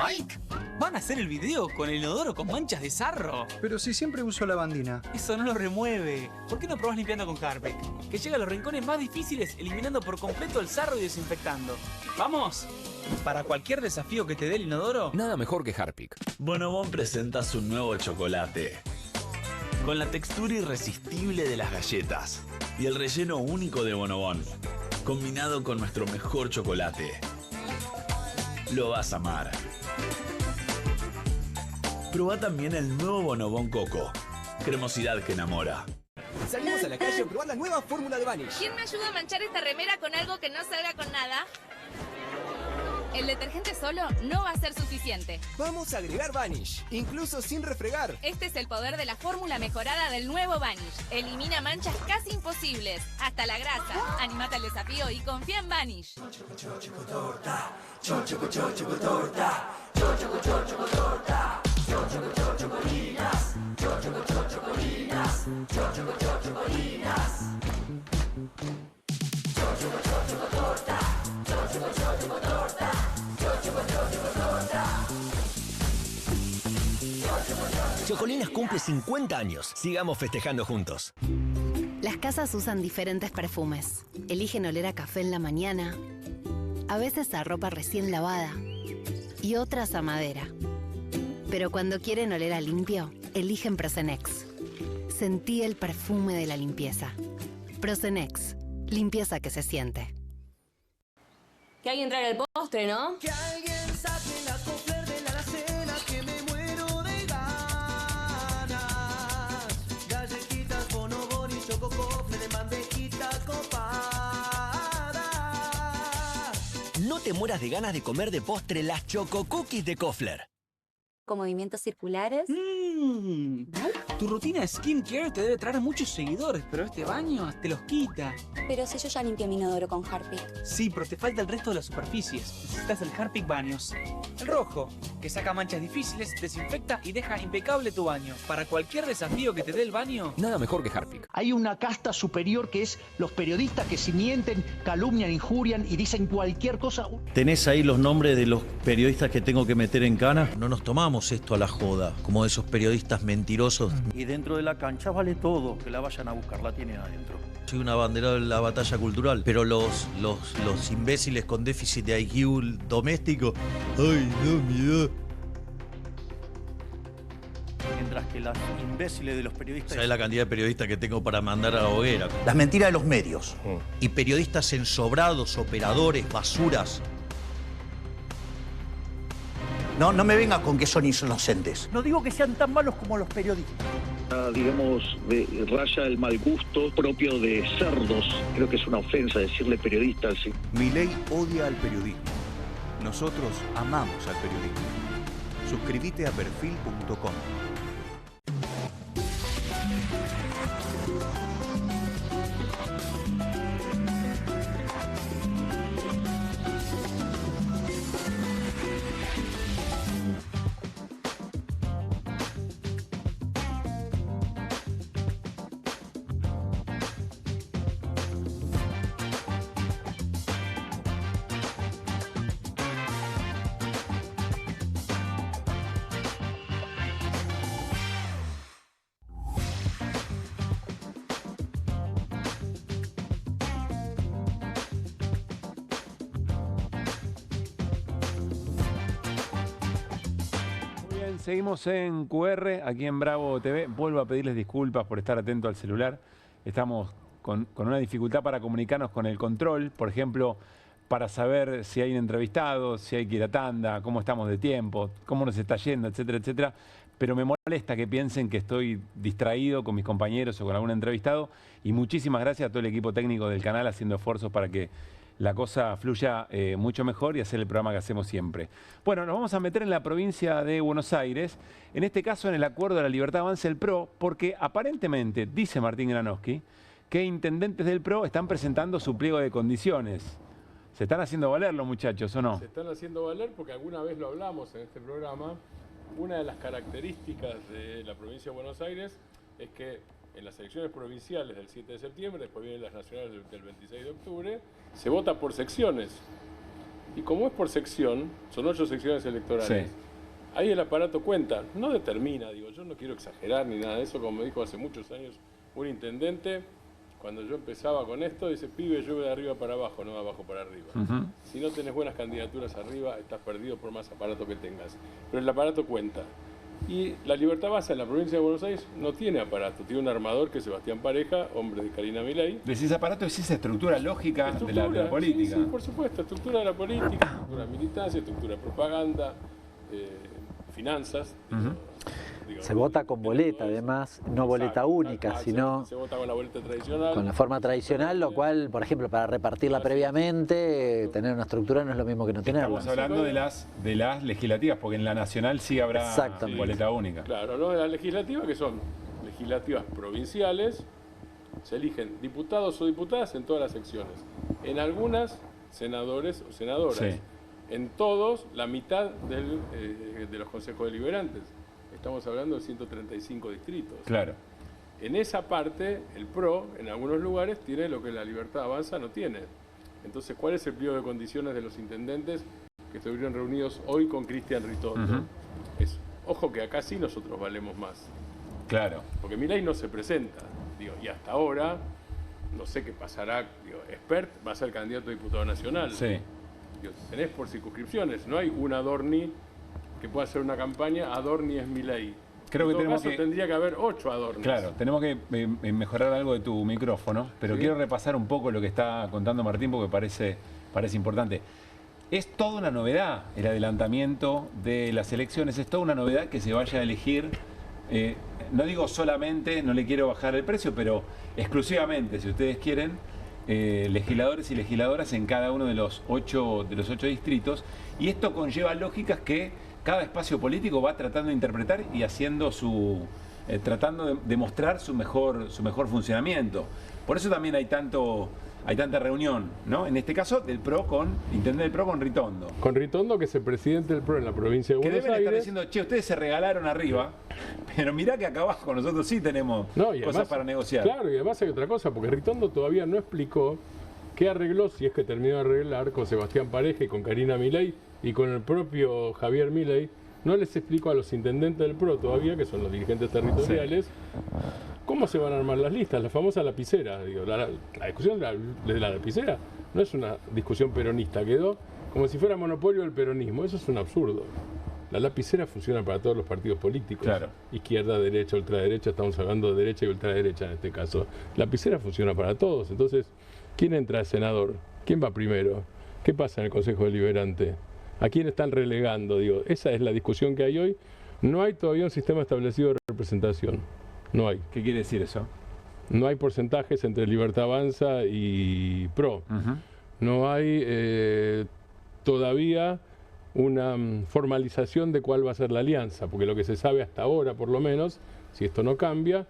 S23: ¡Mike! ¿Van a hacer el video con el inodoro con manchas de sarro?
S32: Pero si siempre uso lavandina.
S23: Eso no lo remueve. ¿Por qué no probás limpiando con Harpic? Que llega a los rincones más difíciles eliminando por completo el sarro y desinfectando. ¡Vamos! Para cualquier desafío que te dé el inodoro,
S31: Nada mejor que Harpic. Bonobón presenta su nuevo chocolate. Con la textura irresistible de las galletas y el relleno único de Bonobón, combinado con nuestro mejor chocolate. Lo vas a amar. Probá también el nuevo Bonobón Coco. Cremosidad que enamora.
S26: Salimos a la calle a probar la nueva fórmula de Vanish.
S28: ¿Quién me ayuda a manchar esta remera con algo que no salga con nada? El detergente solo no va a ser suficiente.
S26: Vamos a agregar Vanish, incluso sin refregar.
S28: Este es el poder de la fórmula mejorada del nuevo Vanish. Elimina manchas casi imposibles, hasta la grasa. Animate al desafío y confía en Vanish.
S26: Chocolinas cumple 50 años. Sigamos festejando juntos.
S30: Las casas usan diferentes perfumes. Eligen oler a café en la mañana, a veces a ropa recién lavada y otras a madera. Pero cuando quieren oler a limpio, eligen Prosenex. Sentí el perfume de la limpieza. Prosenex, limpieza que se siente.
S28: Que alguien traiga el postre, ¿no?
S29: Que alguien saque la cofler de la alacena, que me muero de ganas. Galletitas, bonobón y chococofre de mandejita copada.
S26: No te mueras de ganas de comer de postre las Choco Cookies de Kofler.
S6: Con movimientos circulares.
S23: Tu rutina de skincare te debe traer muchos seguidores, pero este baño te los quita.
S6: Pero si yo ya limpié mi inodoro con Harpic.
S23: Sí, pero te falta el resto de las superficies. Necesitas el Harpic Baños. El rojo, que saca manchas difíciles, desinfecta y deja impecable tu baño. Para cualquier desafío que te dé el baño,
S31: Nada mejor que Harpic.
S4: Hay una casta superior que es los periodistas que si mienten, calumnian, injurian y dicen cualquier cosa.
S10: ¿Tenés ahí los nombres de los periodistas que tengo que meter en cana? No nos tomamos esto a la joda, como esos periodistas mentirosos.
S4: Y dentro de la cancha vale todo, que la vayan a buscar, la tienen adentro.
S10: Soy una bandera de la batalla cultural, pero los imbéciles con déficit de IQ doméstico, ¡ay, no, miedo!
S4: Mientras que las imbéciles de los periodistas...
S10: ¿Sabés la cantidad de periodistas que tengo para mandar a la hoguera?
S4: Las mentiras de los medios. Y periodistas ensobrados, operadores, basuras. No me venga con que son inocentes. No digo que sean tan malos como los periodistas.
S11: Digamos, raya el mal gusto propio de cerdos. Creo que es una ofensa decirle periodista así.
S33: Milei odia al periodismo. Nosotros amamos al periodismo. Suscríbete a perfil.com.
S1: Seguimos en QR, aquí en Bravo TV. Vuelvo a pedirles disculpas por estar atento al celular. Estamos con una dificultad para comunicarnos con el control, por ejemplo, para saber si hay un entrevistado, si hay que ir a tanda, cómo estamos de tiempo, cómo nos está yendo, etcétera, etcétera. Pero me molesta que piensen que estoy distraído con mis compañeros o con algún entrevistado. Y muchísimas gracias a todo el equipo técnico del canal haciendo esfuerzos para que la cosa fluya mucho mejor y hacer el programa que hacemos siempre. Bueno, nos vamos a meter en la provincia de Buenos Aires, en este caso en el Acuerdo de la Libertad Avanza el PRO, porque aparentemente, dice Martín Granowski, que intendentes del PRO están presentando su pliego de condiciones. Se están haciendo valer los muchachos, ¿o no?
S22: Se están haciendo valer porque alguna vez lo hablamos en este programa. Una de las características de la provincia de Buenos Aires es que en las elecciones provinciales del 7 de septiembre, después vienen las nacionales del 26 de octubre, se vota por secciones. Y como es por sección, son 8 secciones electorales,
S1: Sí.
S22: ahí el aparato cuenta, no determina, digo, yo no quiero exagerar ni nada de eso, como me dijo hace muchos años un intendente, cuando yo empezaba con esto, dice, pibe, llueve de arriba para abajo, no de abajo para arriba. Si no tenés buenas candidaturas arriba, estás perdido por más aparato que tengas. Pero el aparato cuenta. Y la Libertad Avanza en la provincia de Buenos Aires no tiene aparato, tiene un armador que es Sebastián Pareja, hombre de Karina Milei.
S1: Decís aparato, es esa estructura lógica de la política.
S22: Sí, por supuesto, estructura de la política, estructura de militancia, estructura de propaganda, finanzas.
S21: Se vota con boleta, además, no boleta única, sino
S22: se vota con la boleta tradicional.
S21: con la forma tradicional, lo cual, por ejemplo, para repartirla previamente, tener una estructura no es lo mismo que no tenerla.
S1: Estamos hablando de las legislativas, porque en la nacional sí habrá boleta única.
S22: Claro, ¿no? De las legislativas, que son legislativas provinciales, se eligen diputados o diputadas en todas las secciones. En algunas, senadores o senadoras.
S1: Sí.
S22: En todos, la mitad de los consejos deliberantes. Estamos hablando de 135 distritos.
S1: Claro.
S22: En esa parte, el PRO, en algunos lugares, tiene lo que la Libertad Avanza no tiene. Entonces, ¿cuál es el pliego de condiciones de los intendentes que estuvieron reunidos hoy con Cristian Ritondo? Es, ojo que acá sí nosotros valemos más.
S1: Claro.
S22: Porque Milei no se presenta. Digo, y hasta ahora, no sé qué pasará. Digo, Espert va a ser candidato a diputado nacional.
S1: Sí.
S22: Digo, tenés por circunscripciones, no hay un Adorni que pueda hacer una campaña, Adorni es Milei.
S1: Creo que
S22: en todo
S1: tenemos
S22: caso, tendría que haber 8 Adornis.
S1: Claro, tenemos que mejorar algo de tu micrófono, pero
S22: Sí.
S1: quiero repasar un poco lo que está contando Martín porque parece importante. Es toda una novedad el adelantamiento de las elecciones, es toda una novedad que se vaya a elegir, no digo solamente, no le quiero bajar el precio, pero exclusivamente, si ustedes quieren, legisladores y legisladoras en cada uno de los 8 distritos, y esto conlleva lógicas que cada espacio político va tratando de interpretar y haciendo tratando de mostrar su mejor funcionamiento. Por eso también hay tanta reunión, ¿no? En este caso del PRO intendente del PRO con Ritondo.
S22: Con Ritondo, que es el presidente del PRO en la provincia de
S1: Que
S22: Buenos
S1: deben
S22: Aires.
S1: estar diciendo, che, ustedes se regalaron arriba, pero mirá que acá abajo nosotros sí tenemos
S22: No, y
S1: cosas
S22: además,
S1: para negociar.
S22: Claro, y además hay otra cosa, porque Ritondo todavía no explicó qué arregló, si es que terminó de arreglar, con Sebastián Pareja y con Karina Milei y con el propio Javier Milei. No les explicó a los intendentes del PRO todavía, que son los dirigentes territoriales, cómo se van a armar las listas, la famosa lapicera. Digo, la discusión de la lapicera no es una discusión peronista, quedó como si fuera monopolio del peronismo. Eso es un absurdo. La lapicera funciona para todos los partidos políticos.
S1: Claro.
S22: Izquierda, derecha, ultraderecha, estamos hablando de derecha y ultraderecha en este caso. La lapicera funciona para todos. Entonces, ¿quién entra de senador? ¿Quién va primero? ¿Qué pasa en el Consejo Deliberante? ¿A quién están relegando? Digo, esa es la discusión que hay hoy. No hay todavía un sistema establecido de representación. No hay.
S1: ¿Qué quiere decir eso?
S22: No hay porcentajes entre Libertad Avanza y PRO. No hay todavía una formalización de cuál va a ser la alianza, porque lo que se sabe hasta ahora, por lo menos, si esto no cambia,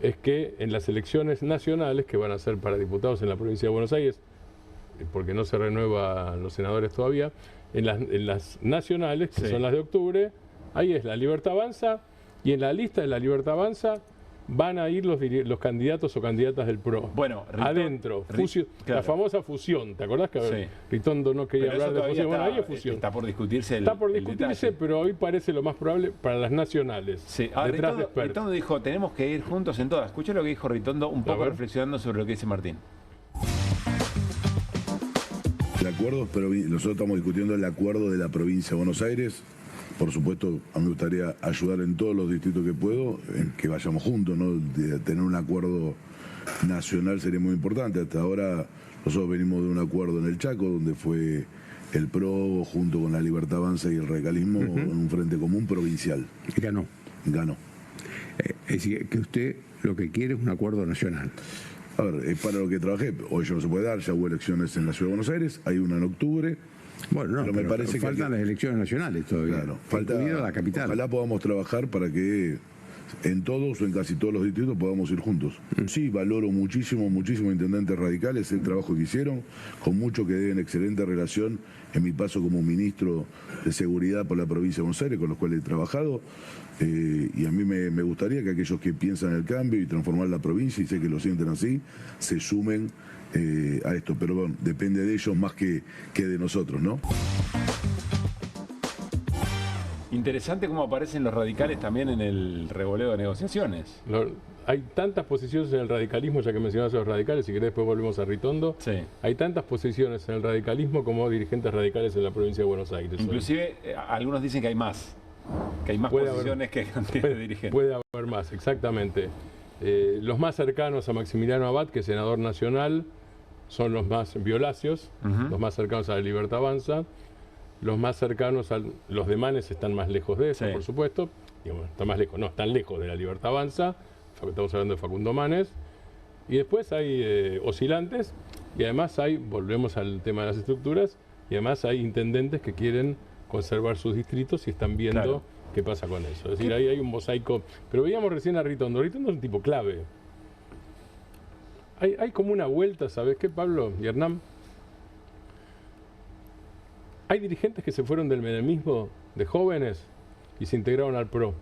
S22: es que en las elecciones nacionales, que van a ser para diputados en la provincia de Buenos Aires, porque no se renuevan los senadores todavía, en las nacionales, que son las de octubre, ahí es la Libertad Avanza, y en la lista de la Libertad Avanza van a ir los candidatos o candidatas del PRO.
S1: Bueno,
S22: adentro, la famosa fusión. ¿Te acordás que Ritondo no quería hablar de fusión? Bueno, ahí es fusión.
S1: Está por discutirse
S22: Está por discutirse, pero hoy parece lo más probable para las nacionales.
S1: Sí.
S22: Detrás de Espert.
S1: Ritondo dijo, tenemos que ir juntos en todas. Escucha lo que dijo Ritondo, un poco reflexionando sobre lo que dice Martín.
S5: El acuerdo, nosotros estamos discutiendo el acuerdo de la provincia de Buenos Aires. Por supuesto, a mí me gustaría ayudar en todos los distritos que puedo, en que vayamos juntos, ¿no? De tener un acuerdo nacional sería muy importante. Hasta ahora nosotros venimos de un acuerdo en el Chaco, donde fue el PRO junto con la Libertad Avanza y el radicalismo en un frente común provincial.
S12: Ganó.
S5: Ganó.
S12: Es decir, que usted lo que quiere es un acuerdo nacional.
S5: A ver, es para lo que trabajé. Hoy ya no se puede dar, ya hubo elecciones en la Ciudad de Buenos Aires, hay una en octubre.
S12: Bueno, no,
S5: pero me parece
S12: faltan las elecciones nacionales todavía.
S5: Claro, falta
S12: la capital.
S5: Ojalá podamos trabajar para que en todos o en casi todos los distritos podamos ir juntos. Sí, valoro muchísimo intendentes radicales, el trabajo que hicieron, con mucho que deben excelente relación en mi paso como ministro de Seguridad por la provincia de Buenos Aires, con los cuales he trabajado. Y a mí me gustaría que aquellos que piensan en el cambio y transformar la provincia, y sé que lo sienten así, se sumen a esto. Pero bueno, depende de ellos más que de nosotros, ¿no?
S1: Interesante cómo aparecen los radicales también en el revoleo de negociaciones.
S22: Hay tantas posiciones en el radicalismo, ya que mencionaste a los radicales, si querés después volvemos a Ritondo.
S1: Sí.
S22: Hay tantas posiciones en el radicalismo como dirigentes radicales en la provincia de Buenos Aires.
S1: Inclusive algunos dicen que hay más posiciones que cantidad de dirigentes.
S22: Puede haber más, exactamente. Los más cercanos a Maximiliano Abad, que es senador nacional, son los más Violacios, los más cercanos a la Libertad Avanza. Los más cercanos, los de Manes están más lejos de eso, por supuesto. Digamos, están lejos de la Libertad Avanza. Estamos hablando de Facundo Manes. Y después hay oscilantes. Y además volvemos al tema de las estructuras, y además hay intendentes que quieren conservar sus distritos y están viendo qué pasa con eso. Es decir, ahí hay un mosaico. Pero veíamos recién a Ritondo. Ritondo es un tipo clave. Hay como una vuelta, ¿sabes qué, Pablo y Hernán? Hay dirigentes que se fueron del menemismo de jóvenes y se integraron al PRO.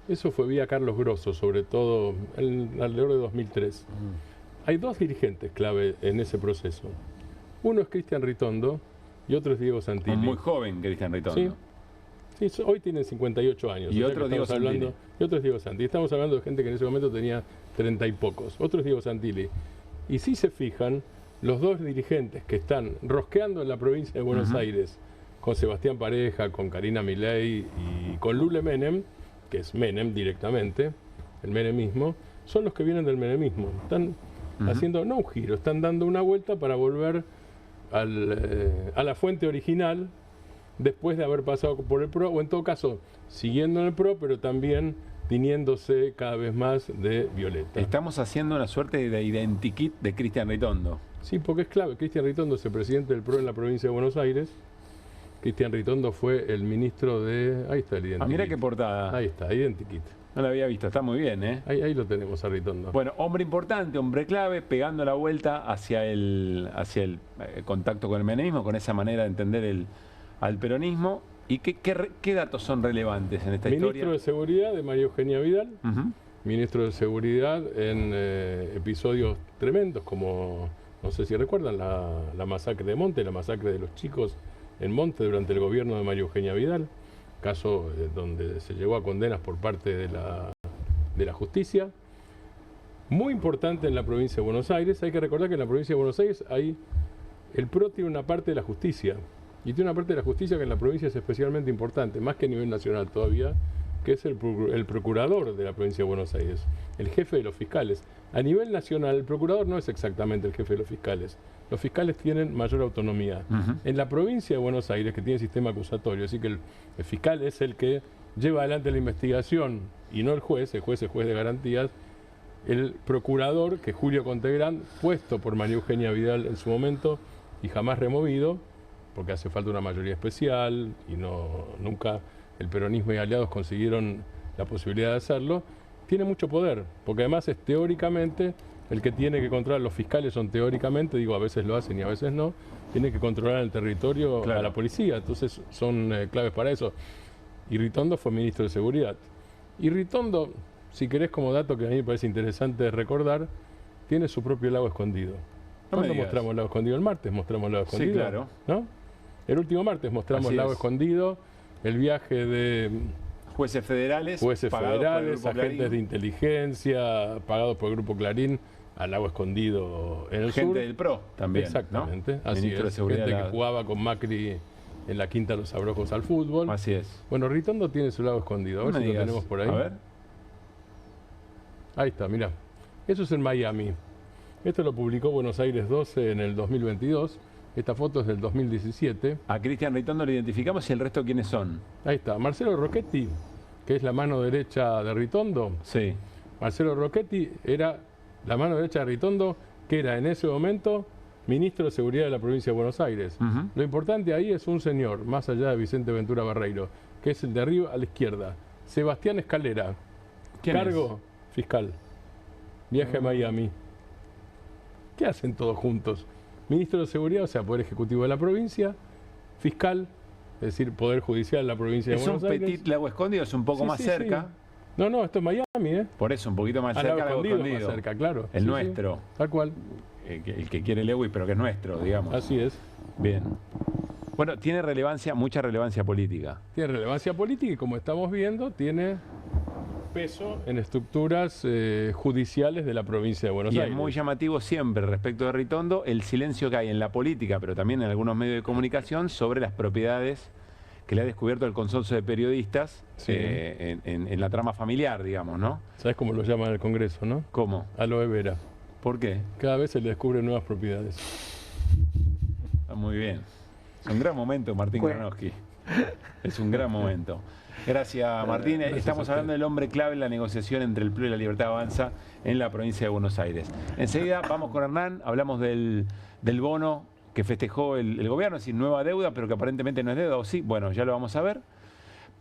S22: Eso fue vía Carlos Grosso, sobre todo alrededor de 2003. Hay dos dirigentes clave en ese proceso. Uno es Cristian Ritondo y otro es Diego Santilli.
S1: Muy joven Cristian Ritondo.
S22: Sí, hoy tienen 58 años.
S1: Y otro es Diego Santilli.
S22: Y otro es Diego Santilli. Estamos hablando de gente que en ese momento tenía 30 y pocos. Otro es Diego Santilli. Y si se fijan, los dos dirigentes que están rosqueando en la provincia de Buenos Aires, con Sebastián Pareja, con Karina Milei y con Lule Menem, que es Menem directamente, el menemismo, son los que vienen del menemismo. Están haciendo, no un giro, están dando una vuelta para volver a la fuente original después de haber pasado por el PRO, o en todo caso, siguiendo en el PRO, pero también viniéndose cada vez más de Violeta.
S1: Estamos haciendo una suerte de identikit de Cristian Ritondo.
S22: Sí, porque es clave. Cristian Ritondo es el presidente del PRO en la provincia de Buenos Aires. Cristian Ritondo fue el ministro de... Ahí está el identikit.
S1: Mira qué portada.
S22: Ahí está, identikit.
S1: No lo había visto, está muy bien, ¿eh?
S22: Ahí lo tenemos a Ritondo.
S1: Bueno, hombre importante, hombre clave, pegando la vuelta hacia el contacto con el menemismo, con esa manera de entender al peronismo. ¿Y qué datos son relevantes en esta historia?
S22: Ministro de Seguridad de María Eugenia Vidal. Ministro de Seguridad en episodios tremendos como... No sé si recuerdan la masacre de Monte, la masacre de los chicos en Monte durante el gobierno de María Eugenia Vidal, caso donde se llegó a condenas por parte de la justicia. Muy importante en la provincia de Buenos Aires. Hay que recordar que en la provincia de Buenos Aires el PRO tiene una parte de la justicia, y tiene una parte de la justicia que en la provincia es especialmente importante, más que a nivel nacional todavía, que es el procurador de la provincia de Buenos Aires, el jefe de los fiscales. A nivel nacional, el procurador no es exactamente el jefe de los fiscales. Los fiscales tienen mayor autonomía. En la provincia de Buenos Aires, que tiene sistema acusatorio, así que el fiscal es el que lleva adelante la investigación y no el juez es juez de garantías. El procurador, que es Julio Contegrán, puesto por María Eugenia Vidal en su momento y jamás removido, porque hace falta una mayoría especial y nunca el peronismo y aliados consiguieron la posibilidad de hacerlo, tiene mucho poder, porque además es teóricamente el que tiene que controlar. Los fiscales son teóricamente, digo, a veces lo hacen y a veces no, tiene que controlar el territorio a la policía, entonces son claves para eso. Y Ritondo fue ministro de Seguridad. Y Ritondo, si querés como dato que a mí me parece interesante recordar, tiene su propio lago escondido. ¿Cuándo mostramos el lago escondido? El martes mostramos el lago escondido.
S1: Sí, claro.
S22: ¿No? El último martes mostramos el lago escondido, el viaje de...
S1: Jueces federales,
S22: agentes de inteligencia, pagados por el Grupo Clarín, al lago escondido en el sur.
S1: Gente del PRO también,
S22: exactamente,
S1: ¿no?
S22: Así es, gente que jugaba con Macri en la Quinta de los Abrojos al fútbol.
S1: Así es.
S22: Bueno, Ritondo tiene su lago escondido, a ver si lo tenemos por ahí.
S1: A ver.
S22: Ahí está, mirá. Eso es en Miami. Esto lo publicó Buenos Aires 12 en el 2022. Esta foto es del 2017.
S1: A Cristian Ritondo lo identificamos, y el resto ¿quiénes son?
S22: Ahí está, Marcelo Rocchetti, que es la mano derecha de Ritondo.
S1: Sí.
S22: Marcelo Rocchetti era la mano derecha de Ritondo, que era en ese momento ministro de Seguridad de la provincia de Buenos Aires. Lo importante ahí es un señor, más allá de Vicente Ventura Barreiro, que es el de arriba a la izquierda, Sebastián Escalera, Cargo fiscal. Viaje a Miami. ¿Qué hacen todos juntos? Ministro de Seguridad, o sea, Poder Ejecutivo de la provincia, fiscal, es decir, Poder Judicial de la provincia de Buenos Aires.
S1: Es un Petit Lago Escondido, es un poco más cerca.
S22: Sí. No, esto es Miami, ¿eh?
S1: Por eso, un poquito más cerca, Lago Escondido.
S22: Más cerca, claro.
S1: El nuestro.
S22: Sí. Tal cual.
S1: El que quiere Lewis, pero que es nuestro, digamos.
S22: Así es.
S1: Bien. Bueno, tiene relevancia, mucha relevancia política.
S22: Tiene relevancia política y, como estamos viendo, tiene peso en estructuras judiciales de la provincia de Buenos Aires.
S1: Y es muy llamativo siempre, respecto de Ritondo, el silencio que hay en la política, pero también en algunos medios de comunicación, sobre las propiedades que le ha descubierto el consorcio de periodistas en la trama familiar, digamos, ¿no?
S22: ¿Sabes cómo lo llaman en el Congreso, no?
S1: ¿Cómo?
S22: Aloe vera.
S1: ¿Por qué?
S22: Cada vez se le descubren nuevas propiedades.
S1: Está muy bien. Es un gran momento, Martín Granowski. Es un gran momento. Gracias, Martín. Estamos hablando del hombre clave en la negociación entre el PRO y la Libertad Avanza en la provincia de Buenos Aires. Enseguida vamos con Hernán, hablamos del bono que festejó el gobierno, es decir, nueva deuda, pero que aparentemente no es deuda, o sí, bueno, ya lo vamos a ver.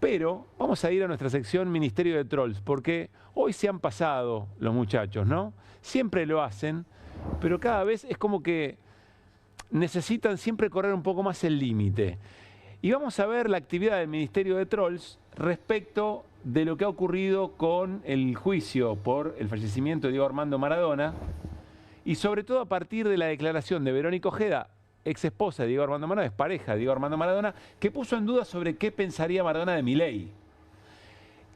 S1: Pero vamos a ir a nuestra sección Ministerio de Trolls, porque hoy se han pasado los muchachos, ¿no? Siempre lo hacen, pero cada vez es como que necesitan siempre correr un poco más el límite. Y vamos a ver la actividad del Ministerio de Trolls respecto de lo que ha ocurrido con el juicio por el fallecimiento de Diego Armando Maradona, y sobre todo a partir de la declaración de Verónica Ojeda, ex esposa de Diego Armando Maradona, es pareja de Diego Armando Maradona, que puso en duda sobre qué pensaría Maradona de Milei.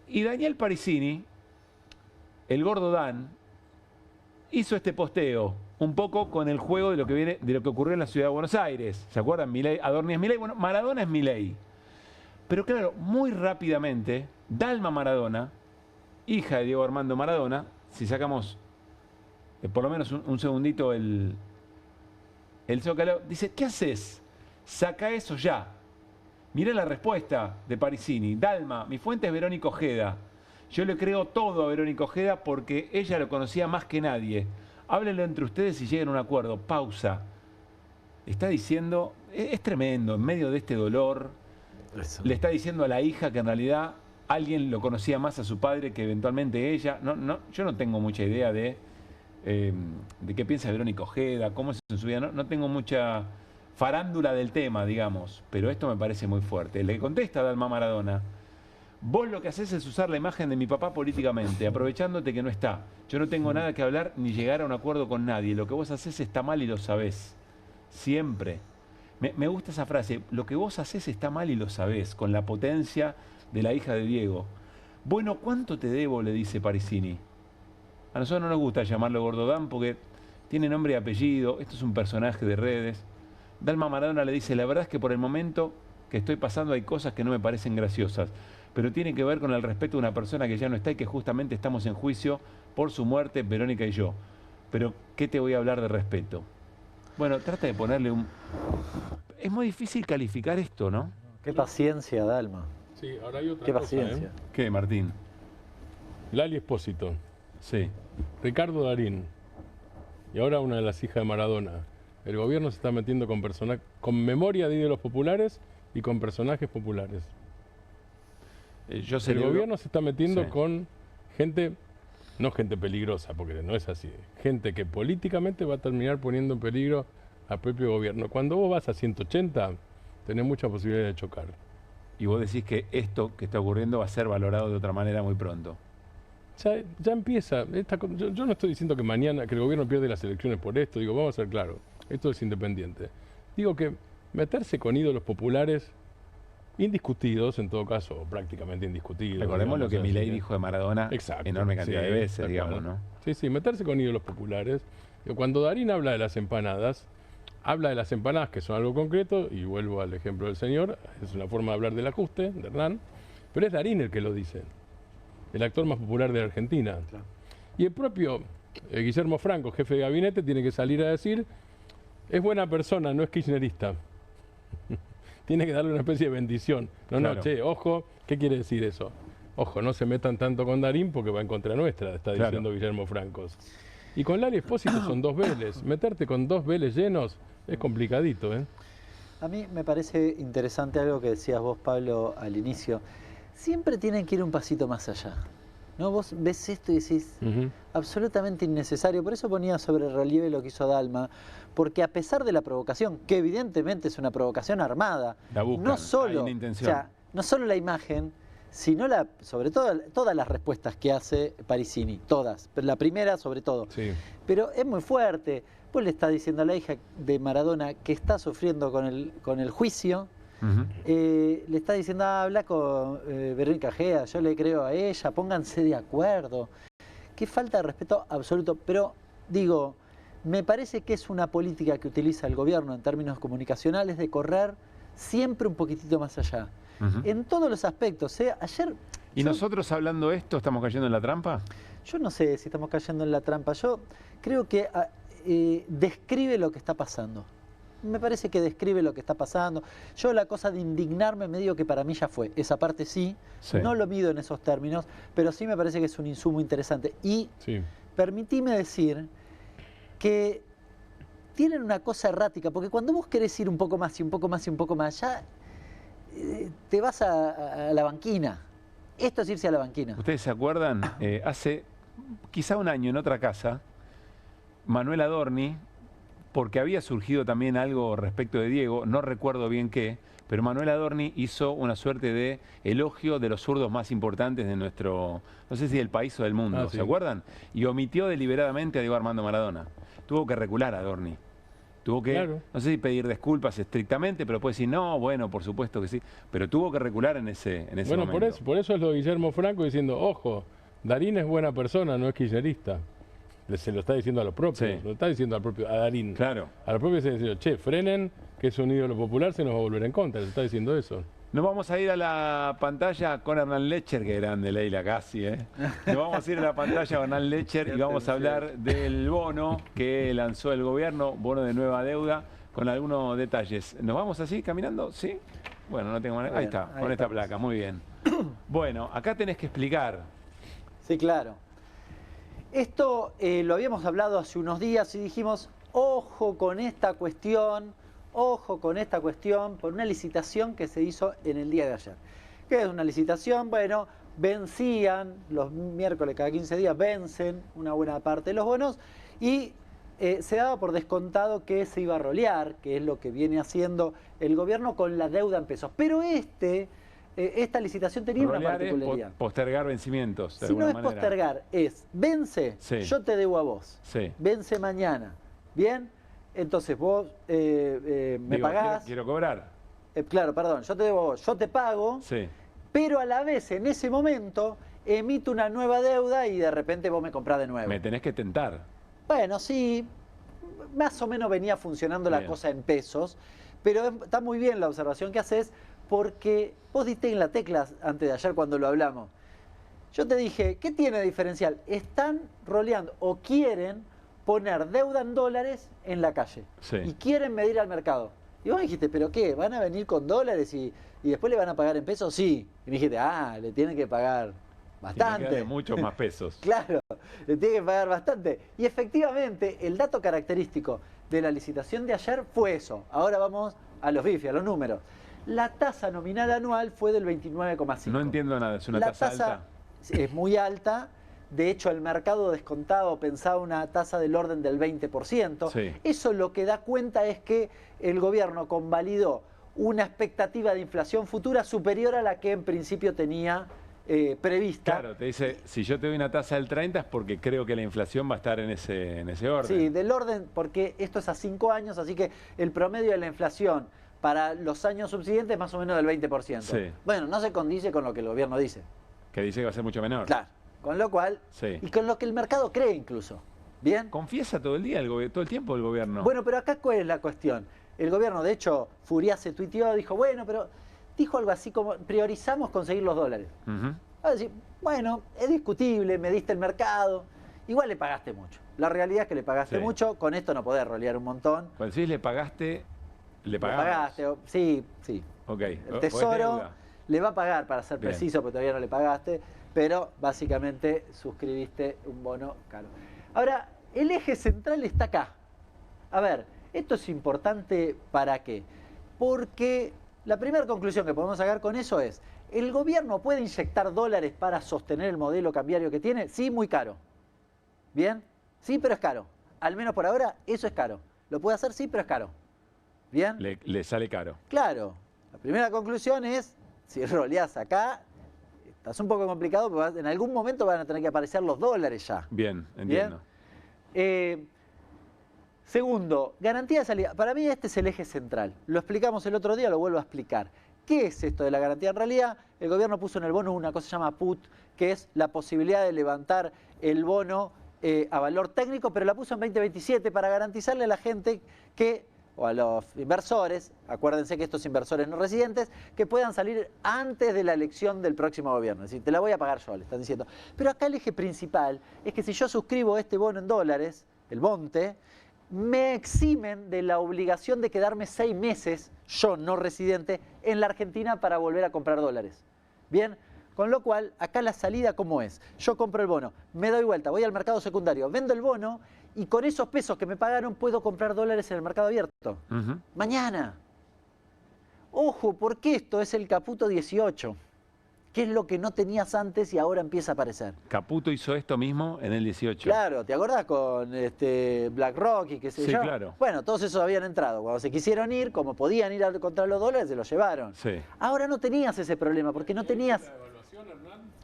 S1: Y Daniel Parisini, el gordo Dan, hizo este posteo un poco con el juego de lo que viene, de lo que ocurrió en la ciudad de Buenos Aires. ¿Se acuerdan? Milei, Adorni es Milei. Bueno, Maradona es Milei. Pero claro, muy rápidamente, Dalma Maradona, hija de Diego Armando Maradona, si sacamos por lo menos un segundito el zócalo, dice: ¿qué haces? Saca eso ya. Mirá la respuesta de Parisini. Dalma, mi fuente es Verónica Ojeda. Yo le creo todo a Verónica Ojeda porque ella lo conocía más que nadie. Háblenlo entre ustedes y lleguen a un acuerdo. Pausa. Está diciendo, es tremendo, en medio de este dolor, le está diciendo a la hija que en realidad alguien lo conocía más a su padre que eventualmente ella. Yo no tengo mucha idea de qué piensa Verónica Ojeda, cómo es en su vida. No tengo mucha farándula del tema, digamos, pero esto me parece muy fuerte. Le contesta a Dalma Maradona: vos lo que haces es usar la imagen de mi papá políticamente, aprovechándote que no está. Yo no tengo nada que hablar ni llegar a un acuerdo con nadie. Lo que vos haces está mal y lo sabés. Siempre. Me gusta esa frase. Lo que vos haces está mal y lo sabés, con la potencia de la hija de Diego. Bueno, ¿cuánto te debo?, le dice Parisini. A nosotros no nos gusta llamarlo Gordodán porque tiene nombre y apellido. Esto es un personaje de redes. Dalma Maradona le dice: la verdad es que por el momento que estoy pasando hay cosas que no me parecen graciosas, pero tiene que ver con el respeto de una persona que ya no está y que justamente estamos en juicio por su muerte, Verónica y yo. Pero, ¿qué te voy a hablar de respeto? Bueno, trata de ponerle un... Es muy difícil calificar esto, ¿no?
S21: Qué paciencia, Dalma.
S22: Sí, ahora hay otra
S21: Qué
S22: cosa,
S21: paciencia.
S1: ¿Qué, Martín?
S22: Lali Espósito.
S1: Sí.
S22: Ricardo Darín. Y ahora una de las hijas de Maradona. El gobierno se está metiendo con personajes, con memoria de ídolos populares y con personajes populares. El gobierno se está metiendo con gente, no gente peligrosa, porque no es así, gente que políticamente va a terminar poniendo en peligro al propio gobierno. Cuando vos vas a 180, tenés mucha posibilidad de chocar.
S1: Y vos decís que esto que está ocurriendo va a ser valorado de otra manera muy pronto.
S22: Ya empieza. Yo no estoy diciendo que mañana, que el gobierno pierde las elecciones por esto. Digo, vamos a ser claros, esto es independiente. Digo que meterse con ídolos populares indiscutidos, en todo caso, o prácticamente indiscutidos.
S1: Recordemos lo que Milei dijo de Maradona enorme cantidad de veces, digamos, ¿no?
S22: Sí, meterse con ídolos populares. Cuando Darín habla de las empanadas que son algo concreto, y vuelvo al ejemplo del señor, es una forma de hablar del ajuste, de Hernán, pero es Darín el que lo dice, el actor más popular de la Argentina. Claro. Y el propio Guillermo Franco, jefe de gabinete, tiene que salir a decir: es buena persona, no es kirchnerista. Tiene que darle una especie de bendición. No, ojo, ¿qué quiere decir eso? Ojo, no se metan tanto con Darín porque va en contra nuestra, está diciendo Guillermo Franco. Y con Lali Espósito son 2 Vélez. Meterte con 2 Vélez llenos es complicadito, ¿eh?
S21: A mí me parece interesante algo que decías vos, Pablo, al inicio. Siempre tienen que ir un pasito más allá. ¿no? Vos ves esto y decís, absolutamente innecesario. Por eso ponía sobre relieve lo que hizo Dalma, porque a pesar de la provocación, que evidentemente es una provocación armada,
S1: la buscan,
S21: no solo,
S1: hay una intención.
S21: O sea, no solo la imagen, sino sobre todo todas las respuestas que hace Parisini, todas, pero la primera sobre todo.
S1: Sí.
S21: Pero es muy fuerte. Pues le está diciendo a la hija de Maradona que está sufriendo con el juicio. Le está diciendo, habla con Verónica Gea, yo le creo a ella, pónganse de acuerdo. Qué falta de respeto absoluto. Pero digo, me parece que es una política que utiliza el gobierno en términos comunicacionales de correr siempre un poquitito más allá. En todos los aspectos. Ayer...
S1: ¿Y nosotros hablando de esto estamos cayendo en la trampa?
S21: Yo no sé si estamos cayendo en la trampa. Yo creo que describe lo que está pasando. Me parece que describe lo que está pasando. Yo la cosa de indignarme me digo que para mí ya fue. Esa parte sí. No lo mido en esos términos, pero sí me parece que es un insumo interesante. Y permitime decir que tienen una cosa errática, porque cuando vos querés ir un poco más y un poco más y un poco más, ya te vas a la banquina. Esto es irse a la banquina.
S1: ¿Ustedes se acuerdan? Hace quizá un año en otra casa, Manuel Adorni, porque había surgido también algo respecto de Diego, no recuerdo bien qué, pero Manuel Adorni hizo una suerte de elogio de los zurdos más importantes de nuestro, no sé si del país o del mundo, ¿se acuerdan? Y omitió deliberadamente a Diego Armando Maradona. Tuvo que recular a Adorni. Tuvo que, no sé si pedir disculpas estrictamente, pero puede decir, no, bueno, por supuesto que sí. Pero tuvo que recular en ese momento.
S22: Bueno, por eso es lo de Guillermo Franco diciendo, ojo, Darín es buena persona, no es kirchnerista. Se lo está diciendo a los propios, lo está diciendo a Darín.
S1: Claro.
S22: A los propios se ha dicho, che, frenen, que es un ídolo popular, se nos va a volver en contra. Se está diciendo eso.
S1: Nos vamos a ir a la pantalla con Hernán Lecher, que grande Leila casi, ¿eh? Nos vamos a ir a la pantalla con Hernán Lecher y vamos a hablar del bono que lanzó el gobierno, bono de nueva deuda, con algunos detalles. ¿Nos vamos así caminando? ¿Sí? Bueno, no tengo manera. Ahí está, con esta placa, muy bien. Bueno, acá tenés que explicar.
S21: Sí, claro. Esto lo habíamos hablado hace unos días y dijimos, ojo con esta cuestión por una licitación que se hizo en el día de ayer. ¿Qué es una licitación? Bueno, vencían, los miércoles cada 15 días vencen una buena parte de los bonos y se daba por descontado que se iba a rolear, que es lo que viene haciendo el gobierno con la deuda en pesos. Pero esta licitación tenía una particularidad.
S1: Es postergar vencimientos, de
S21: si
S1: alguna
S21: no es
S1: manera.
S21: postergar, es vence, yo te debo a vos, vence mañana, ¿bien? Entonces vos me pagás.
S1: Quiero cobrar.
S21: Claro, perdón, yo te debo a vos, yo te pago, pero a la vez en ese momento emito una nueva deuda y de repente vos me comprás de nuevo.
S1: Me tenés que tentar.
S21: Bueno, sí, más o menos venía funcionando la cosa en pesos, pero está muy bien la observación que haces porque vos diste en la tecla antes de ayer cuando lo hablamos. Yo te dije, ¿qué tiene diferencial? Están roleando o quieren poner deuda en dólares en la calle y quieren medir al mercado. Y vos me dijiste, ¿pero qué? ¿Van a venir con dólares y después le van a pagar en pesos? Sí. Y me dijiste, le tienen que pagar bastante.
S1: Tiene que darle muchos más pesos.
S21: Claro, le tienen que pagar bastante. Y efectivamente, el dato característico de la licitación de ayer fue eso. Ahora vamos a los bifes, a los números. La tasa nominal anual fue del 29,5.
S1: No entiendo nada, es una tasa alta.
S21: Es muy alta. De hecho, el mercado descontado pensaba una tasa del orden del 20%. Eso lo que da cuenta es que el gobierno convalidó una expectativa de inflación futura superior a la que en principio tenía prevista.
S1: Claro, te dice, si yo te doy una tasa del 30 es porque creo que la inflación va a estar en ese orden.
S21: Sí, del orden, porque esto es a 5 años, así que el promedio de la inflación para los años subsiguientes es más o menos del 20%. Bueno, no se condice con lo que el gobierno dice.
S1: Que dice que va a ser mucho menor.
S21: Claro. Con lo cual, y con lo que el mercado cree incluso. ¿Bien?
S1: Confiesa todo el día, todo el tiempo el gobierno.
S21: Bueno, pero acá ¿cuál es la cuestión? El gobierno, de hecho, Furia se tuiteó, dijo, bueno, pero dijo algo así como, priorizamos conseguir los dólares. Va a decir, bueno, es discutible, mediste el mercado, igual le pagaste mucho. La realidad es que le pagaste mucho, con esto no podés rolear un montón.
S1: Cuando decís le pagaste, le
S21: pagaste, sí.
S1: Ok.
S21: El Tesoro le va a pagar, para ser preciso, porque todavía no le pagaste, pero básicamente suscribiste un bono caro. Ahora, el eje central está acá. A ver, esto es importante ¿para qué? Porque la primera conclusión que podemos sacar con eso es, ¿El gobierno puede inyectar dólares para sostener el modelo cambiario que tiene? Sí, muy caro. ¿Bien? Sí, pero es caro. Al menos por ahora, eso es caro. ¿Lo puede hacer? Sí, pero es caro. ¿Bien?
S1: Le sale caro.
S21: Claro. La primera conclusión es, si roleás acá, estás un poco complicado, pero en algún momento van a tener que aparecer los dólares ya.
S1: Bien, entiendo.
S21: Bien. Segundo, garantía de salida. Para mí este es el eje central. Lo explicamos el otro día, lo vuelvo a explicar. ¿Qué es esto de la garantía? En realidad, el gobierno puso en el bono una cosa que se llama PUT, que es la posibilidad de levantar el bono a valor técnico, pero la puso en 2027 para garantizarle a la gente que, o a los inversores, acuérdense que estos inversores no residentes, que puedan salir antes de la elección del próximo gobierno. Es decir, te la voy a pagar yo, le están diciendo. Pero acá el eje principal es que si yo suscribo este bono en dólares, el Bonte, me eximen de la obligación de quedarme 6 meses, yo no residente, en la Argentina para volver a comprar dólares. Bien, con lo cual, acá la salida, ¿cómo es? Yo compro el bono, me doy vuelta, voy al mercado secundario, vendo el bono y con esos pesos que me pagaron puedo comprar dólares en el mercado abierto. Mañana. Ojo, porque esto es el Caputo 18. ¿Qué es lo que no tenías antes y ahora empieza a aparecer?
S1: Caputo hizo esto mismo en el 18.
S21: Claro, ¿te acordás con BlackRock y qué sé yo?
S1: Sí, claro.
S21: Bueno, todos esos habían entrado. Cuando se quisieron ir, como podían ir contra los dólares, se los llevaron.
S1: Sí.
S21: Ahora no tenías ese problema, porque no tenías...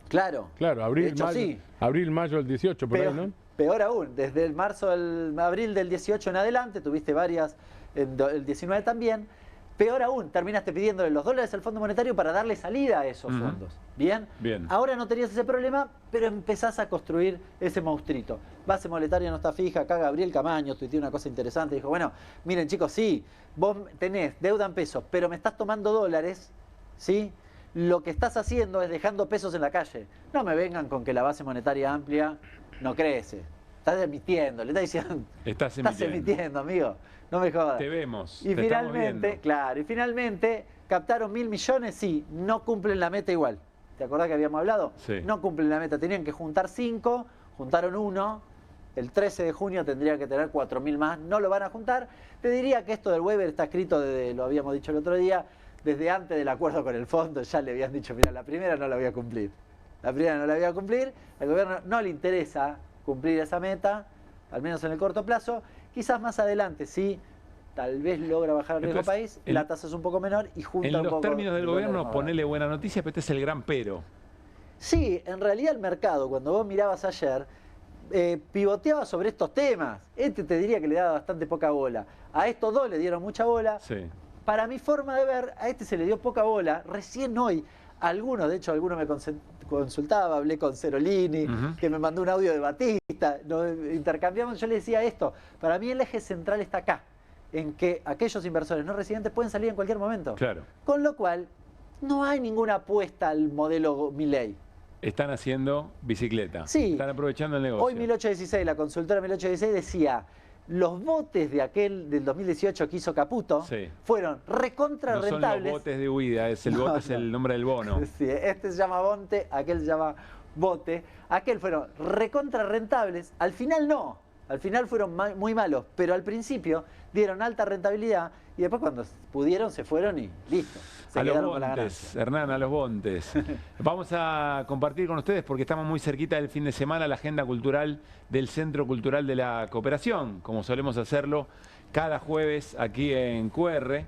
S21: Claro.
S22: Claro, abril,
S21: hecho,
S22: mayo,
S21: sí.
S22: Abril, mayo del 18, por ahí, ¿no?
S21: Peor aún, desde el abril del 18 en adelante, tuviste varias, el 19 también. Peor aún, terminaste pidiéndole los dólares al Fondo Monetario para darle salida a esos fondos. ¿Bien?
S1: Bien.
S21: Ahora no tenías ese problema, pero empezás a construir ese monstruito. Base monetaria no está fija. Acá Gabriel Camaño tuiteó una cosa interesante. Dijo, bueno, miren chicos, sí, vos tenés deuda en pesos, pero me estás tomando dólares, ¿sí? Lo que estás haciendo es dejando pesos en la calle. No me vengan con que la base monetaria amplia no crece. Estás emitiendo, le estás diciendo.
S1: Estás
S21: emitiendo, amigo. No me jodas.
S1: Te vemos.
S21: Y
S1: te
S21: finalmente, claro, y finalmente captaron 1.000 millones, sí, no cumplen la meta igual. ¿Te acordás que habíamos hablado?
S1: Sí.
S21: No cumplen la meta, tenían que juntar 5, juntaron 1. El 13 de junio tendría que tener 4.000 más, no lo van a juntar. Te diría que esto del Weber está escrito, desde, lo habíamos dicho el otro día, desde antes del acuerdo con el fondo. Ya le habían dicho, mira, la primera no la voy a cumplir. La primera no la voy a cumplir, al gobierno no le interesa cumplir esa meta, al menos en el corto plazo. Quizás más adelante, sí, tal vez logra bajar el riesgo país, la tasa es un poco menor y junta un poco...
S1: En los términos del gobierno, ponele buena noticia, pero este es el gran pero.
S21: Sí, en realidad el mercado, cuando vos mirabas ayer, pivoteaba sobre estos temas. Te diría que le daba bastante poca bola. A estos dos le dieron mucha bola.
S1: Sí.
S21: Para mi forma de ver, a este se le dio poca bola. Recién hoy, algunos me consultaba, hablé con Cerolini, que me mandó un audio de Batista, nos intercambiamos, yo le decía esto. Para mí el eje central está acá, en que aquellos inversores no residentes pueden salir en cualquier momento.
S1: Claro.
S21: Con lo cual, no hay ninguna apuesta al modelo Milei.
S1: Están haciendo bicicleta.
S21: Sí.
S1: Están aprovechando el negocio.
S21: Hoy 1816, la consultora 1816 decía, los botes de aquel del 2018 que hizo Caputo fueron recontra
S1: no
S21: rentables.
S1: Son los botes de huida, es el bote es el nombre del bono.
S21: Sí, este se llama Bonte, aquel se llama bote. Aquel fueron recontra rentables. Al final no. Al final fueron muy malos, pero al principio dieron alta rentabilidad y después cuando pudieron se fueron y listo. Se
S1: a los
S21: quedaron con la
S1: bontes,
S21: ganancia.
S1: Hernán, a los bontes. Vamos a compartir con ustedes, porque estamos muy cerquita del fin de semana, la agenda cultural del Centro Cultural de la Cooperación, como solemos hacerlo cada jueves aquí en QR.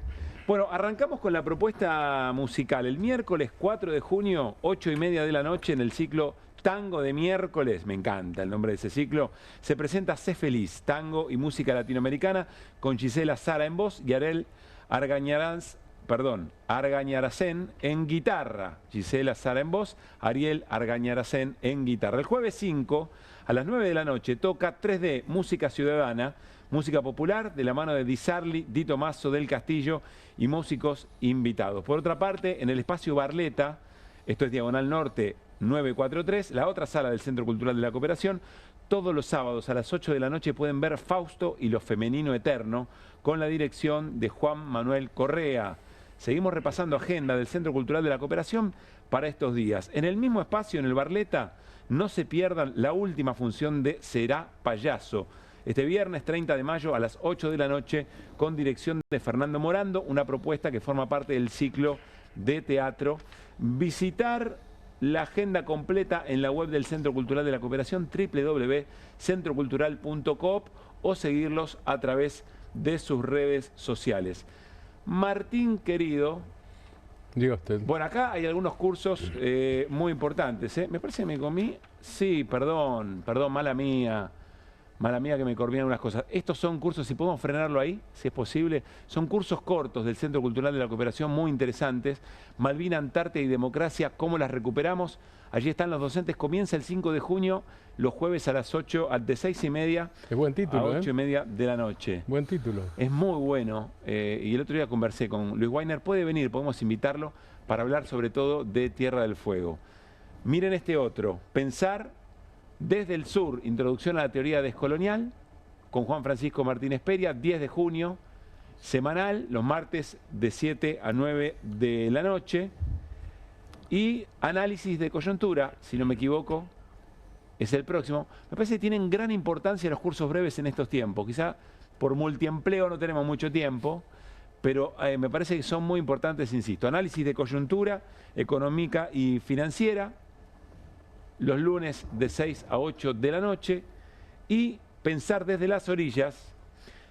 S1: Bueno, arrancamos con la propuesta musical. El miércoles 4 de junio, 8:30 de la noche, en el ciclo Tango de Miércoles, me encanta el nombre de ese ciclo, se presenta Sé Feliz, tango y música latinoamericana, con Gisela Sara en voz y Ariel Argañaracén en guitarra. Gisela Sara en voz, Ariel Argañaracén en guitarra. El jueves 5, a las 9 de la noche, toca 3D, música ciudadana, música popular, de la mano de Di Sarli, Di Tomaso del Castillo y músicos invitados. Por otra parte, en el espacio Barleta, esto es Diagonal Norte 943, la otra sala del Centro Cultural de la Cooperación, todos los sábados a las 8 de la noche pueden ver Fausto y lo femenino eterno, con la dirección de Juan Manuel Correa. Seguimos repasando agenda del Centro Cultural de la Cooperación para estos días. En el mismo espacio, en el Barleta, no se pierdan la última función de Será Payaso. Este viernes 30 de mayo a las 8 de la noche, con dirección de Fernando Morando, una propuesta que forma parte del ciclo de teatro. Visitar la agenda completa en la web del Centro Cultural de la Cooperación, www.centrocultural.coop, o seguirlos a través de sus redes sociales. Martín, querido.
S22: Diga usted.
S1: Bueno, acá hay algunos cursos muy importantes. Me parece que me comí. Sí, perdón, mala mía. Mala mía que me corrían unas cosas. Estos son cursos, si podemos frenarlo ahí, si es posible, son cursos cortos del Centro Cultural de la Cooperación, muy interesantes. Malvina, Antártida y Democracia, ¿cómo las recuperamos? Allí están los docentes. Comienza el 5 de junio, los jueves a las 8, de 6:30
S22: es buen título,
S1: a 8:30 de la noche.
S22: Buen título.
S1: Es muy bueno. Y el otro día conversé con Luis Weiner. Puede venir, podemos invitarlo para hablar sobre todo de Tierra del Fuego. Miren este otro, Pensar desde el Sur, Introducción a la Teoría Descolonial, con Juan Francisco Martínez Peria, 10 de junio, semanal, los martes de 7 a 9 de la noche. Y Análisis de Coyuntura, si no me equivoco, es el próximo. Me parece que tienen gran importancia los cursos breves en estos tiempos. Quizá por multiempleo no tenemos mucho tiempo, pero me parece que son muy importantes, insisto. Análisis de Coyuntura económica y financiera, los lunes de 6 a 8 de la noche, y Pensar desde las orillas,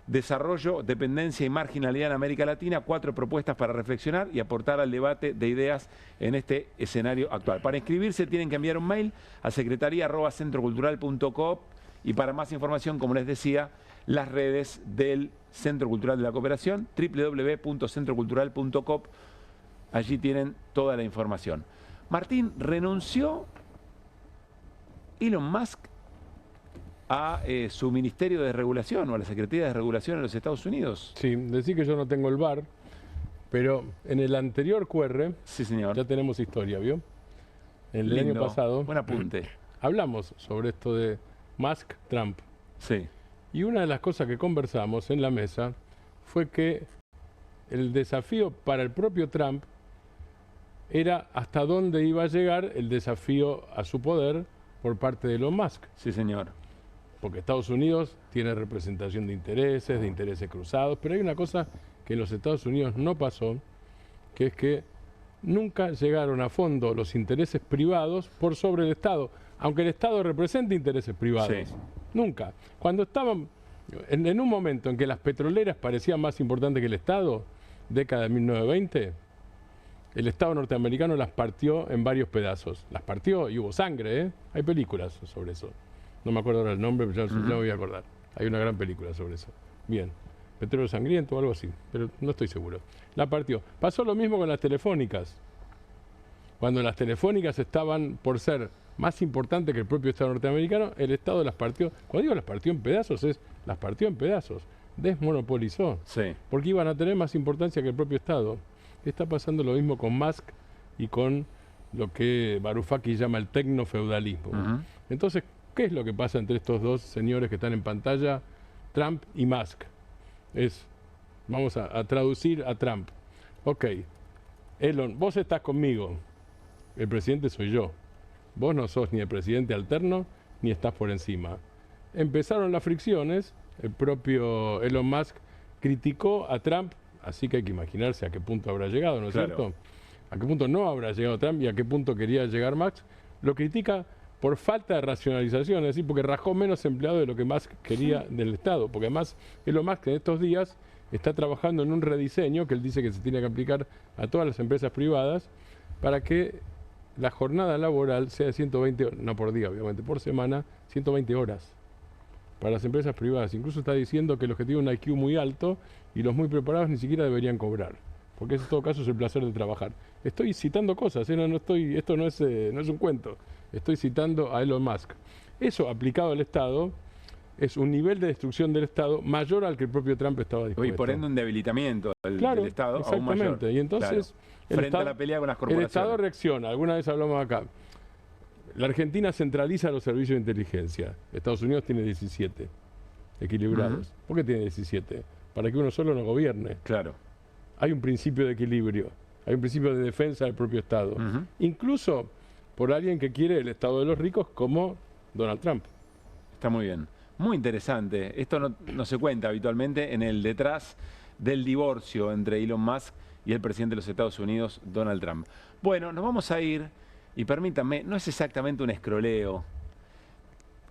S1: Desarrollo, Dependencia y Marginalidad en América Latina, 4 propuestas para reflexionar y aportar al debate de ideas en este escenario actual. Para inscribirse tienen que enviar un mail a secretaría@centrocultural.coop, y para más información, como les decía, las redes del Centro Cultural de la Cooperación, www.centrocultural.coop. Allí tienen toda la información. Martín, renunció Elon Musk a su Ministerio de Regulación o a la Secretaría de Regulación en los Estados Unidos.
S22: Sí, decir que yo no tengo el VAR, pero en el anterior QR
S1: sí, señor,
S22: ya tenemos historia, ¿vio? El
S1: Lindo.
S22: año pasado
S1: Buen apunte.
S22: Hablamos sobre esto de Musk-Trump.
S1: Sí.
S22: Y una de las cosas que conversamos en la mesa fue que el desafío para el propio Trump era hasta dónde iba a llegar el desafío a su poder por parte de Elon Musk.
S1: Sí, señor.
S22: Porque Estados Unidos tiene representación de intereses cruzados, pero hay una cosa que en los Estados Unidos no pasó, que es que nunca llegaron a fondo los intereses privados por sobre el Estado, aunque el Estado represente intereses privados.
S1: Sí.
S22: Nunca. Cuando estaban en un momento en que las petroleras parecían más importantes que el Estado, década de 1920, el Estado norteamericano las partió en varios pedazos. Las partió y hubo sangre, ¿eh? Hay películas sobre eso. No me acuerdo ahora el nombre, pero ya me voy a acordar. Hay una gran película sobre eso. Bien. Petróleo sangriento o algo así, pero no estoy seguro. La partió. Pasó lo mismo con las telefónicas. Cuando las telefónicas estaban por ser más importantes que el propio Estado norteamericano, el Estado las partió. Cuando digo las partió en pedazos, las partió en pedazos. Desmonopolizó.
S1: Sí.
S22: Porque iban a tener más importancia que el propio Estado. Está pasando lo mismo con Musk y con lo que Varoufakis llama el tecnofeudalismo. Entonces, ¿qué es lo que pasa entre estos dos señores que están en pantalla, Trump y Musk? Vamos a traducir a Trump. Ok, Elon, vos estás conmigo, el presidente soy yo. Vos no sos ni el presidente alterno, ni estás por encima. Empezaron las fricciones, el propio Elon Musk criticó a Trump, así que hay que imaginarse a qué punto habrá llegado, ¿no es cierto? A qué punto no habrá llegado Trump y a qué punto quería llegar Musk. Lo critica por falta de racionalización, es decir, porque rajó menos empleados de lo que Musk quería del Estado. Porque además Elon Musk en estos días está trabajando en un rediseño que él dice que se tiene que aplicar a todas las empresas privadas para que la jornada laboral sea de 120 horas, no por día, obviamente, por semana, 120 horas para las empresas privadas. Incluso está diciendo que los que tienen un IQ muy alto y los muy preparados ni siquiera deberían cobrar, porque en todo caso es el placer de trabajar. Estoy citando cosas, esto no es un cuento, estoy citando a Elon Musk. Eso aplicado al Estado es un nivel de destrucción del Estado mayor al que el propio Trump estaba dispuesto.
S1: Y por ende un debilitamiento del Estado aún mayor.
S22: Exactamente, y entonces
S1: frente a la pelea con las corporaciones.
S22: El Estado reacciona, alguna vez hablamos acá. La Argentina centraliza los servicios de inteligencia. Estados Unidos tiene 17 equilibrados. ¿Por qué tiene 17? Para que uno solo no gobierne.
S1: Claro.
S22: Hay un principio de equilibrio, hay un principio de defensa del propio Estado. Incluso por alguien que quiere el Estado de los ricos como Donald Trump.
S1: Está muy bien. Muy interesante. Esto no se cuenta habitualmente en el detrás del divorcio entre Elon Musk y el presidente de los Estados Unidos, Donald Trump. Bueno, nos vamos a ir, y permítanme, no es exactamente un escroleo.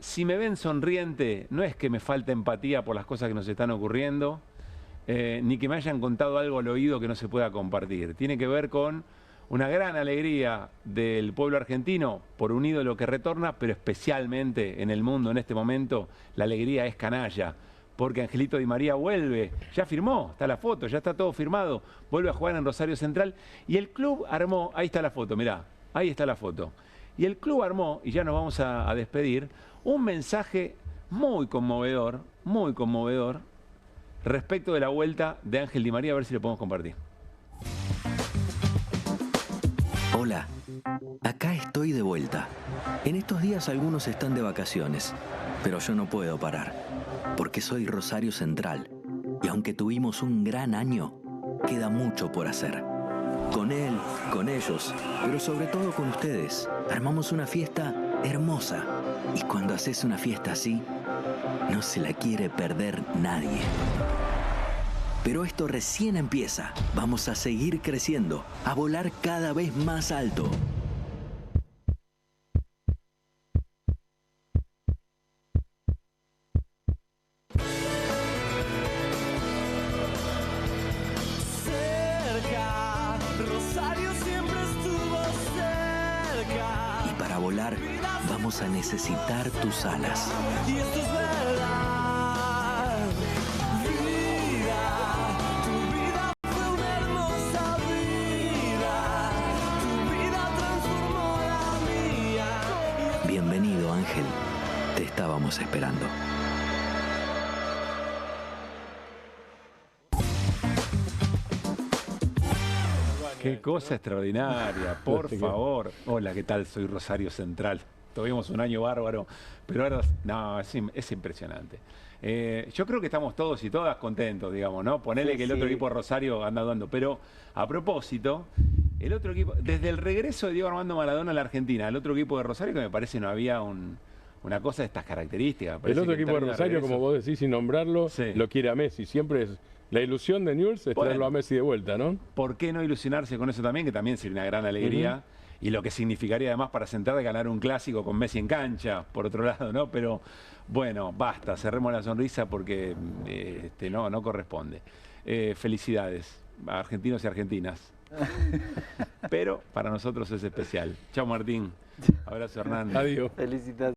S1: Si me ven sonriente, no es que me falta empatía por las cosas que nos están ocurriendo, ni que me hayan contado algo al oído que no se pueda compartir. Tiene que ver con una gran alegría del pueblo argentino por un ídolo que retorna, pero especialmente en el mundo en este momento la alegría es canalla, porque Angelito Di María vuelve, ya firmó, está la foto, ya está todo firmado, vuelve a jugar en Rosario Central y el club armó, ahí está la foto, mirá, ahí está la foto, y el club armó, y ya nos vamos a despedir, un mensaje muy conmovedor respecto de la vuelta de Ángel Di María, a ver si lo podemos compartir.
S26: Hola, acá estoy de vuelta. En estos días algunos están de vacaciones, pero yo no puedo parar, porque soy Rosario Central. Y aunque tuvimos un gran año, queda mucho por hacer. Con él, con ellos, pero sobre todo con ustedes, armamos una fiesta hermosa. Y cuando haces una fiesta así, no se la quiere perder nadie. Pero esto recién empieza. Vamos a seguir creciendo, a volar cada vez más alto.
S29: Cerca, Rosario siempre estuvo cerca.
S26: Y para volar, vamos a necesitar tus alas.
S29: Y esto es verdad.
S26: Bienvenido, Ángel. Te estábamos esperando.
S1: Qué cosa extraordinaria, por favor. Hola, ¿qué tal? Soy Rosario Central. Tuvimos un año bárbaro, pero ahora no, es impresionante. Yo creo que estamos todos y todas contentos, digamos, ¿no? Ponele que el otro equipo de Rosario anda dando. Pero a propósito, el otro equipo, desde el regreso de Diego Armando Maradona a la Argentina, el otro equipo de Rosario, que me parece no había una cosa de estas características.
S22: El otro equipo de Rosario, como vos decís, sin nombrarlo, lo quiere a Messi. Siempre es la ilusión de Newell's es traerlo a Messi de vuelta, ¿no?
S1: ¿Por qué no ilusionarse con eso también? Que también sería una gran alegría. Y lo que significaría además para Central de ganar un clásico con Messi en cancha, por otro lado, ¿no? Pero bueno, basta, cerremos la sonrisa porque no corresponde. Felicidades a argentinos y argentinas. Pero para nosotros es especial. Chao, Martín. Abrazo, Hernán.
S22: Adiós.
S21: Felicitaciones.